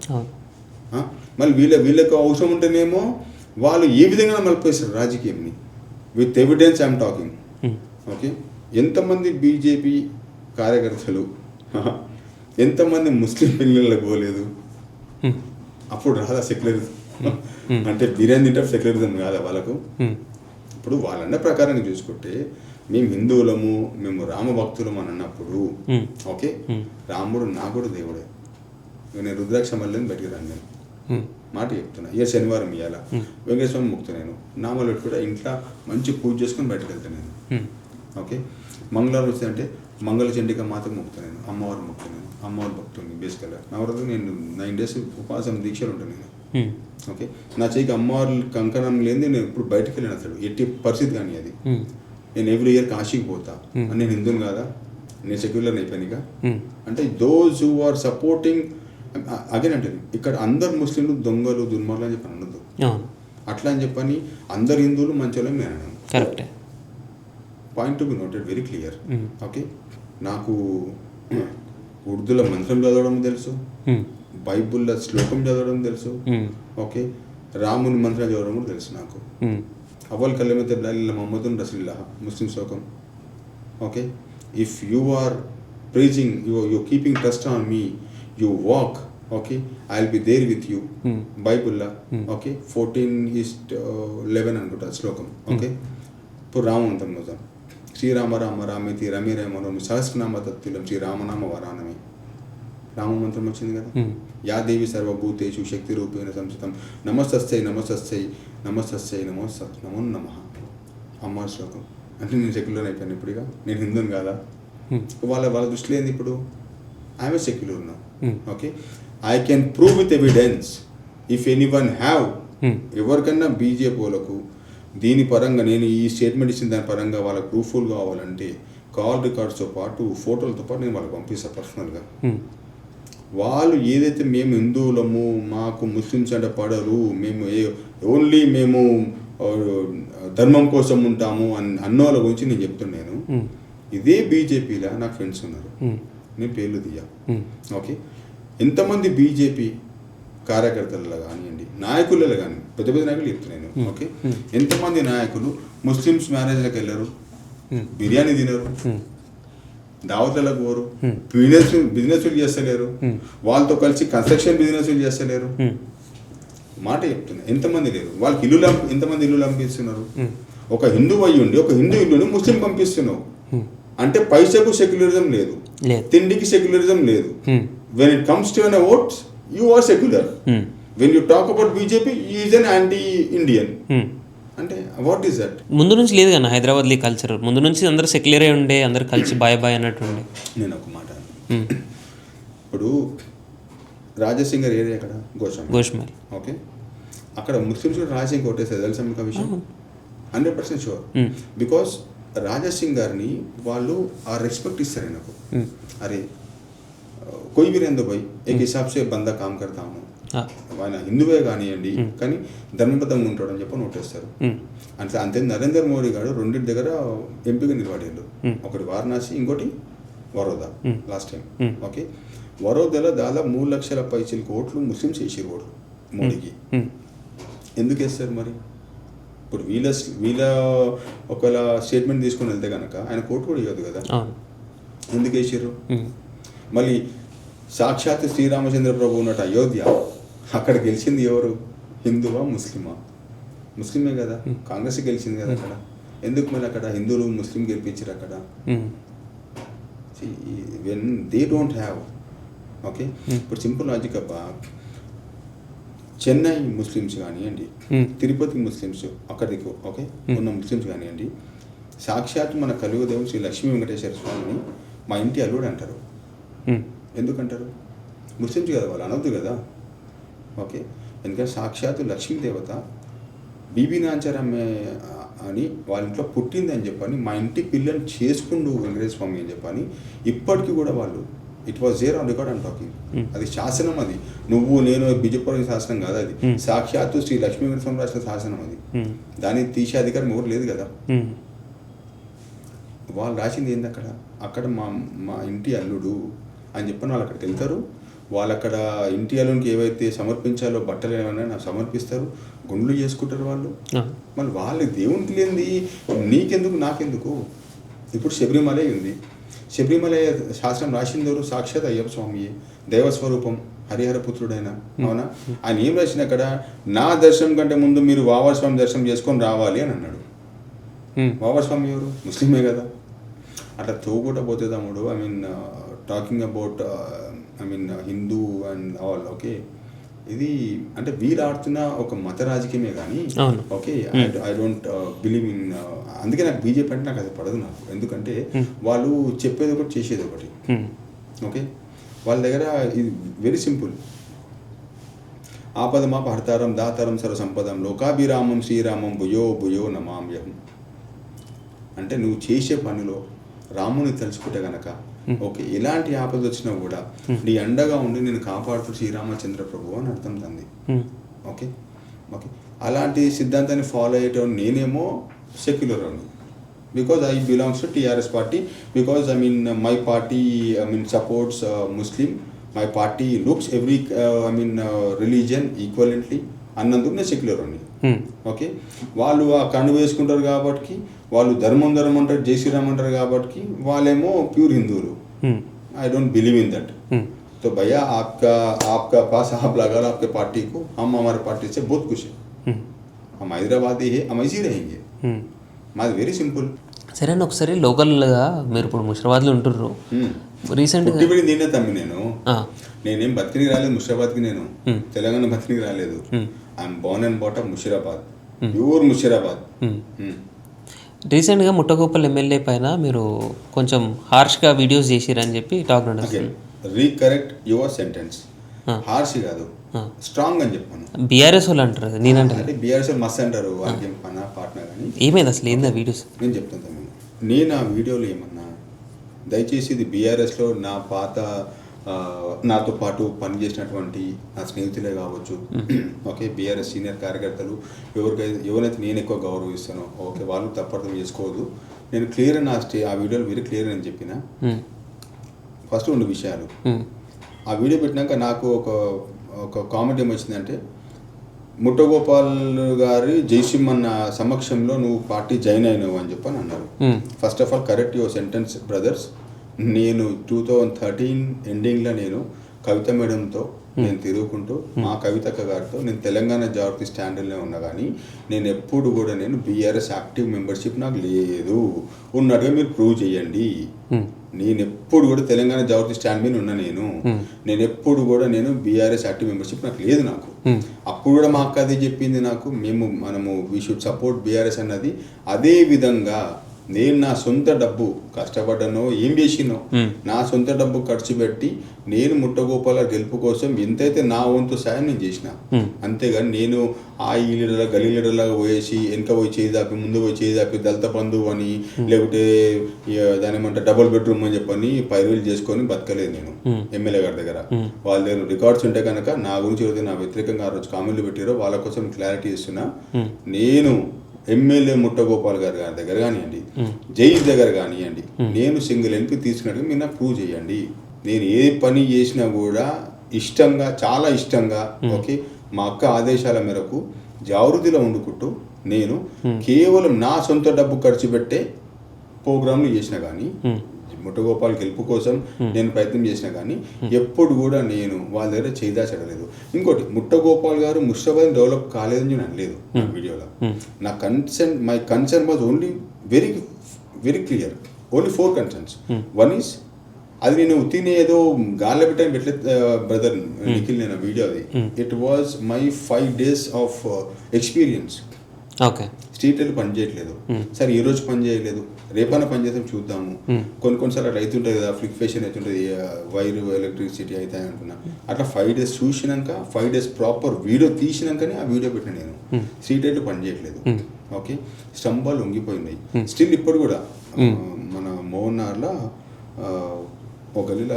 మళ్ళీ వీళ్ళకు అవసరం ఉంటేనేమో వాళ్ళు ఏ విధంగా మలిపేస్తారు రాజకీయంని. With evidence I'm talking. Okay, ఎంతమంది బీజేపీ కార్యకర్తలు ఎంతమంది ముస్లిం పెళ్ళిళ్ళకి పోలేదు? అప్పుడు రాదా సెక్యులరిజం? అంటే బిర్యానీ తింటే సెక్యులరిజం కాదా వాళ్ళకు? ఇప్పుడు వాళ్ళన్న ప్రకారాన్ని చూసుకుంటే మేము హిందువులము, మేము రామభక్తులం అని అన్నప్పుడు ఓకే, రాముడు నా కూడా దేవుడే. నేను రుద్రాక్ష మల్లని బయటికి రాను, నేను మాట చెప్తున్నా. ఏ శనివారం ఇవ్వాల వెంకటేశ్వరం ముక్తా, నేను నామాలు పెట్టుకుంటే ఇంట్లో మంచి పూజ చేసుకుని బయటకు వెళ్తాను నేను. ఓకే, మంగళవారం వచ్చిందంటే మంగళ చండిక మాతకు మొక్కుతాను నేను, అమ్మవారు మొక్కుతాను నేను, అమ్మవారి భక్తుని బేసికల్గా. నవరాత్రి నేను 9 days ఉపవాసం దీక్షలు ఉంటాను నేను. ఓకే, నా చేయికి అమ్మవారి కంకణం లేని నేను ఇప్పుడు బయటకు వెళ్ళిన అసలు ఎట్టి పరిస్థితి కానీ అది. నేను ఎవ్రీ ఇయర్ కాశీకి పోతా. నేను హిందువుని కాదా? నేను సెక్యులర్ అయిపోయినాక. అంటే those who are supporting again అంటే ఇక్కడ అందరు ముస్లింలు దొంగలు దుర్మార్లు అని చెప్పి అనద్దు. అట్లా అని చెప్పని అందరు హిందువులు మంచోళ్ళని నేను అన్నాను. కరెక్టే. Point to be noted, very clear. Okay, నాకు ఉర్దూలో మంత్రం చదవడం తెలుసు, బైబుల్లో శ్లోకం చదవడం తెలుసు. ఓకే, రాముని మంత్రం చదవడం కూడా తెలుసు నాకు. అవల్ కలమతే మొహమ్మదున్ రసూలుల్లాహ్ ముస్లిం శ్లోకం. Okay, if you are praising, you keeping trust on me, you walk, okay, I will be there with you. బైబుల్లా ఓకే 14:11 అనుకుంటా శ్లోకం. ఓకే, ఇప్పుడు రామంతం చూద్దాం. శ్రీరామ రామ రామేతి రమే రమణమి సహస్రనామ తత్తుల్యం శ్రీరామనామ వరానమే. రామమంత్రం వచ్చింది కదా. యా దేవి సర్వభూతేషు శక్తి రూపేణ సంస్థితం నమస్తస్యై నమస్తస్యై నమస్తస్యై నమో నమః. అమ్మవారి శ్లోకం. అంటే నేను సెక్యులర్ అయిపోయాను ఇప్పుడుగా, నేను హిందువుని కాదా? వాళ్ళ దృష్టిలో ఏంది ఇప్పుడు? I'm a secular now. Okay, I can prove with evidence if anyone have. ఎవరికన్నా బీజేపీ వాళ్ళకు దీని పరంగా నేను ఈ స్టేట్మెంట్ ఇచ్చిన దాని పరంగా వాళ్ళకి ప్రూఫ్ఫుల్ కావాలంటే కాల్ రికార్డ్స్తో పాటు ఫోటోలతో పాటు నేను వాళ్ళకి పంపిస్తాను పర్సనల్గా. వాళ్ళు ఏదైతే మేము హిందువులము, మాకు ముస్లిమ్స్ అంటే పడరు, మేము ఓన్లీ మేము ధర్మం కోసం ఉంటాము అన్నోళ్ళ గురించి నేను చెప్తున్నాను. ఇదే బీజేపీలో నాకు ఫ్రెండ్స్ ఉన్నారు, నేను పేర్లు తీయ. ఓకే, ఎంతమంది బీజేపీ కార్యకర్తలలో కానివ్వండి, నాయకులలో కానీ, పెద్ద పెద్ద నాయకులు చెప్తున్నాను. ఓకే, ఎంతమంది నాయకులు ముస్లిమ్స్ మ్యారేజ్లకు వెళ్ళరు, బిర్యానీ తినరు, దావత్లకు పోరు, బిజినెస్లు చేస్తలేరు, వాళ్ళతో కలిసి కన్స్ట్రక్షన్ బిజినెస్లు చేస్తలేరు. మాట చెప్తున్నా, ఎంతమంది లేరు. వాళ్ళకి ఎంతమంది ఇల్లు పంపిస్తున్నారు. ఒక హిందూ అయ్యి ఉండి ఒక హిందూ ఇల్లుని ముస్లిం పంపిస్తున్నావు అంటే పైసకు సెక్యులరిజం లేదు, తిండికి సెక్యులరిజం లేదు. When it comes to on votes you are secular. When you talk about BJP is an anti Indian. అంటే వాట్ ఈస్ దట్? ముందు నుంచి లేదు కదా హైదరాబాద్లో ఈ కల్చర్. ముందు నుంచి అందరూ సెక్యులరే ఉండే, అందరు కలిసి బాయ్ బాయ్ అన్నట్టు ఉండే. నేను ఒక మాట, ఇప్పుడు రాజసింగర్ ఏరియా అక్కడ గోషమల్. ఓకే, అక్కడ ముస్లిమ్స్ కూడా రాజసింగ్ కొట్టేస్తారు తెలుసా మీకు ఆ విషయం? 100% షూర్. బికాస్ రాజసింగ్ గారిని వాళ్ళు ఆ రెస్పెక్ట్ ఇస్తారు నాకు. అరే कोई भी रहने दो भाई, एक हिसाब से बंदा काम करता हूँ, ఆయన హిందువే కానివ్వండి కానీ ధర్మబద్ధంగా ఉంటాడని చెప్పి నోటేస్తారు. అంటే అంతే నరేంద్ర మోడీ గారు రెండింటి దగ్గర ఎంపీగా నిలబడారు, ఒకటి వారణాసి, ఇంకోటి వరోదా లాస్ట్ టైం. ఓకే, వరోదాలో దాదాపు 3 లక్షల పైచీల ఓట్లు ముస్లిమ్స్ వేసారు ఓట్లు మోడీకి. ఎందుకు వేస్తారు మరి? ఇప్పుడు వీళ్ళ ఒకవేళ స్టేట్మెంట్ తీసుకొని వెళ్తే కనుక ఆయన ఓటు కూడా ఇవ్వదు కదా, ఎందుకు వేసారు? మళ్ళీ సాక్షాత్ శ్రీరామచంద్ర ప్రభు ఉన్నట్టు అయోధ్య, అక్కడ గెలిచింది ఎవరు? హిందువా ముస్లిమా? ముస్లిమే కదా, కాంగ్రెస్ గెలిచింది కదా అక్కడ. ఎందుకు మళ్ళీ అక్కడ హిందువులు ముస్లిం గెలిపించారు అక్కడ? When they don't have. Okay, ఇప్పుడు సింపుల్ లాజిక్ అబ్బా, చెన్నై ముస్లిమ్స్ కానివ్వండి, తిరుపతి ముస్లిమ్స్ అక్కడికి ఓకే ఉన్న ముస్లిమ్స్ కానివ్వండి, సాక్షాత్ మన కలియుగదేవం శ్రీ లక్ష్మీ వెంకటేశ్వర స్వామిని మా ఇంటి అల్లుడు అంటారు. ఎందుకంటారు? ముస్లిమ్స్ కదా, వాళ్ళు అనవద్దు కదా. ఓకే, ఎందుకంటే సాక్షాత్ లక్ష్మీదేవత బీబీ నాంచారమ్మే అని వాళ్ళ ఇంట్లో పుట్టింది అని చెప్పని, మా ఇంటి పిల్లని చేసుకుండు వెంకటేశ్వర స్వామి అని చెప్పని ఇప్పటికీ కూడా వాళ్ళు, it was there on record and talking. అది శాసనం, అది నువ్వు నేను బీజేపీ శాసనం కాదు, అది సాక్షాత్తు శ్రీ లక్ష్మీ వెంకటేశ్వర స్వామి రాసిన శాసనం. అది దాన్ని తీసే అధికారం ఎవరు లేదు కదా. వాళ్ళు రాసింది ఏంది అక్కడ మా ఇంటి అల్లుడు అని చెప్పని వాళ్ళు అక్కడికి వెళ్తారు. వాళ్ళు అక్కడ ఇంటి అల్లునికి ఏవైతే సమర్పించాలో బట్టలు ఏమైనా నాకు సమర్పిస్తారు, గుండ్లు చేసుకుంటారు వాళ్ళు. మళ్ళీ వాళ్ళు దేవునికి లేనిది నీకెందుకు నాకెందుకు? ఇప్పుడు శబరిమల ఉంది, శబరిమల శాస్త్రం రాసింది ఎవరు? సాక్షాత్ అయ్యప్ప స్వామియే, దైవస్వరూపం, హరిహరపుత్రుడైన. అవునా? ఆయన ఏం రాసిన అక్కడ? నా దర్శనం కంటే ముందు మీరు వావర్ స్వామి దర్శనం చేసుకొని రావాలి అని అన్నాడు. వావర్ స్వామి ఎవరు? ముస్లిమే కదా. అట్లా తోగుట పోతే తమ్ముడు, I mean talking about Hindu and all. Okay, ఇది అంటే వీరు ఆడుతున్న ఒక మత రాజకీయమే కానీ okay, I don't believe in. అందుకే నాకు బీజేపీ అంటే నాకు అది పడదు నాకు. ఎందుకంటే వాళ్ళు చెప్పేది ఒకటి చేసేది ఒకటి. ఓకే, వాళ్ళ దగ్గర ఇది వెరీ సింపుల్. ఆపదమాప హర్తారం దాతారం సర్వసంపదం లోకాభిరామం శ్రీరామం భుయో భుయో నమామ్యహం. అంటే నువ్వు చేసే పనిలో రాముని తెలుసుకుంటే గనక ఓకే, ఎలాంటి ఆపద వచ్చినా కూడా నీ అండగా ఉండి నేను కాపాడుతూ శ్రీరామచంద్ర ప్రభు అని అర్థం తంది. ఓకే ఓకే, అలాంటి సిద్ధాంతాన్ని ఫాలో అయ్యేటప్పుడు నేనేమో సెక్యులర్ అని, because I belongs to TRS party, because my party supports Muslim, my party looks every religion equivalently అన్నందుకు నేను సెక్యులర్ అని. ఓకే, వాళ్ళు ఆ కండు వేసుకుంటారు కాబట్టి, వాళ్ళు ధర్మం అంటారు, జై శ్రీరామ్ అంటారు కాబట్టి వాళ్ళేమో ప్యూర్ హిందువులు. I don't believe in that. तो भैया आपका पास आप लगा लो आपके पार्टी को, हम हमारे पार्टी से बहुत खुश हैं, हम हैदराबादी है, हम ऐसे ही रहेंगे. మాది వెరీ సింపుల్. సరే అండి, ఒకసారి లోకల్గా మీరు ఇప్పుడు ముషిరాబాద్లో ఉంటుర్రు, రీసెంట్గా నేనే తమ్మి, నేనేం బతికి రాలేదు ముషిరాబాద్కి, నేను తెలంగాణ బతికి రాలేదు. I'm born and brought up Musheerabad, pure Musheerabad. రీసెంట్గా ముట్టగోపల్ ఎమ్మెల్యే పైన మీరు కొంచెం హార్ష్గా వీడియోస్ చేసిరని చెప్పి టాక్ నడుస్తుంది. రీకరెక్ట్ యువర్ సెంటెన్స్. హార్ష్ కాదు, స్ట్రాంగ్ అని చెప్పాను. బీఆర్ఎస్ వాళ్ళు అంటారు అది, నేనంటే అంటే బీఆర్ఎస్ మస్త్ అంటారు, వాళ్ళకి ఏం పనా పాటనా కానీ. ఏమైంది అసలు, ఏందా వీడియోస్? నేను చెప్తాను తమ్ముడు, నేను ఆ వీడియోలో ఏమన్నా, దయచేసి ఇది బీఆర్ఎస్లో నా పాత నాతో పాటు పనిచేసినటువంటి నా స్నేహితులే కావచ్చు, ఓకే, బీఆర్ఎస్ సీనియర్ కార్యకర్తలు ఎవరైతే నేను ఎక్కువ గౌరవిస్తానో, ఓకే, వాళ్ళు తప్పర్థం చేసుకోవద్దు. నేను క్లియర్ ఆ వీడియోలో వెరీ క్లియర్ అని చెప్పిన. ఫస్ట్ 2 విషయాలు. ఆ వీడియో పెట్టినాక నాకు ఒక కామెంట్ ఏమొచ్చిందంటే, ముట్టగోపాల్ గారి జయసింహన్న సమక్షంలో నువ్వు పార్టీ జాయిన్ అయినావు అని చెప్పని అన్నారు. First of all correct your sentence brothers. నేను 2013 ఎండింగ్లో నేను కవిత మేడంతో నేను తిరుగుకుంటూ మా కవితక్క గారితో నేను తెలంగాణ జాగృతి స్టాండర్డ్లో ఉన్నా, కానీ నేను ఎప్పుడు కూడా నేను బీఆర్ఎస్ యాక్టివ్ మెంబర్షిప్ నాకు లేదు, ఉన్నట్టుగా మీరు ప్రూవ్ చేయండి. నేను ఎప్పుడు కూడా తెలంగాణ జాగృతి స్టాండ్ మీద ఉన్నా, నేను ఎప్పుడు కూడా నేను బీఆర్ఎస్ యాక్టివ్ మెంబర్షిప్ నాకు లేదు. నాకు అప్పుడు కూడా మా అక్క అదే చెప్పింది నాకు, మనము వీ షుడ్ సపోర్ట్ బీఆర్ఎస్ అన్నది. అదే విధంగా నేను నా సొంత డబ్బు కష్టపడ్డానో ఏం చేసినో నా సొంత డబ్బు ఖర్చు పెట్టి నేను ముట్టగోపాల గెలుపు కోసం ఎంతైతే నా వంతు సాయం నేను చేసిన, అంతేగాని నేను ఈ లీడర్లా గలీ లీడర్లాగా పోయేసి వెనక పోయి చేదాపి ముందు పోయి చేదాపి దళిత బంధువు అని లేకపోతే దాని ఏమంటే డబుల్ బెడ్రూమ్ అని చెప్పని పైరులు చేసుకొని బతకలేదు నేను ఎమ్మెల్యే గారి దగ్గర. వాళ్ళ దగ్గర రికార్డ్స్ ఉంటే కనుక నా గురించి ఎవరైతే నా వ్యతిరేకంగా ఆ రోజు కామెంట్లు పెట్టారో వాళ్ళ కోసం క్లారిటీ ఇస్తున్నా. నేను ఎమ్మెల్యే ముట్టగోపాల్ గారి దగ్గర కానివ్వండి, జైల్ దగ్గర కానివ్వండి, నేను సింగిల్ ఎంపీ తీసుకున్నట్టుగా మీరు నాకు ప్రూవ్ చేయండి. నేను ఏ పని చేసినా కూడా ఇష్టంగా, చాలా ఇష్టంగా, ఓకే, మా అక్క ఆదేశాల మేరకు జాగృతిలో వండుకుంటూ నేను కేవలం నా సొంత డబ్బు ఖర్చు పెట్టే ప్రోగ్రాంలు చేసిన, కానీ ముట్టగోపాల్ గెలుపు కోసం నేను ప్రయత్నం చేసినా, కానీ ఎప్పుడు కూడా నేను వాళ్ళ దగ్గర చేదాచడలేదు. ఇంకోటి, ముట్టగోపాల్ గారు ముషాబాద్ డెవలప్ కాలేదని నేను అనలేదు నా వీడియోలో. నా my concern was only very very clear, only 4 concerns. 1 is, అది నేను ఉత్తిని ఏదో గాల్లో పెట్టాను పెట్టలేదు బ్రదర్ నిఖిల్, నేను వీడియో అది it was my 5 days of experience. Okay, street వెళ్ళి పని చేయట్లేదు, సరే ఈ రోజు పని చేయలేదు, రేపైనా పని చేద్దాం చూద్దాము. కొన్నిసార్లు అట్లా అవుతుంటుంది కదా, ఫ్లిక్ఫేషన్ అవుతుంటుంది, వైరు ఎలక్ట్రిసిటీ అయితే అనుకున్నా. అట్లా 5 days చూసినాక 5 days ప్రాపర్ వీడియో తీసినాకనే ఆ వీడియో పెట్టిన నేను. స్ట్రీట్ వెళ్ళి పని చేయట్లేదు, ఓకే, స్తంభాలు వంగిపోయినాయి. స్టిల్ ఇప్పుడు కూడా మన మోహన్నార్లో ఒక గలీల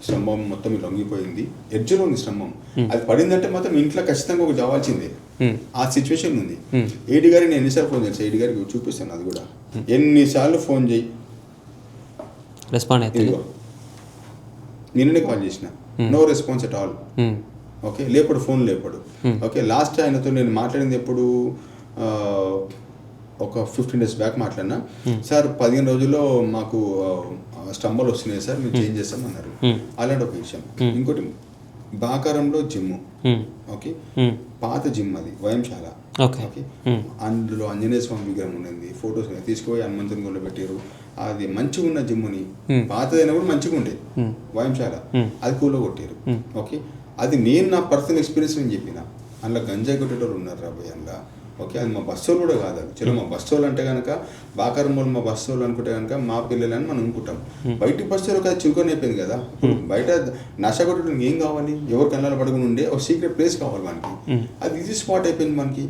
స్తంభం మొత్తం లొంగిపోయింది, ఎడ్జ్లో ఉంది స్తంభం. అది పడిందంటే మాత్రం ఇంట్లో ఖచ్చితంగా ఒక జావాల్సిందే, ఆ సిచ్యువేషన్ ఉంది. ఏడి గారికి నేను ఎన్నిసార్లు ఫోన్ చేస్తాను, ఏడి గారికి చూపిస్తాను అది కూడా, ఎన్నిసార్లు ఫోన్ చేయి రెస్పాండ్ అయితే, నిన్ననే కాల్ చేసిన, no response at all. Okay, లేపడు, ఫోన్ లేపడు. ఓకే, లాస్ట్ ఆయనతో నేను మాట్లాడింది ఎప్పుడు, ఒక 15 days బ్యాక్ మాట్లాడినా. సార్ 15 రోజుల్లో మాకు స్తంభాలు వస్తున్నాయి సార్, మేము చేంజ్ చేస్తామన్నారు. అలాంటి ఒక విషయం. ఇంకోటి, బాకారంలో జిమ్, ఓకే, పాత జిమ్, అది వ్యాయామశాల, ఓకే, అందులో ఆంజనేయ స్వామి విగ్రహం ఉన్నది, ఫొటోస్ తీసుకుపోయి హనుమంతుని గుడిలో పెట్టారు. అది మంచిగా ఉన్న జిమ్ని, పాతదైనా కూడా మంచిగా ఉండే వ్యాయామశాల, అది కూలో కొట్టారు. ఓకే, అది నేను నా పర్సనల్ ఎక్స్పీరియన్స్ నేను చెప్పిన. అందులో గంజాయి కొట్టేటోళ్ళు ఉన్నారు రాబోయే అందులో. ఓకే, అది మా బస్సోళ్ళు కూడా కాదు. అది చలో, మా బస్సోళ్ళు అంటే కనుక బాకారం వాళ్ళు మా బస్సోళ్ళు అనుకుంటే కనుక మా పిల్లలని మనం అనుకుంటాం. బయట బస్సోళ్ళు కదా చిరుకొని అయిపోయింది కదా. బయట నష కొట్టడం ఏం కావాలి, ఎవరు కళ్ళలో పడుకుని ఉండే ఒక సీక్రెట్ ప్లేస్ కావాలి మనకి, అది ఈజీ స్పాట్ అయిపోయింది మనకి.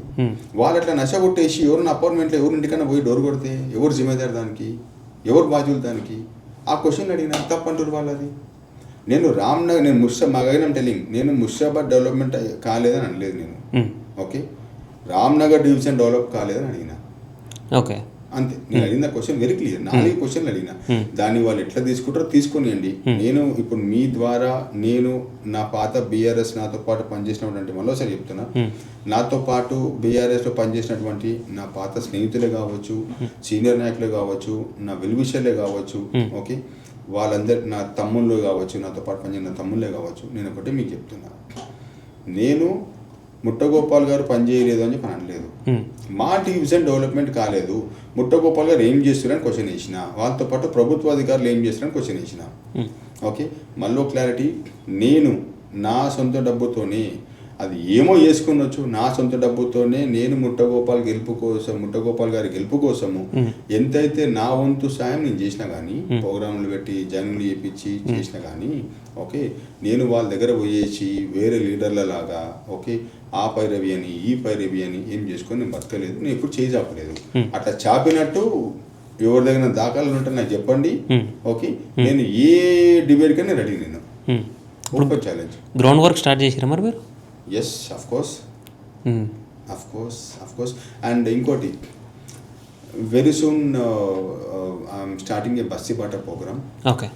వాళ్ళు అట్లా నష కొట్టేసి ఎవరిని అపార్ట్మెంట్లో ఎవరు ఇంటికన్నా పోయి డోర్ కొడితే ఎవరు జిమ్మేదారు దానికి, ఎవరు బాధ్యులు దానికి? ఆ క్వశ్చన్ అడిగిన తప్పంటారు వాళ్ళది. నేను రామ్నగర్, నేను ముషాబాద్ డెవలప్మెంట్ కాలేదని అనలేదు నేను. ఓకే, రామ్నగర్ డివిజన్ డెవలప్ కాలేదని అడిగిన, ఓకే, అంతే. నేను అడిగిన క్వశ్చన్ వెరీ క్లియర్, 4 క్వశ్చన్లు అడిగిన. దాన్ని వాళ్ళు ఎట్లా తీసుకుంటారో తీసుకునియండి. నేను ఇప్పుడు మీ ద్వారా నేను నా పాత బీఆర్ఎస్ నాతో పాటు పనిచేసినటువంటి, మరోసారి చెప్తున్నా, నాతో పాటు బీఆర్ఎస్లో పనిచేసినటువంటి నా పాత స్నేహితులే కావచ్చు, సీనియర్ నాయకులే కావచ్చు, నా వెల్విషర్లే కావచ్చు, ఓకే, వాళ్ళందరూ నా తమ్ముళ్ళు కావచ్చు, నాతో పాటు పనిచేసిన తమ్ముళ్ళే కావచ్చు. నేను ఒకటే మీకు చెప్తున్నా, నేను ముట్టగోపాల్ గారు పనిచేయలేదు అని చెప్పి అనలేదు. మా డివిజన్ డెవలప్మెంట్ కాలేదు, ముట్టగోపాల్ గారు ఏం చేస్తున్నారని క్వశ్చన్ వేసిన, వాళ్ళతో పాటు ప్రభుత్వ అధికారులు ఏం చేస్తున్నారని క్వశ్చన్ వేసిన. ఓకే, మళ్ళీ క్లారిటీ, నేను నా సొంత డబ్బుతోనే అది ఏమో చేసుకునొచ్చు. నా సొంత డబ్బుతోనే నేను ముట్టగోపాల్ గారి గెలుపు కోసము ఎంతైతే నా వంతు సాయం నేను చేసినా కానీ, ప్రోగ్రాంలు పెట్టి జంగులు చేయించి చేసినా కానీ, ఓకే, నేను వాళ్ళ దగ్గర పోయేసి వేరే లీడర్ల లాగా, ఓకే, ఆ పైరవి అని ఈ పైరవి అని ఏం చేసుకొని నేను బతకలేదు. నేను ఎప్పుడు చేయి చాపలేదు. అట్లా చాపినట్టు ఎవరి దగ్గర దాఖలు ఉంటే నాకు చెప్పండి, ఓకే, నేను ఏ డిబేట్ కానీ రెడీ. నేను open challenge. Ground work start చేసారా మరి మీరు? Yes, of course. అండ్ ఇంకోటి, very soon I'm starting a బస్సీ బాట ప్రోగ్రామ్. ఓకే,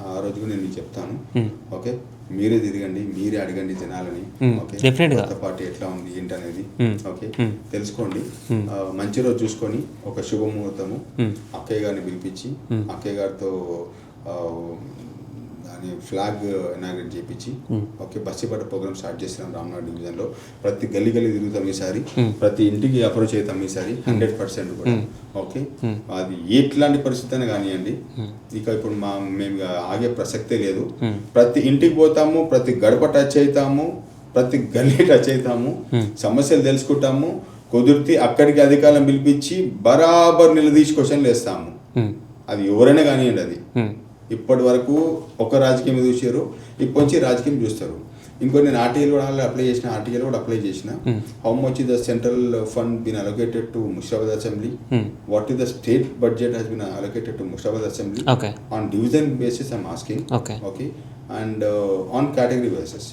ఆ రోజుగా నేను మీకు చెప్తాను. ఓకే, మీరే తిరగండి, మీరే అడగండి జనాలని. ఓకే, కొత్త పార్టీ ఎట్లా ఉంది ఏంటి అనేది, ఓకే, తెలుసుకోండి. మంచి రోజు చూసుకొని ఒక శుభముహూర్తము అక్కయ్య గారిని పిలిపించి అక్కయ్య గారితో దాని ఫ్లాగ్ ఇనాగ్రేట్ చేయించి, ఓకే, బస్సీపట్ట ప్రోగ్రామ్ స్టార్ట్ చేసినాం రామ్నగర్ డివిజన్లో. ప్రతి గల్లీ తిరుగుతాం ఈసారి, ప్రతి ఇంటికి అప్రోచ్ అవుతాం ఈసారి 100% కూడా. ఓకే, అది ఎట్లాంటి పరిస్థితి అయినా కానివ్వండి, ఇక ఇప్పుడు మేము ఆగే ప్రసక్తే లేదు. ప్రతి ఇంటికి పోతాము, ప్రతి గడప టచ్ అవుతాము, ప్రతి గల్లీ టచ్ అవుతాము, సమస్యలు తెలుసుకుంటాము. కుదిరితే అక్కడికి అధికారులను పిలిపించి బరాబర్ నిలదీసి క్వశ్చన్లు వేస్తాము. అది ఎవరైనా కానివ్వండి. అది ఇప్పటి వరకు ఒక రాజకీయం చూసారు, ఇప్పటి నుంచి రాజకీయం చూస్తారు. ఇంకో నేను ఆర్టీఎల్ కూడా అప్లై చేసిన. How much is the central fund been allocated to Musheerabad assembly, what is the state budget has been allocated to Musheerabad assembly on division basis I'm asking. Okay, and on category basis,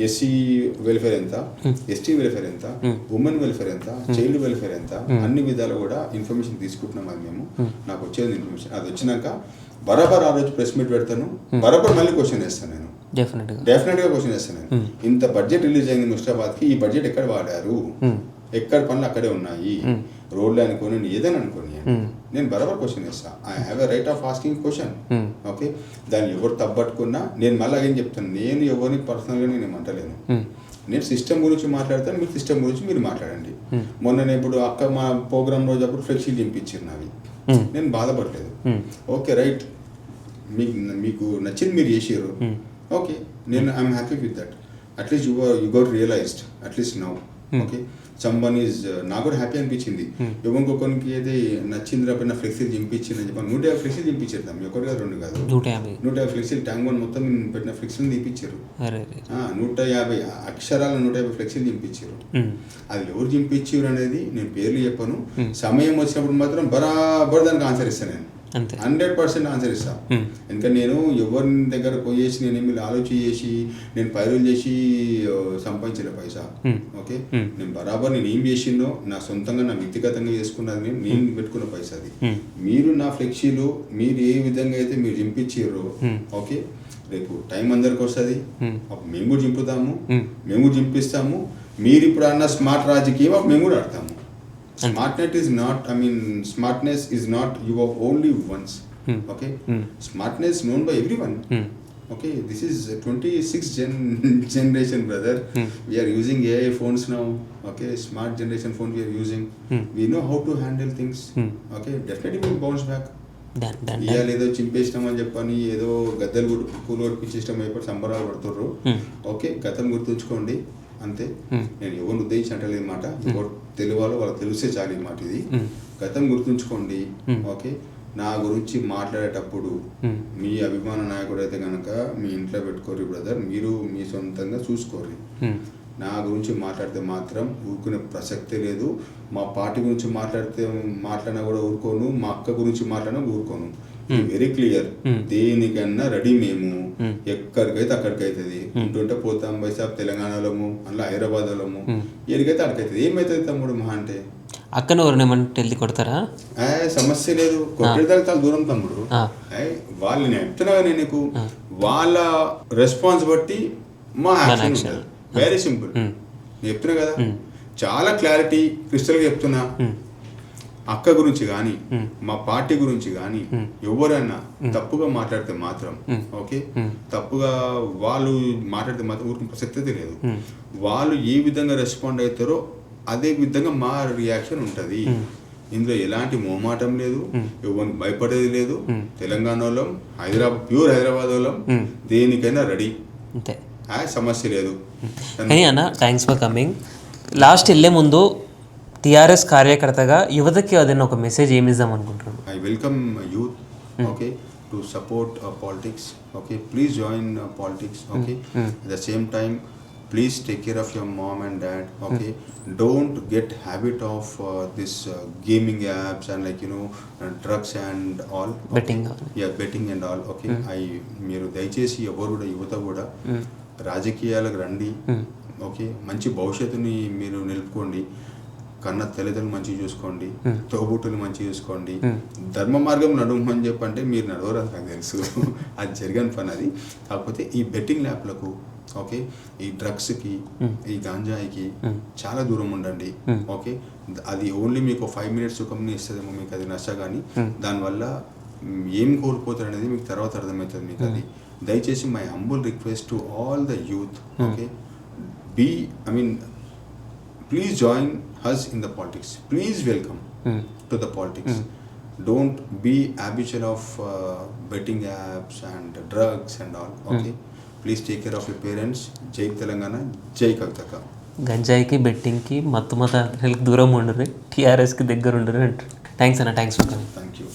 SC welfare ఎంత, ST welfare ఎంత, women welfare ఎంత, child welfare ఎంత, అన్ని విధాలు కూడా information తీసుకుంటున్నాం. అది మేము నాకు వచ్చేది ఇన్ఫర్మేషన్. అది వచ్చినాక బరాబర్ ఆ రోజు ప్రెస్ మీట్ పెడతాను, బరాబర్ మళ్ళీ క్వశ్చన్ వేస్తాను. నేను డెఫినెట్గా క్వశ్చన్ వేస్తాను. నేను ఇంత బడ్జెట్ రిలీజ్ అయింది ముషిరాబాద్కి, ఈ బడ్జెట్ ఎక్కడ వాడారు, ఎక్కడ పనులు అక్కడే ఉన్నాయి, రోడ్లు అనుకోని ఏదైనా అనుకోని, నేను బరాబర్ క్వశ్చన్ వేస్తాను. I have a right of asking question. Okay, దాన్ని ఎవరు తప్పట్టుకున్నా నేను మళ్ళీ ఏం చెప్తాను, నేను ఎవరిని పర్సనల్గా నేను ఏమంటలేను. నేను సిస్టమ్ గురించి మాట్లాడతాను, మీరు సిస్టమ్ గురించి మీరు మాట్లాడండి. మొన్న ఇప్పుడు అక్క మా ప్రోగ్రామ్ రోజు అప్పుడు ఫ్లెక్సీలు చింపించారు నావి, నేను బాధపడలేదు. ఓకే, రైట్, మీకు నచ్చింది మీరు చేసారు. ఓకే, నేను I'm happy with that. At least you got realised at least now. Okay, someone is, నాకు కూడా హ్యాపీ అనిపించింది. ఇంకొకరికి అయితే నచ్చింది పైన ఫ్లెక్సీలు చింపించిందని చెప్పాను. 150 ఫ్లెక్సీలు చింపించేద్దాం, ఒకటి కాదు రెండు కాదు, 150 ఫ్లెక్సీలు. ట్యాంక్ వన్ మొత్తం పెట్టిన ఫ్లెక్సీలు చింపించారు. 150 అక్షరాల 150 ఫ్లెక్సీలు చింపించారు. అది ఎవరు చింపించారు అనేది నేను పేర్లు చెప్పను. సమయం వచ్చినప్పుడు మాత్రం బరాబర్ దానికి ఆన్సర్ ఇస్తాను. నేను 100% ఆన్సర్ ఇస్తాను. ఎందుకంటే నేను ఎవరి దగ్గర పోయేసి నేనేమి ఆలోచన చేసి నేను పైరులు చేసి సంపాదించిన పైసా. ఓకే, నేను బరాబర్ నేను ఏం చేసిందో నా సొంతంగా నా వ్యక్తిగతంగా చేసుకున్నది, నేను పెట్టుకున్న పైసా అది. మీరు నా ఫ్లెక్సీలు మీరు ఏ విధంగా అయితే మీరు చింపించారో, ఓకే, రేపు టైం అందరికి వస్తుంది, మేము కూడా చింపుతాము, మేము కూడా చింపిస్తాము. మీరు ఇప్పుడు అన్న స్మార్ట్ రాజకీయం మేము కూడా ఆడతాము. Smartness is not you of only once. Okay, smartness known by everyone. Okay, this is 26th generation, brother. We are using AI phones now. Okay, smart generation phone we are using. We know how to handle things. Okay, definitely we will bounce back. ఇవాళ ఏదో చింపేసినామని చెప్పని ఏదో గద్దెలు పూలు కొట్టించేసినాం అయిపోయి సంబరాలు పడుతుర్రు. Okay, గతం గుర్తుంచుకోండి అంతే. నేను ఎవరిని ఉద్దేశించి అంటలేదు మాట, ఎవరు తెలియాలో వాళ్ళకి తెలిసే చాలు ఈ మాట. ఇది గతం గుర్తుంచుకోండి. ఓకే, నా గురించి మాట్లాడేటప్పుడు మీ అభిమాన నాయకుడు అయితే కనుక మీ ఇంట్లో పెట్టుకోరు బ్రదర్, మీరు మీ సొంతంగా చూసుకోరు. నా గురించి మాట్లాడితే మాత్రం ఊరుకునే ప్రసక్తే లేదు. మా పార్టీ గురించి మాట్లాడినా కూడా ఊరుకోను, మా అక్క గురించి మాట్లాడినా ఊరుకోను. Very clear. దేనికన్నా రెడీ మేము, ఎక్కడికైతే అక్కడికి అవుతుంది. ఉంటుంటే పోతాం వైసాబ్ తెలంగాణలోము, అలా హైదరాబాద్లోము, ఎక్కడికైతే అక్కడికైతే. ఏమవుతుంది తమ్ముడు మహా అంటే అక్కడ ఎవరినేమంటే కొడతారా? సమస్య లేదు, కొట్టేదానికి చాలా దూరం తమ్ముడు. వాళ్ళు నేను చెప్తున్నా కానీ నీకు వాళ్ళ రెస్పాన్స్ బట్టి మా యాక్షన్ ఉంటుంది. Very simple. నేను చెప్తున్నా కదా, చాలా క్లారిటీ క్రిస్టల్గా చెప్తున్నా. అక్క గురించి కానీ మా పార్టీ గురించి కానీ ఎవరైనా తప్పుగా మాట్లాడితే మాత్రం, ఓకే, తప్పుగా వాళ్ళు మాట్లాడితే మాత్రం ఊరికి ప్రసక్తే లేదు. వాళ్ళు ఏ విధంగా రెస్పాండ్ అవుతారో అదే విధంగా మా రియాక్షన్ ఉంటుంది. ఇందులో ఎలాంటి మోమాటం లేదు, ఎవరికి భయపడేది లేదు. తెలంగాణ వాళ్ళం, ప్యూర్ హైదరాబాద్ వాళ్ళం, దేనికైనా రెడీ. సమస్య లేదు. కానీ అన్న థ్యాంక్స్ ఫర్ కమింగ్. లాస్ట్ వెళ్ళే ముందు టీఆర్ఎస్ కార్యకర్తగా యువతకి అదైనా ఒక మెసేజ్ ఏమి ఇద్దాం అనుకుంటున్నాను. I welcome youth, okay, to support politics. Okay, please join politics. Okay, at the same time, please take care of your mom and dad. Okay, don't get habit of this gaming apps and like drugs and all. Betting. Yeah, betting and all. Okay, మీరు దయచేసి ఎవరు కూడా యువత కూడా రాజకీయాలకు రండి. Okay, మంచి భవిష్యత్తుని మీరు నిలుపుకోండి. కన్న తల్లిదండ్రులు మంచిగా చూసుకోండి, తోబుట్టులు మంచిగా చూసుకోండి, ధర్మ మార్గం నడవమని చెప్పంటే మీరు నడవరు, నాకు తెలుసు, అది జరగని పని అది. కాకపోతే ఈ బెట్టింగ్ ల్యాప్లకు, ఓకే, ఈ డ్రగ్స్కి, ఈ గాంజాయికి చాలా దూరం ఉండండి. ఓకే, అది ఓన్లీ మీకు 5 minutes సుఖంని ఇస్తుందేమో, మీకు అది నచ్చ, కానీ దానివల్ల ఏం కోల్పోతారు అనేది మీకు తర్వాత అర్థమవుతుంది మీకు అది. దయచేసి my humble request to all the youth, okay, please join us in the politics. Please welcome to the politics. Don't be habitual of betting apps and drugs and all. Okay, please take care of your parents. Jai Telangana, Jai Kavitaka. గంజాయికి బెట్టింగ్కి మత్తు మతాలకి దూరం ఉండరు, టీఆర్ఎస్కి దగ్గర ఉండరు అంటారు. Thanks అన్న, thanks for coming. Thank you.